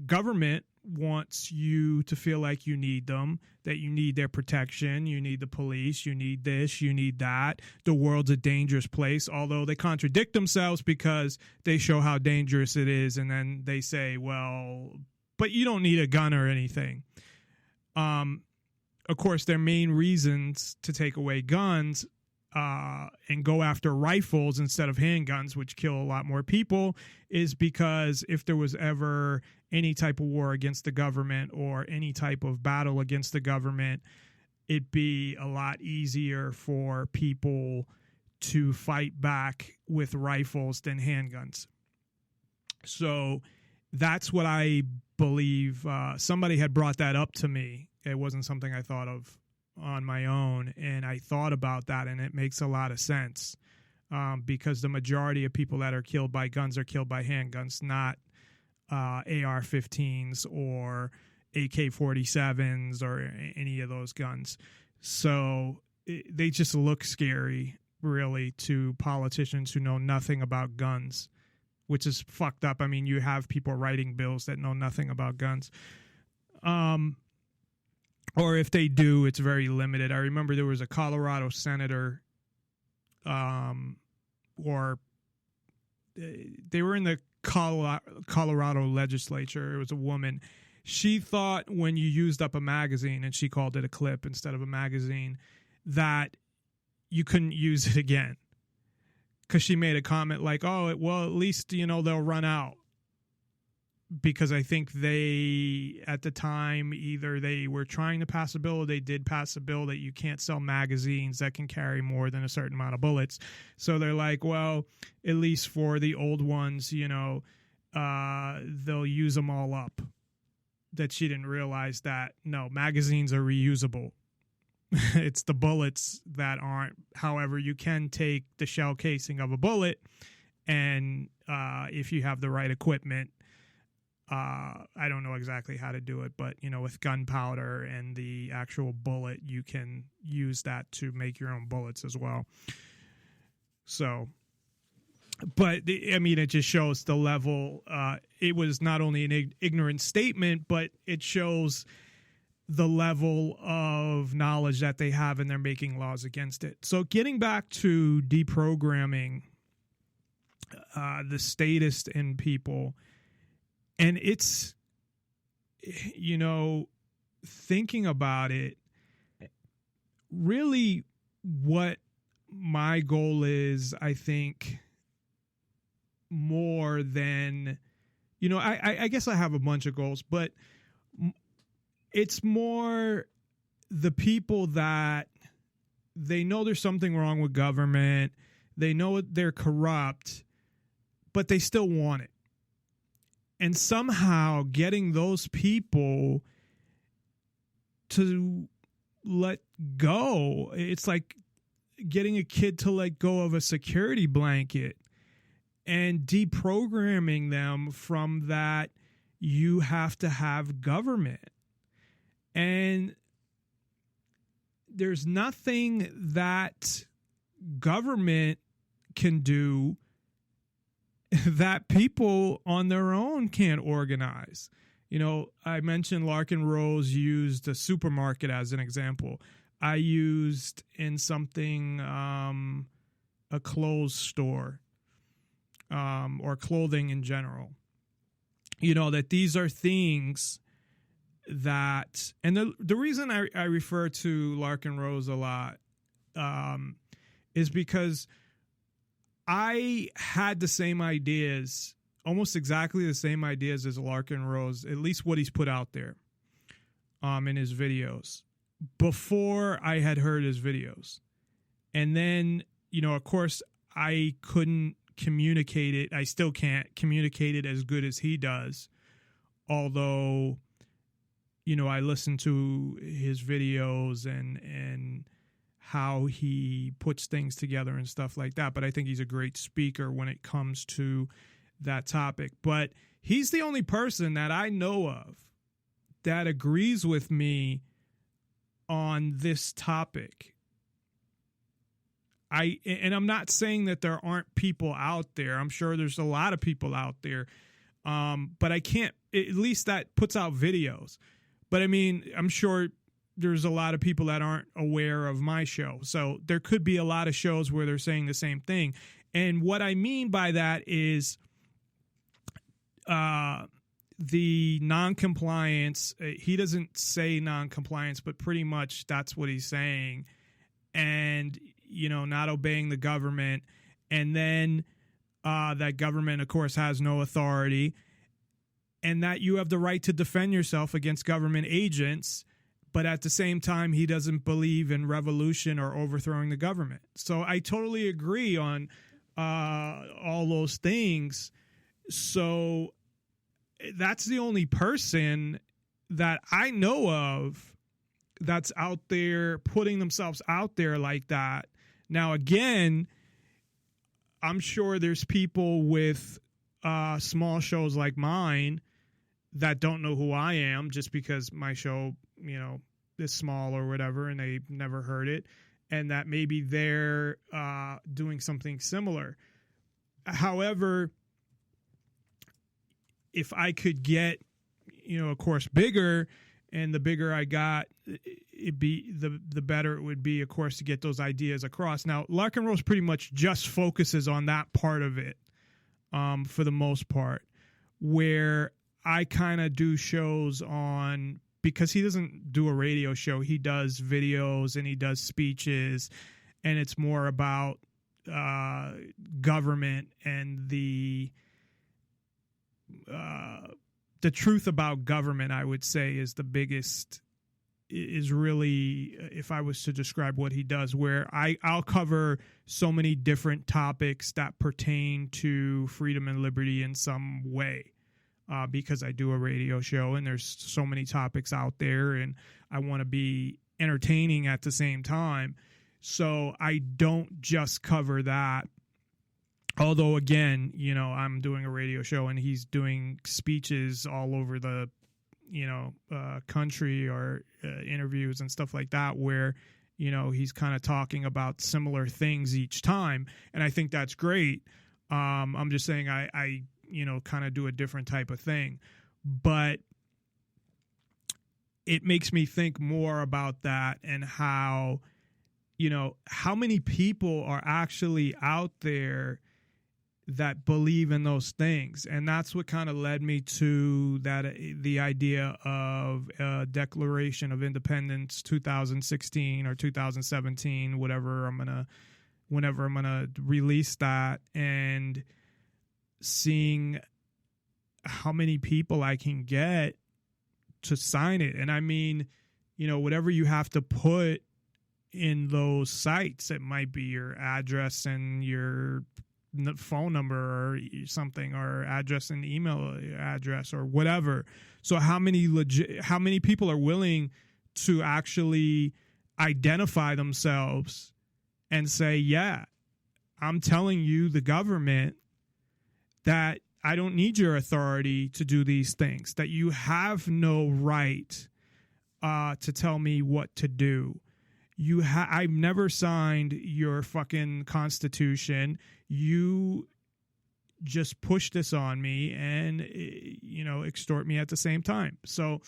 government wants you to feel like you need them, that you need their protection, you need the police, you need this, you need that. The world's a dangerous place, although they contradict themselves because they show how dangerous it is, and then they say, well, but you don't need a gun or anything. Of course, their main reasons to take away guns and go after rifles instead of handguns, which kill a lot more people, is because if there was ever any type of war against the government or any type of battle against the government, it'd be a lot easier for people to fight back with rifles than handguns. So that's what I believe. Somebody had brought that up to me. It wasn't something I thought of on my own, and I thought about that, and it makes a lot of sense, because the majority of people that are killed by guns are killed by handguns, not AR-15s or AK-47s or any of those guns. So they just look scary, really, to politicians who know nothing about guns, which is fucked up. I mean, you have people writing bills that know nothing about guns. Or if they do, it's very limited. I remember there was a Colorado senator, or they were in the Colorado legislature. It was a woman. She thought when you used up a magazine, and she called it a clip instead of a magazine, that you couldn't use it again. Because she made a comment like, oh, well, at least, they'll run out. Because I think they, at the time, either they were trying to pass a bill or they did pass a bill that you can't sell magazines that can carry more than a certain amount of bullets. So they're like, well, at least for the old ones, they'll use them all up. That she didn't realize that, no, magazines are reusable. It's the bullets that aren't. However, you can take the shell casing of a bullet, and if you have the right equipment, I don't know exactly how to do it, but with gunpowder and the actual bullet, you can use that to make your own bullets as well. So, but I mean, it just shows the level. It was not only an ignorant statement, but it shows the level of knowledge that they have, and they're making laws against it. So getting back to deprogramming the statist in people, and it's, thinking about it, really what my goal is, I think, more than, I guess I have a bunch of goals, but it's more the people that they know there's something wrong with government, they know they're corrupt, but they still want it. And somehow getting those people to let go, it's like getting a kid to let go of a security blanket and deprogramming them from that, you have to have government. And there's nothing that government can do that people on their own can't organize. You know, I mentioned Larkin Rose used a supermarket as an example. I used in something a clothes store or clothing in general. You know, that these are things that, and the reason I refer to Larkin Rose a lot is because I had the same ideas, almost exactly the same ideas as Larkin Rose, at least what he's put out there in his videos, before I had heard his videos. And then, you know, of course, I couldn't communicate it. I still can't communicate it as good as he does. Although, you know, I listen to his videos and how he puts things together and stuff like that. But I think he's a great speaker when it comes to that topic. But he's the only person that I know of that agrees with me on this topic. And I'm not saying that there aren't people out there. I'm sure there's a lot of people out there. But I can't, at least that puts out videos. But I mean, I'm sure there's a lot of people that aren't aware of my show. So there could be a lot of shows where they're saying the same thing. And what I mean by that is the non-compliance. He doesn't say non-compliance, but pretty much that's what he's saying. And, you know, not obeying the government. And then that government, of course, has no authority. And that you have the right to defend yourself against government agents, but at the same time, he doesn't believe in revolution or overthrowing the government. So I totally agree on all those things. So that's the only person that I know of that's out there putting themselves out there like that. Now, again, I'm sure there's people with small shows like mine that don't know who I am just because my show, you know, is small or whatever, and they've never heard it, and that maybe they're doing something similar. However, if I could get, you know, of course, bigger, and the bigger I got, it'd be the better it would be, of course, to get those ideas across. Now, Larkin Rose pretty much just focuses on that part of it for the most part, where I kind of do shows on, because he doesn't do a radio show, he does videos and he does speeches, and it's more about government and the truth about government, I would say, is the biggest, is really, if I was to describe what he does, where I'll cover so many different topics that pertain to freedom and liberty in some way. Because I do a radio show and there's so many topics out there and I want to be entertaining at the same time. So I don't just cover that. Although, again, you know, I'm doing a radio show and he's doing speeches all over the, you know, country or interviews and stuff like that where, you know, he's kind of talking about similar things each time. And I think that's great. I'm just saying I you know, kind of do a different type of thing. But it makes me think more about that and how, you know, how many people are actually out there that believe in those things. And that's what kind of led me to that, the idea of Declaration of Independence 2016 or 2017, whenever I'm gonna release that, and seeing how many people I can get to sign it. And I mean, you know, whatever you have to put in those sites, it might be your address and your phone number or something, or address and email address or whatever. So how many people are willing to actually identify themselves and say, yeah, I'm telling you, the government, that I don't need your authority to do these things, that you have no right to tell me what to do. I've never signed your fucking Constitution. You just push this on me and, extort me at the same time. So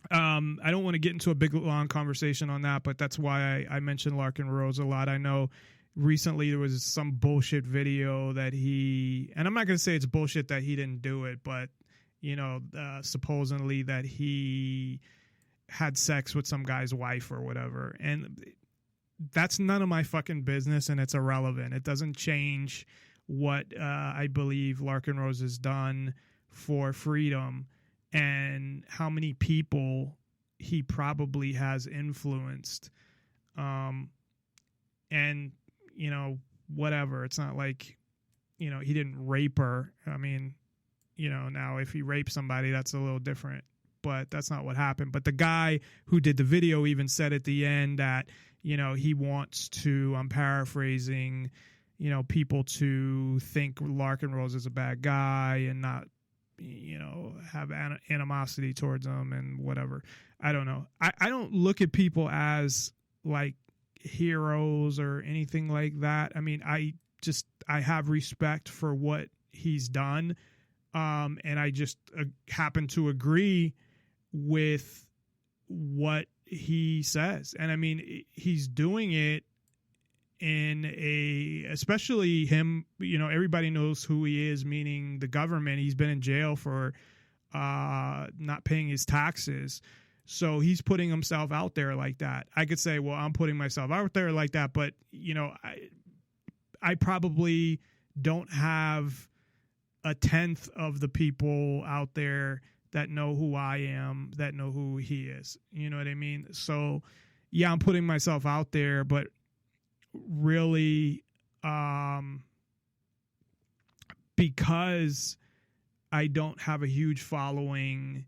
I don't want to get into a big, long conversation on that, but that's why I mentioned Larkin Rose a lot. I know recently there was some bullshit video that and I'm not going to say it's bullshit that he didn't do it, but, supposedly that he had sex with some guy's wife or whatever. And that's none of my fucking business, and it's irrelevant. It doesn't change what I believe Larkin Rose has done for freedom and how many people he probably has influenced. And, whatever. It's not like, he didn't rape her. I mean, now if he raped somebody, that's a little different. But that's not what happened. But the guy who did the video even said at the end that, he wants to, I'm paraphrasing, people to think Larkin Rose is a bad guy and not, have animosity towards him and whatever. I don't know. I don't look at people as like heroes or anything like that. I mean, I have respect for what he's done. And I just happen to agree with what he says. And I mean, he's doing it especially him, everybody knows who he is, meaning the government. He's been in jail for not paying his taxes. So he's putting himself out there like that. I could say, well, I'm putting myself out there like that, but I probably don't have a tenth of the people out there that know who I am, that know who he is. You know what I mean? So yeah, I'm putting myself out there, but really, because I don't have a huge following,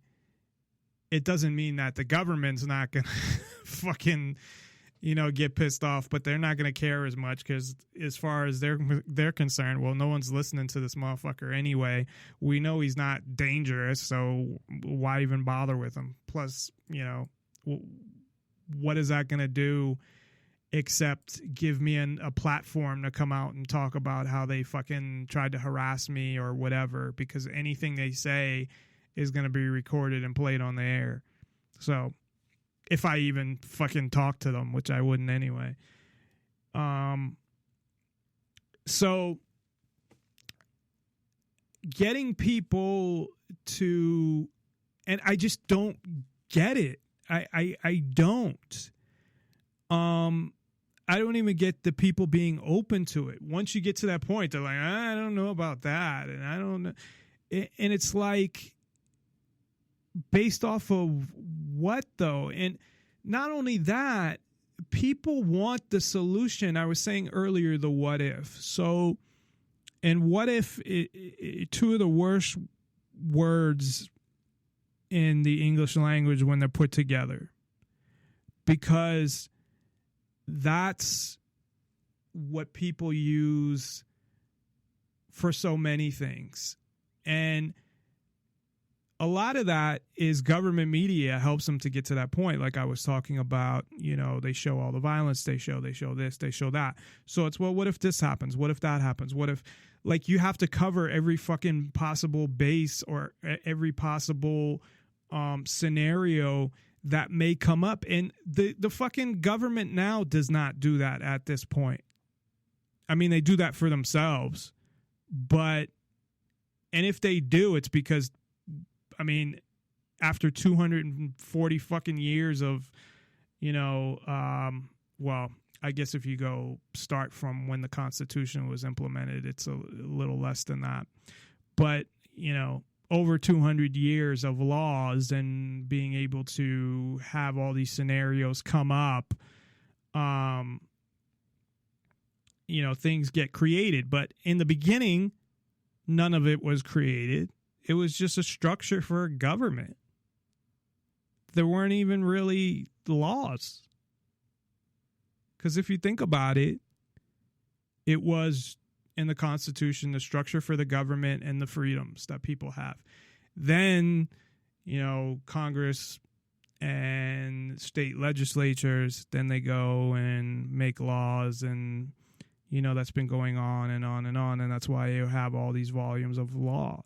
it doesn't mean that the government's not going to fucking, get pissed off, but they're not going to care as much because as far as they're concerned, well, no one's listening to this motherfucker anyway. We know he's not dangerous, so why even bother with him? Plus, what is that going to do except give me a platform to come out and talk about how they fucking tried to harass me or whatever, because anything they say is going to be recorded and played on the air. So if I even fucking talk to them, which I wouldn't anyway. So getting people to, and I just don't get it. I don't. I don't even get the people being open to it. Once you get to that point, they're like, I don't know about that. And I don't know. And it's like, based off of what though? And not only that, people want the solution. I was saying earlier, the what if. So, and what if two of the worst words in the English language when they're put together, because that's what people use for so many things. And a lot of that is government media helps them to get to that point. Like I was talking about, they show all the violence, they show this, they show that. So it's, well, what if this happens? What if that happens? What if, like, you have to cover every fucking possible base or every possible scenario that may come up. And the fucking government now does not do that at this point. I mean, they do that for themselves, but, and if they do, it's because, I mean, after 240 fucking years of, well, I guess if you go start from when the Constitution was implemented, it's a little less than that. But, over 200 years of laws and being able to have all these scenarios come up, things get created. But in the beginning, none of it was created. It was just a structure for a government. There weren't even really laws. Because if you think about it, it was in the Constitution the structure for the government and the freedoms that people have. Then, Congress and state legislatures, then they go and make laws, and, that's been going on and on and on. And that's why you have all these volumes of law.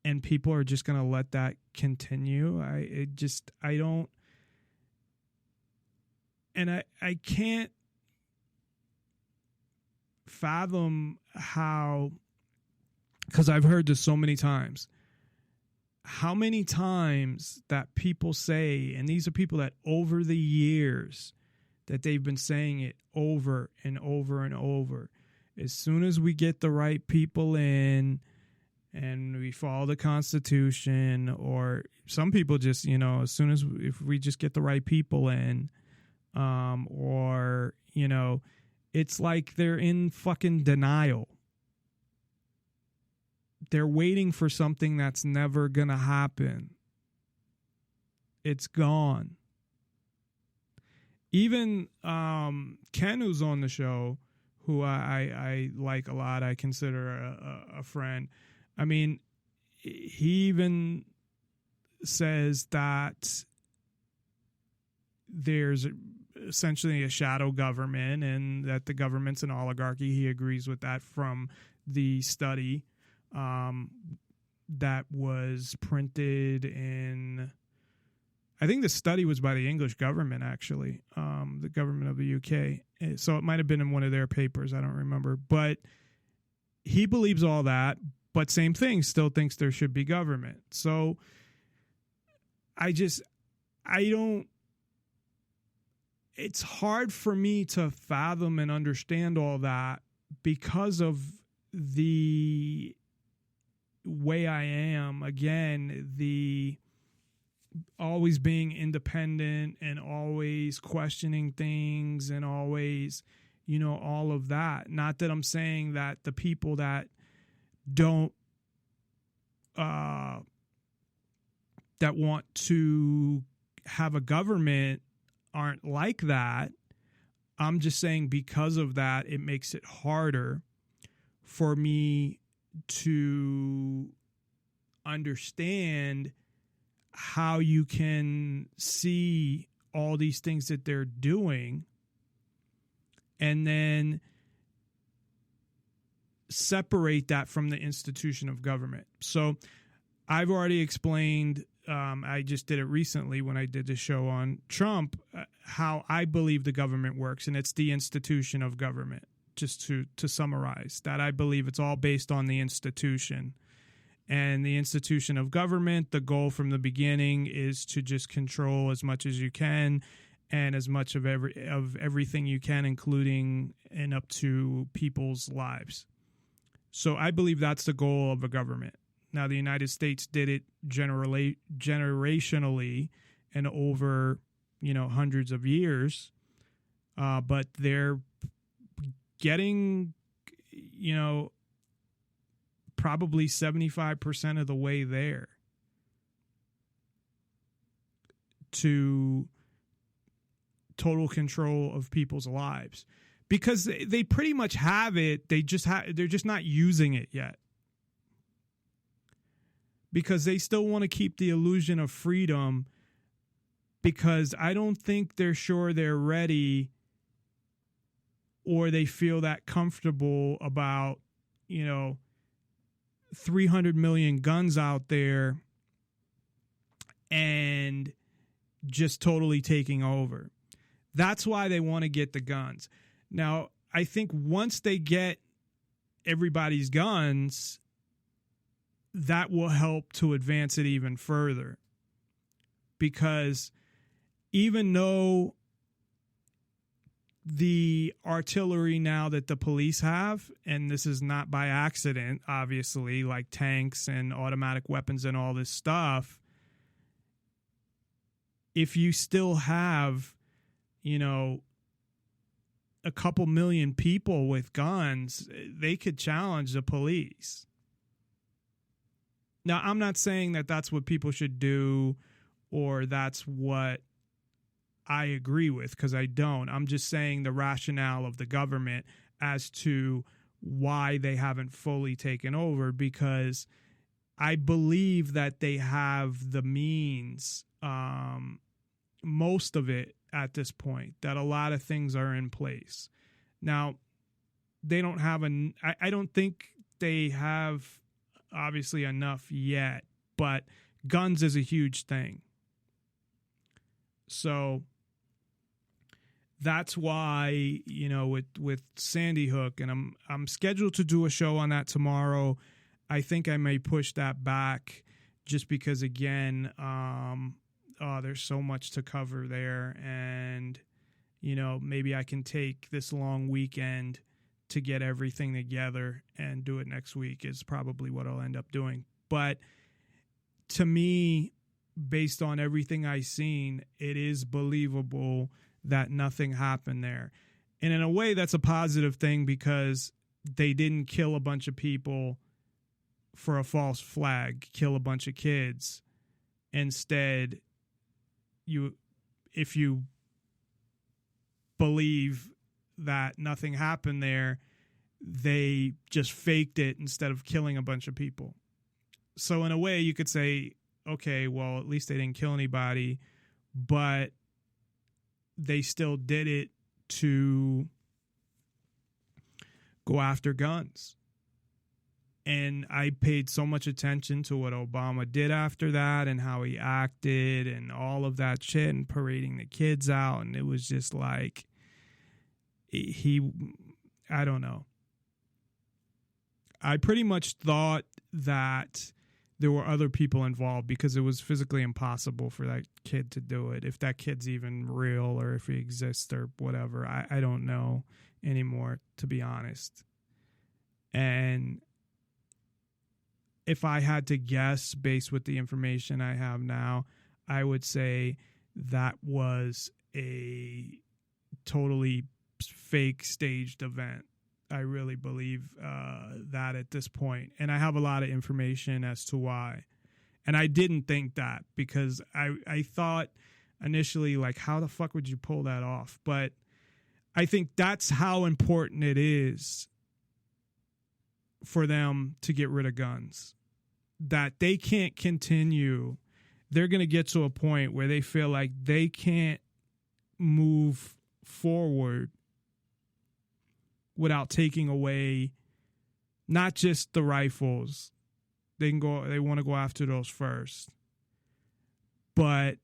And people are just going to let that continue. I can't fathom how, because I've heard this so many times, how many times that people say, and these are people that over the years that they've been saying it over and over and over, as soon as we get the right people in and we follow the Constitution, or some people just, as soon as, if we just get the right people in, it's like they're in fucking denial. They're waiting for something that's never going to happen. It's gone. Even Ken, who's on the show, who I like a lot, I consider a friend. I mean, he even says that there's essentially a shadow government and that the government's an oligarchy. He agrees with that from the study that was printed in, I think the study was by the English government, actually, the government of the UK. So it might have been in one of their papers. I don't remember. But he believes all that, but same thing, still thinks there should be government. So it's hard for me to fathom and understand all that because of the way I am. Again, the always being independent and always questioning things and always, all of that. Not that I'm saying that the people that don't, that want to have a government aren't like that. I'm just saying because of that, it makes it harder for me to understand how you can see all these things that they're doing and then separate that from the institution of government. So I've already explained, I just did it recently when I did the show on Trump, how I believe the government works, and it's the institution of government. Just to summarize that, I believe it's all based on the institution. And the institution of government, the goal from the beginning is to just control as much as you can and as much of everything you can, including and up to people's lives. So I believe that's the goal of a government. Now, the United States did it generationally and over, hundreds of years, but they're getting, probably 75% of the way there to total control of people's lives, because they pretty much have it. They're just not using it yet, because they still want to keep the illusion of freedom, because I don't think they're sure they're ready or they feel that comfortable about, 300 million guns out there and just totally taking over. That's why they want to get the guns. Now, I think once they get everybody's guns, that will help to advance it even further. Because even though the artillery now that the police have, and this is not by accident, obviously, like tanks and automatic weapons and all this stuff, if you still have, a couple million people with guns, they could challenge the police. Now, I'm not saying that that's what people should do or that's what I agree with, because I don't. I'm just saying the rationale of the government as to why they haven't fully taken over, because I believe that they have the means, most of it at this point, that a lot of things are in place. Now, they don't have I don't think they have obviously enough yet, but guns is a huge thing. So that's why, you know, with Sandy Hook, and I'm scheduled to do a show on that tomorrow. I think I may push that back just because, again, there's so much to cover there, and, you know, maybe I can take this long weekend to get everything together and do it next week is probably what I'll end up doing. But to me, based on everything I've seen, it is believable that nothing happened there. And in a way, that's a positive thing, because they didn't kill a bunch of people for a false flag, kill a bunch of kids. Instead, if you believe that nothing happened there, they just faked it instead of killing a bunch of people. So in a way, you could say, okay, well, at least they didn't kill anybody, but they still did it to go after guns. And I paid so much attention to what Obama did after that and how he acted and all of that shit and parading the kids out. And it was just like, I don't know. I pretty much thought that there were other people involved, because it was physically impossible for that kid to do it. If that kid's even real or if he exists or whatever, I don't know anymore, to be honest. And if I had to guess based with the information I have now, I would say that was a totally fake staged event. I really believe that at this point. And I have a lot of information as to why. And I didn't think that, because I thought initially, like, how the fuck would you pull that off? But I think that's how important it is for them to get rid of guns, that they can't continue. They're going to get to a point where they feel like they can't move forward without taking away not just the rifles. They want to go after those first, but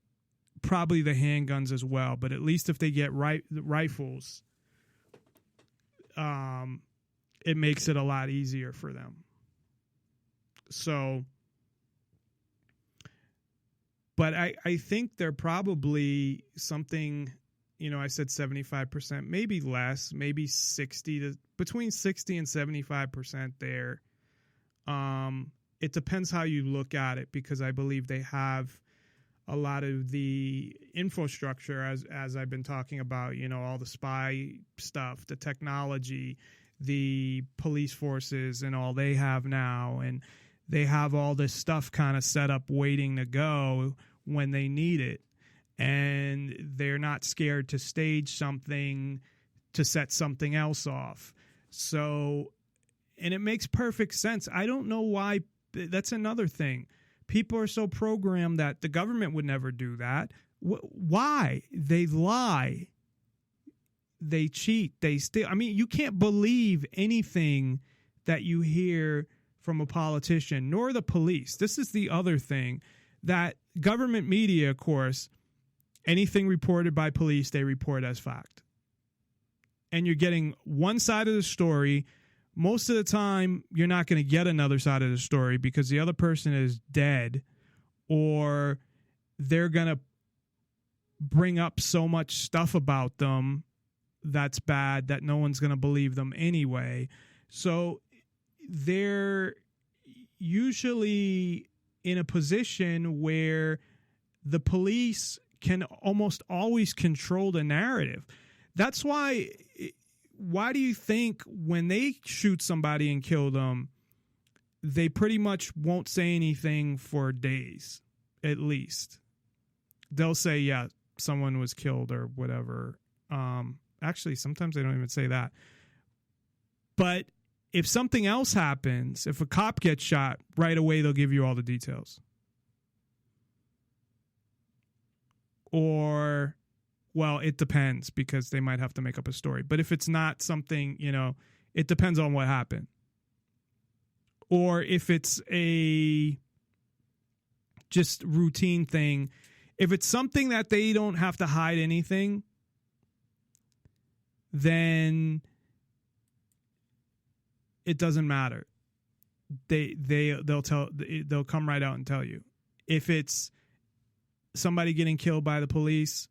probably the handguns as well. But at least if they get rifles, it makes it a lot easier for them. So, but I think they're probably something, you know, I said 75%, maybe less, maybe between 60 and 75% there. It depends how you look at it, because I believe they have a lot of the infrastructure, as I've been talking about, you know, all the spy stuff, the technology, the police forces and all they have now. And they have all this stuff kind of set up waiting to go when they need it. And they're not scared to stage something to set something else off. So, and it makes perfect sense. I don't know why. That's another thing. People are so programmed that the government would never do that. Why? They lie. They cheat. They steal. I mean, you can't believe anything that you hear from a politician, nor the police. This is the other thing, that government media, of course, anything reported by police, they report as fact. And you're getting one side of the story. Most of the time, you're not going to get another side of the story, because the other person is dead, or they're going to bring up so much stuff about them that's bad that no one's going to believe them anyway. So they're usually in a position where the police can almost always control the narrative. That's why do you think when they shoot somebody and kill them, they pretty much won't say anything for days, at least? They'll say, yeah, someone was killed or whatever. Actually, sometimes they don't even say that. But if something else happens, if a cop gets shot, right away they'll give you all the details. Or, well, it depends because they might have to make up a story. But if it's not something, it depends on what happened. Or if it's a just routine thing, if it's something that they don't have to hide anything, then it doesn't matter. They'll come right out and tell you. If it's somebody getting killed by the police,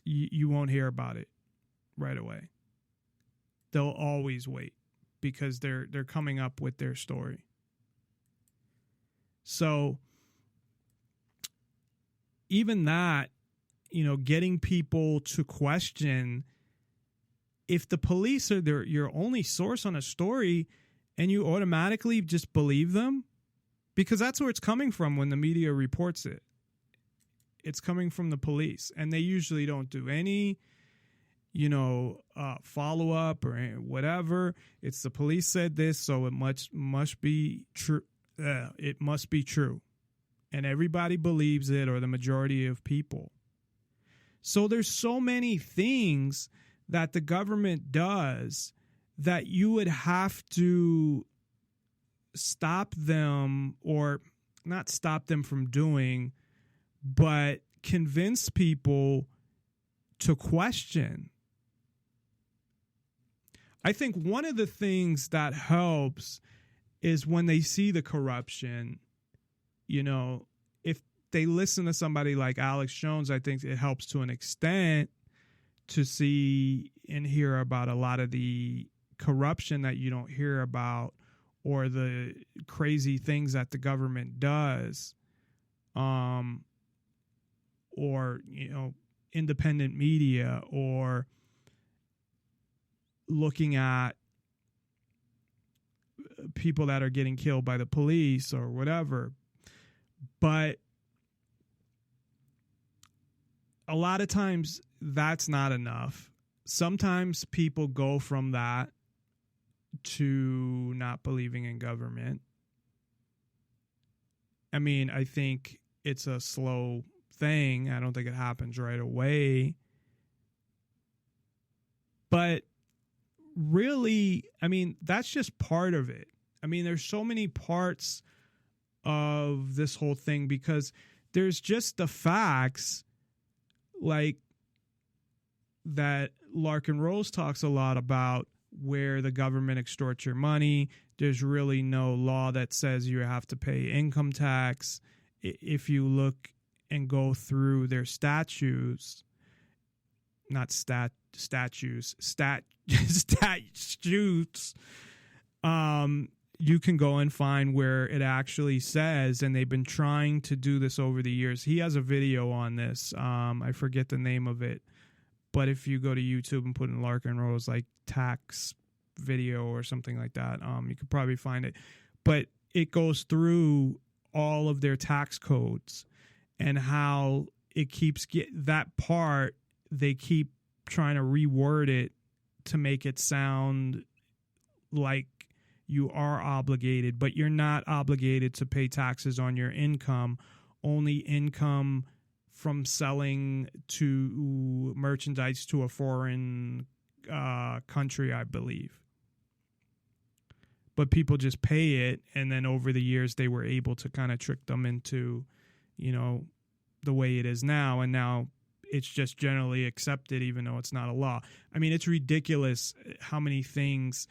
you won't hear about it right away. They'll always wait because they're coming up with their story. So even that, getting people to question, if the police are your only source on a story and you automatically just believe them, because that's where it's coming from when the media reports it. It's coming from the police, and they usually don't do any, follow up or whatever. It's the police said this, so it must be true. It must be true, and everybody believes it, or the majority of people. So there's so many things that the government does that you would have to stop them, or not stop them from doing, but convince people to question. I think one of the things that helps is when they see the corruption, if they listen to somebody like Alex Jones, I think it helps to an extent to see and hear about a lot of the corruption that you don't hear about, or the crazy things that the government does, or, independent media, or looking at people that are getting killed by the police or whatever. But a lot of times that's not enough. Sometimes people go from that to not believing in government. I mean, I think it's a slow thing. I don't think it happens right away. But really, I mean, that's just part of it. I mean, there's so many parts of this whole thing, because there's just the facts, like that Larkin Rose talks a lot about, where the government extorts your money. There's really no law that says you have to pay income tax. If you look and go through their statutes, you can go and find where it actually says, and they've been trying to do this over the years. He has a video on this. I forget the name of it, but if you go to YouTube and put in Larkin Rose, like tax video or something like that, you could probably find it. But it goes through all of their tax codes and how it keeps that part, they keep trying to reword it to make it sound like you are obligated, but you're not obligated to pay taxes on your income, only income from selling to merchandise to a foreign country, I believe. But people just pay it, and then over the years they were able to kind of trick them into, the way it is now, and now it's just generally accepted, even though it's not a law. I mean, it's ridiculous how many things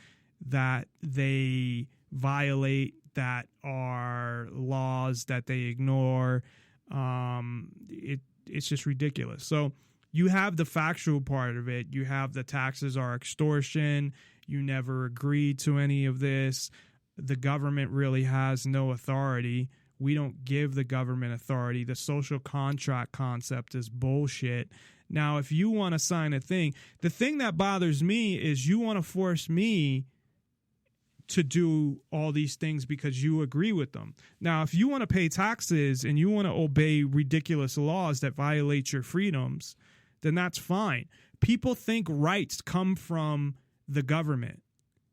that they violate that are laws that they ignore. It's just ridiculous. So you have the factual part of it. You have the taxes are extortion. You never agreed to any of this. The government really has no authority. We don't give the government authority. The social contract concept is bullshit. Now, if you want to sign a thing, the thing that bothers me is you want to force me to do all these things because you agree with them. Now, if you want to pay taxes and you want to obey ridiculous laws that violate your freedoms, then that's fine. People think rights come from the government.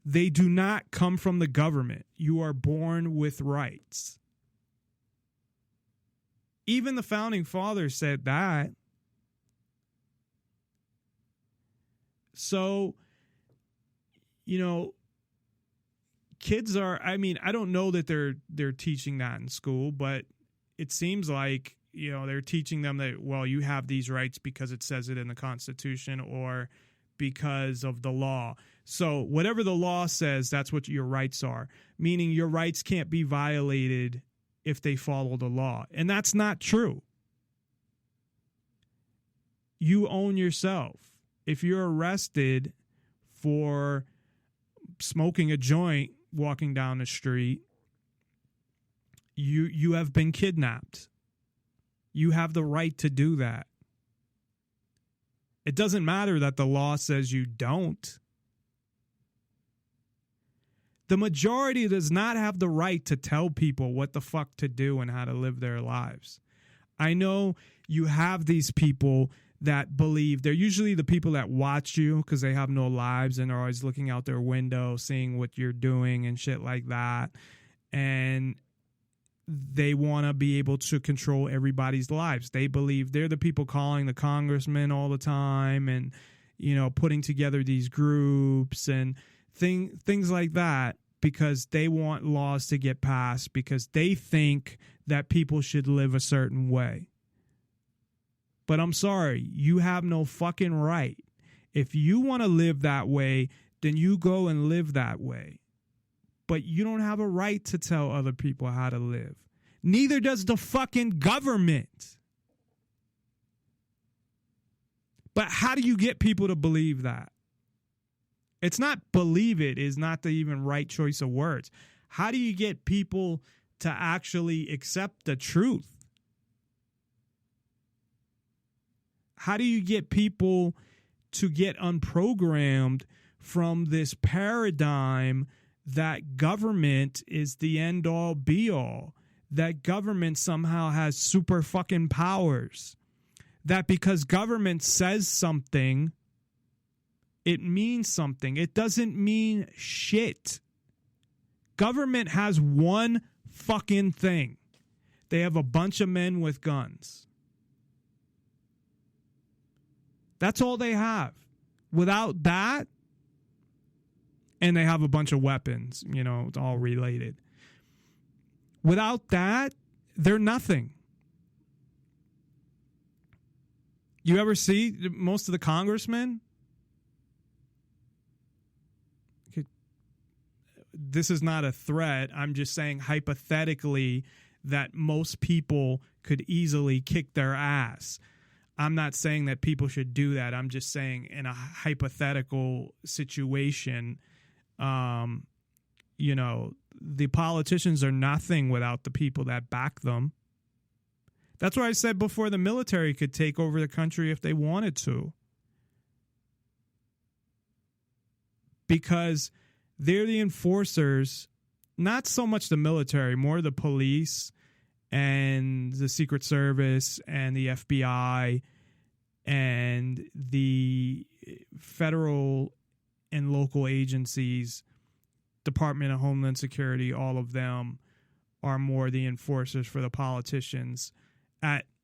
They do not come from the government. You are born with rights. Even the founding fathers said that. So, you know, kids are, I mean, I don't know that they're teaching that in school, but it seems like, you know, they're teaching them that, well, you have these rights because it says it in the Constitution or because of the law. So whatever the law says, that's what your rights are, meaning your rights can't be violated if they follow the law. And that's not true. You own yourself. If you're arrested for smoking a joint walking down the street, you have been kidnapped. You have the right to do that. It doesn't matter that the law says you don't. The majority does not have the right to tell people what the fuck to do and how to live their lives. I know you have these people that believe, they're usually the people that watch you because they have no lives and are always looking out their window, seeing what you're doing and shit like that. And they want to be able to control everybody's lives. They believe they're the people calling the congressman all the time and, you know, putting together these groups and things like that because they want laws to get passed because they think that people should live a certain way. But I'm sorry, you have no fucking right. If you want to live that way, then you go and live that way. But you don't have a right to tell other people how to live. Neither does the fucking government. But how do you get people to believe that? It's not believe it is not the even right choice of words. How do you get people to actually accept the truth? How do you get people to get unprogrammed from this paradigm that government is the end all be all? That government somehow has super fucking powers? That because government says something, it means something. It doesn't mean shit. Government has one fucking thing. They have a bunch of men with guns. That's all they have. Without that, and they have a bunch of weapons, you know, it's all related. Without that, they're nothing. You ever see most of the congressmen? This is not a threat. I'm just saying hypothetically that most people could easily kick their ass. I'm not saying that people should do that. I'm just saying in a hypothetical situation, you know, the politicians are nothing without the people that back them. That's why I said before the military could take over the country if they wanted to. Because they're the enforcers, not so much the military, more the police and the Secret Service and the FBI and the federal and local agencies, Department of Homeland Security, all of them are more the enforcers for the politicians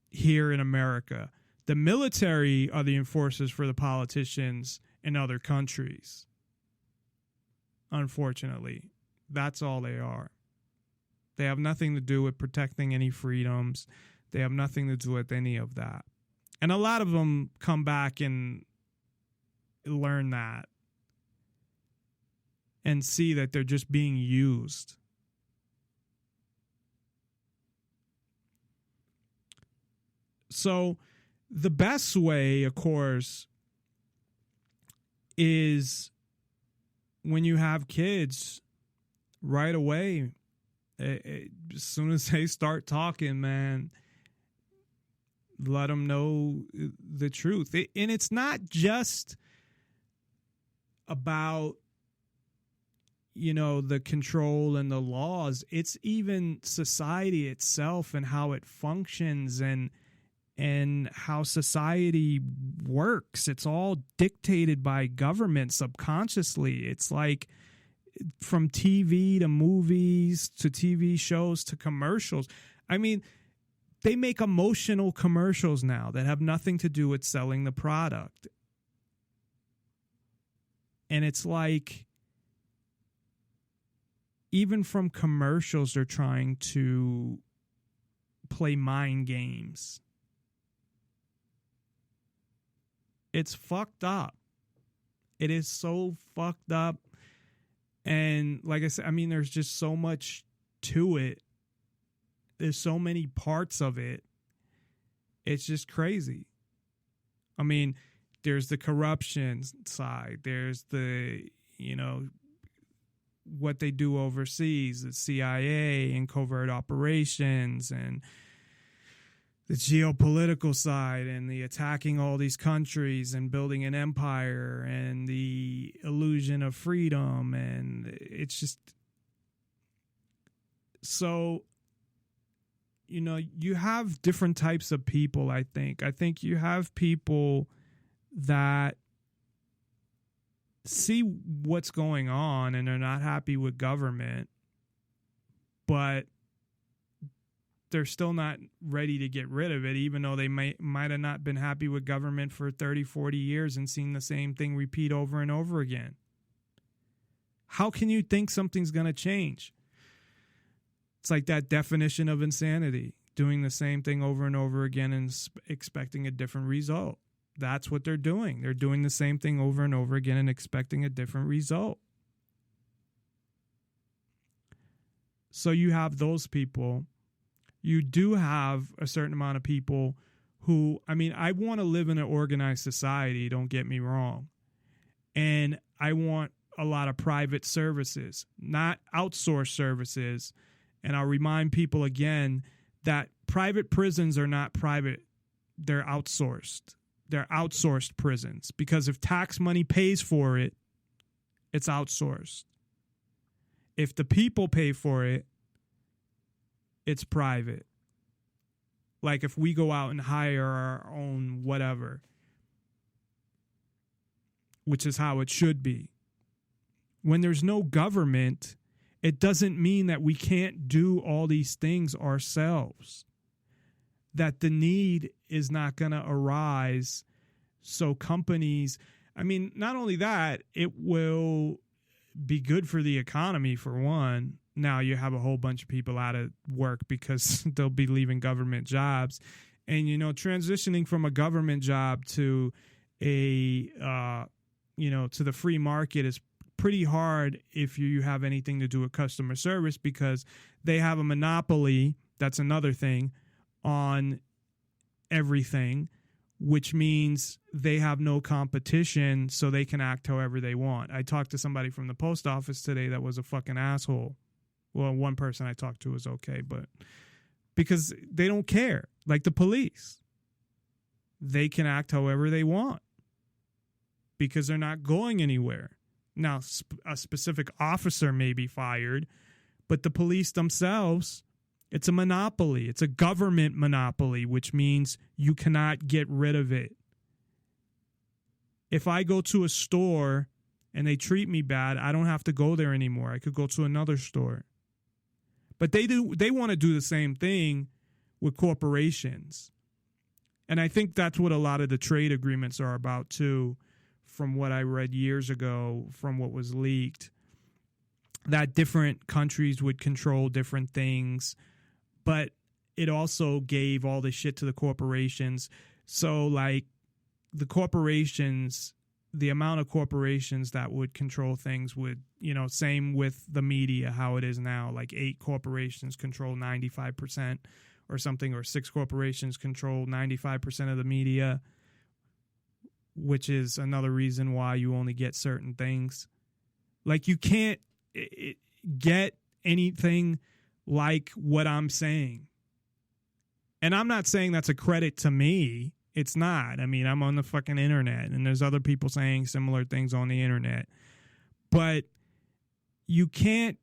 here in America. The military are the enforcers for the politicians in other countries. Unfortunately, that's all they are. They have nothing to do with protecting any freedoms. They have nothing to do with any of that. And a lot of them come back and learn that and see that they're just being used. So the best way, of course, is when you have kids right away, as soon as they start talking, man, let them know the truth. And it's not just about, you know, the control and the laws. It's even society itself and how it functions and how society works. It's all dictated by government subconsciously. It's like, from TV to movies to TV shows to commercials. I mean, they make emotional commercials now that have nothing to do with selling the product. And it's like, even from commercials, they're trying to play mind games. It's fucked up. It is so fucked up. And like I said, I mean, there's just so much to it. There's so many parts of it. It's just crazy. I mean, there's the corruption side. There's the, you know, what they do overseas, the CIA and covert operations, and the geopolitical side, and the attacking all these countries and building an empire, and the illusion of freedom. And it's just so, you know, you have different types of people. I think you have people that see what's going on and they're not happy with government, but they're still not ready to get rid of it, even though they might have not been happy with government for 30, 40 years and seen the same thing repeat over and over again. How can you think something's going to change? It's like that definition of insanity, doing the same thing over and over again and expecting a different result. That's what they're doing. They're doing the same thing over and over again and expecting a different result. So you have those people. You do have a certain amount of people who, I mean, I want to live in an organized society, don't get me wrong. And I want a lot of private services, not outsourced services. And I'll remind people again that private prisons are not private. They're outsourced. They're outsourced prisons, because if tax money pays for it, it's outsourced. If the people pay for it, it's private. Like if we go out and hire our own whatever, which is how it should be. When there's no government, it doesn't mean that we can't do all these things ourselves. That the need is not going to arise. So companies, I mean, not only that, it will be good for the economy, for one. Now you have a whole bunch of people out of work because they'll be leaving government jobs. And, you know, transitioning from a government job to to the free market is pretty hard if you have anything to do with customer service, because they have a monopoly. That's another thing on everything, which means they have no competition, so they can act however they want. I talked to somebody from the post office today that was a fucking asshole. Well, one person I talked to was okay, but because they don't care, like the police. They can act however they want because they're not going anywhere. Now, a specific officer may be fired, but the police themselves, it's a monopoly. It's a government monopoly, which means you cannot get rid of it. If I go to a store and they treat me bad, I don't have to go there anymore. I could go to another store. But they want to do the same thing with corporations. And I think that's what a lot of the trade agreements are about too, from what I read years ago, from what was leaked, that different countries would control different things, but it also gave all this shit to the corporations. So like the corporations, the amount of corporations that would control things would, you know, same with the media, how it is now, like 8 corporations control 95% or something, or 6 corporations control 95% of the media, which is another reason why you only get certain things. Like you can't get anything like what I'm saying. And I'm not saying that's a credit to me. It's not. I mean, I'm on the fucking internet and there's other people saying similar things on the internet. But you can't,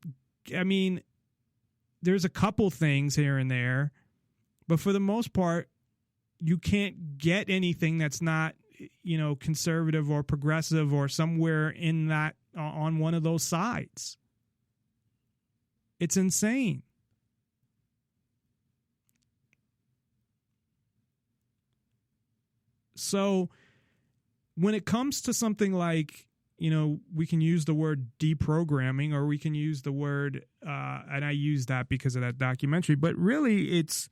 I mean, there's a couple things here and there, but for the most part, you can't get anything that's not, you know, conservative or progressive or somewhere in that on one of those sides. It's insane. So when it comes to something like, we can use the word deprogramming, or we can use the word, and I use that because of that documentary, but really it's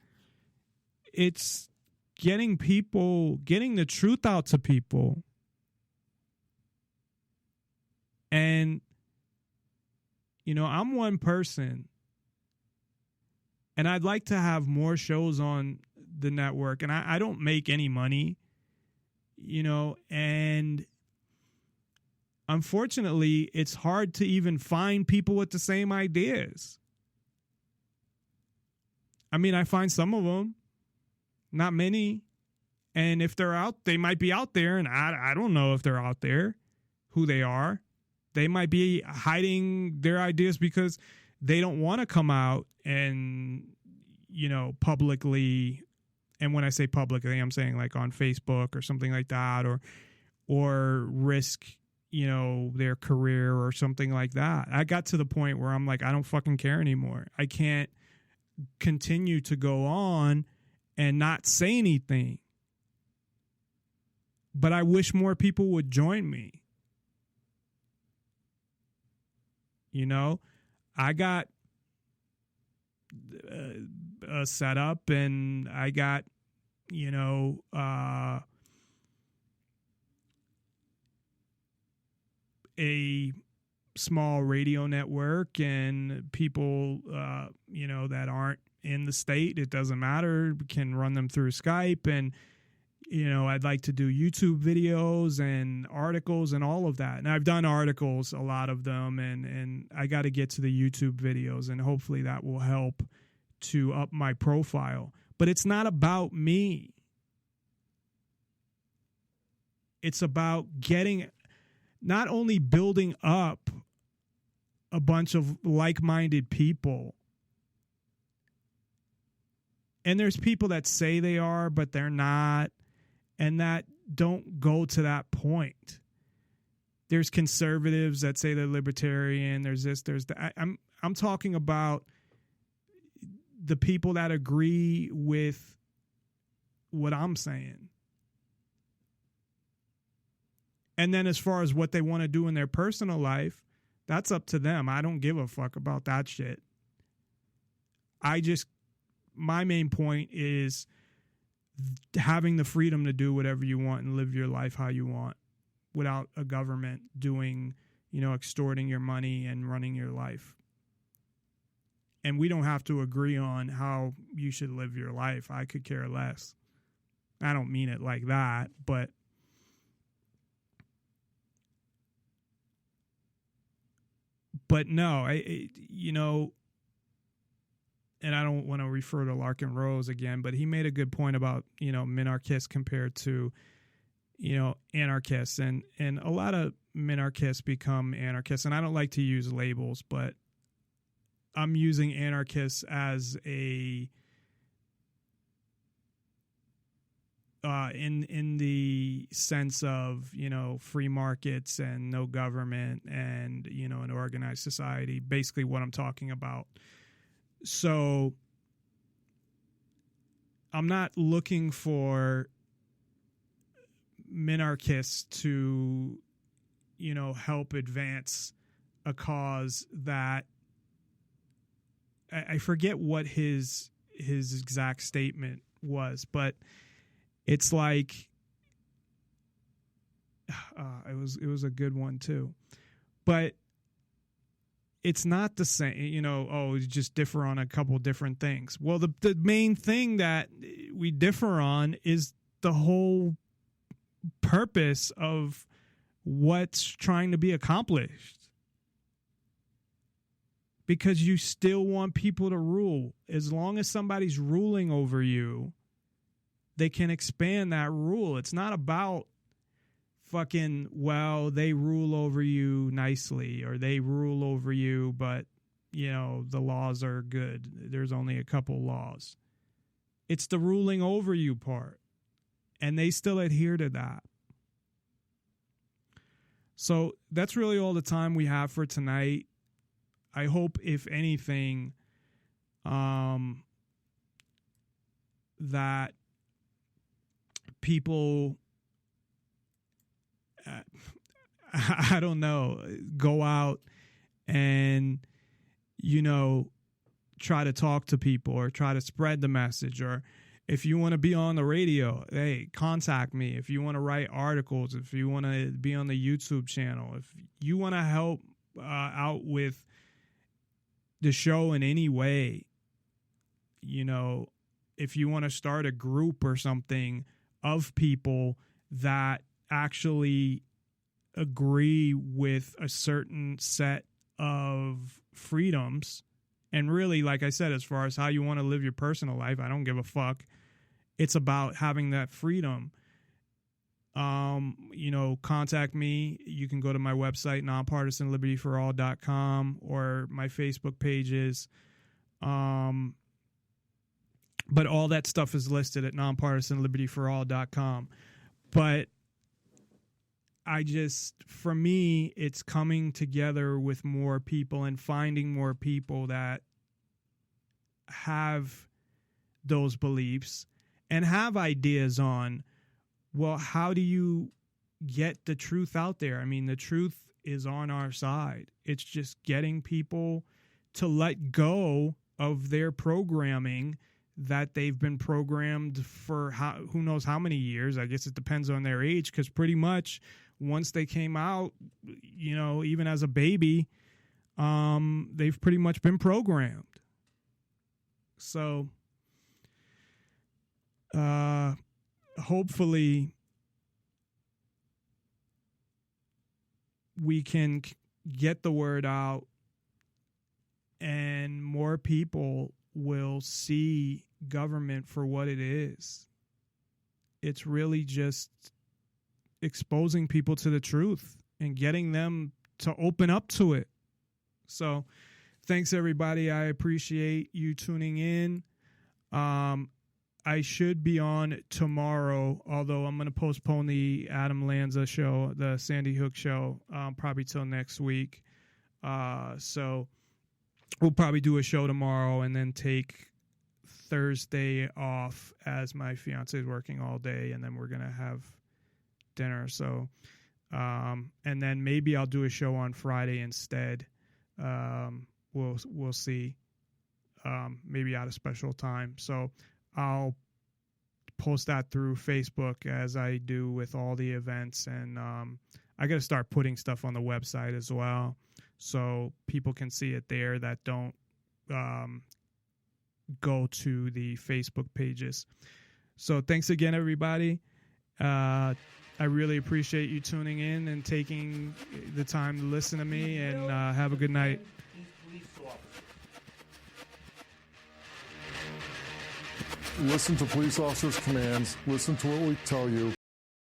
getting the truth out to people. And, I'm one person, and I'd like to have more shows on the network, and I don't make any money, and unfortunately, it's hard to even find people with the same ideas. I mean, I find some of them, not many. And if they're out, they might be out there, and I don't know if they're out there, who they are. They might be hiding their ideas because they don't want to come out and, publicly. And when I say publicly, I'm saying like on Facebook or something like that, or risk, their career or something like that. I got to the point where I'm like, I don't fucking care anymore. I can't continue to go on and not say anything. But I wish more people would join me. I got a setup, and I got, a small radio network, and people, that aren't in the state, it doesn't matter, we can run them through Skype. And, I'd like to do YouTube videos and articles and all of that. And I've done articles, a lot of them, and I got to get to the YouTube videos, and hopefully that will help to up my profile. But it's not about me. It's about not only building up a bunch of like-minded people. And there's people that say they are, but they're not. And that don't go to that point. There's conservatives that say they're libertarian. There's this, there's that. I'm talking about the people that agree with what I'm saying. And then as far as what they want to do in their personal life, that's up to them. I don't give a fuck about that shit. My main point is having the freedom to do whatever you want and live your life how you want without a government doing, extorting your money and running your life. And we don't have to agree on how you should live your life. I could care less. I don't mean it like that, but no, and I don't want to refer to Larkin Rose again, but he made a good point about, minarchists compared to, anarchists. And a lot of minarchists become anarchists. And I don't like to use labels, but I'm using anarchists as in the sense of, free markets and no government and, an organized society, basically what I'm talking about. So I'm not looking for minarchists to, help advance a cause that I forget what his exact statement was, but it's like it was a good one too. But it's not the same, just differ on a couple different things. Well, the main thing that we differ on is the whole purpose of what's trying to be accomplished. Because you still want people to rule. As long as somebody's ruling over you, they can expand that rule. It's not about fucking, they rule over you nicely, or they rule over you, but, the laws are good. There's only a couple laws. It's the ruling over you part. And they still adhere to that. So that's really all the time we have for tonight. I hope, if anything, that people, I don't know, go out and, try to talk to people or try to spread the message. Or if you want to be on the radio, hey, contact me. If you want to write articles, if you want to be on the YouTube channel, if you want to help out with the show in any way, if you want to start a group or something of people that actually agree with a certain set of freedoms, and really, like I said, as far as how you want to live your personal life, I don't give a fuck. It's about having that freedom. Contact me. You can go to my website, NonPartisanLibertyForall.com, or my Facebook pages. But all that stuff is listed at NonPartisanLibertyForall.com. But for me, it's coming together with more people and finding more people that have those beliefs and have ideas on, well, how do you get the truth out there? I mean, the truth is on our side. It's just getting people to let go of their programming that they've been programmed for who knows how many years. I guess it depends on their age, because pretty much once they came out, even as a baby, they've pretty much been programmed. So hopefully we can get the word out and more people will see government for what it is. It's really just exposing people to the truth and getting them to open up to it. So thanks, everybody. I appreciate you tuning in. I should be on tomorrow, although I'm going to postpone the Adam Lanza show, the Sandy Hook show, probably till next week. So we'll probably do a show tomorrow and then take Thursday off, as my fiance is working all day, and then we're going to have dinner. So, and then maybe I'll do a show on Friday instead. We'll see. Maybe at a special time. So I'll post that through Facebook as I do with all the events. And I got to start putting stuff on the website as well, so people can see it there that don't go to the Facebook pages. So thanks again, everybody. I really appreciate you tuning in and taking the time to listen to me, and have a good night. Listen to police officers' commands, listen to what we tell you,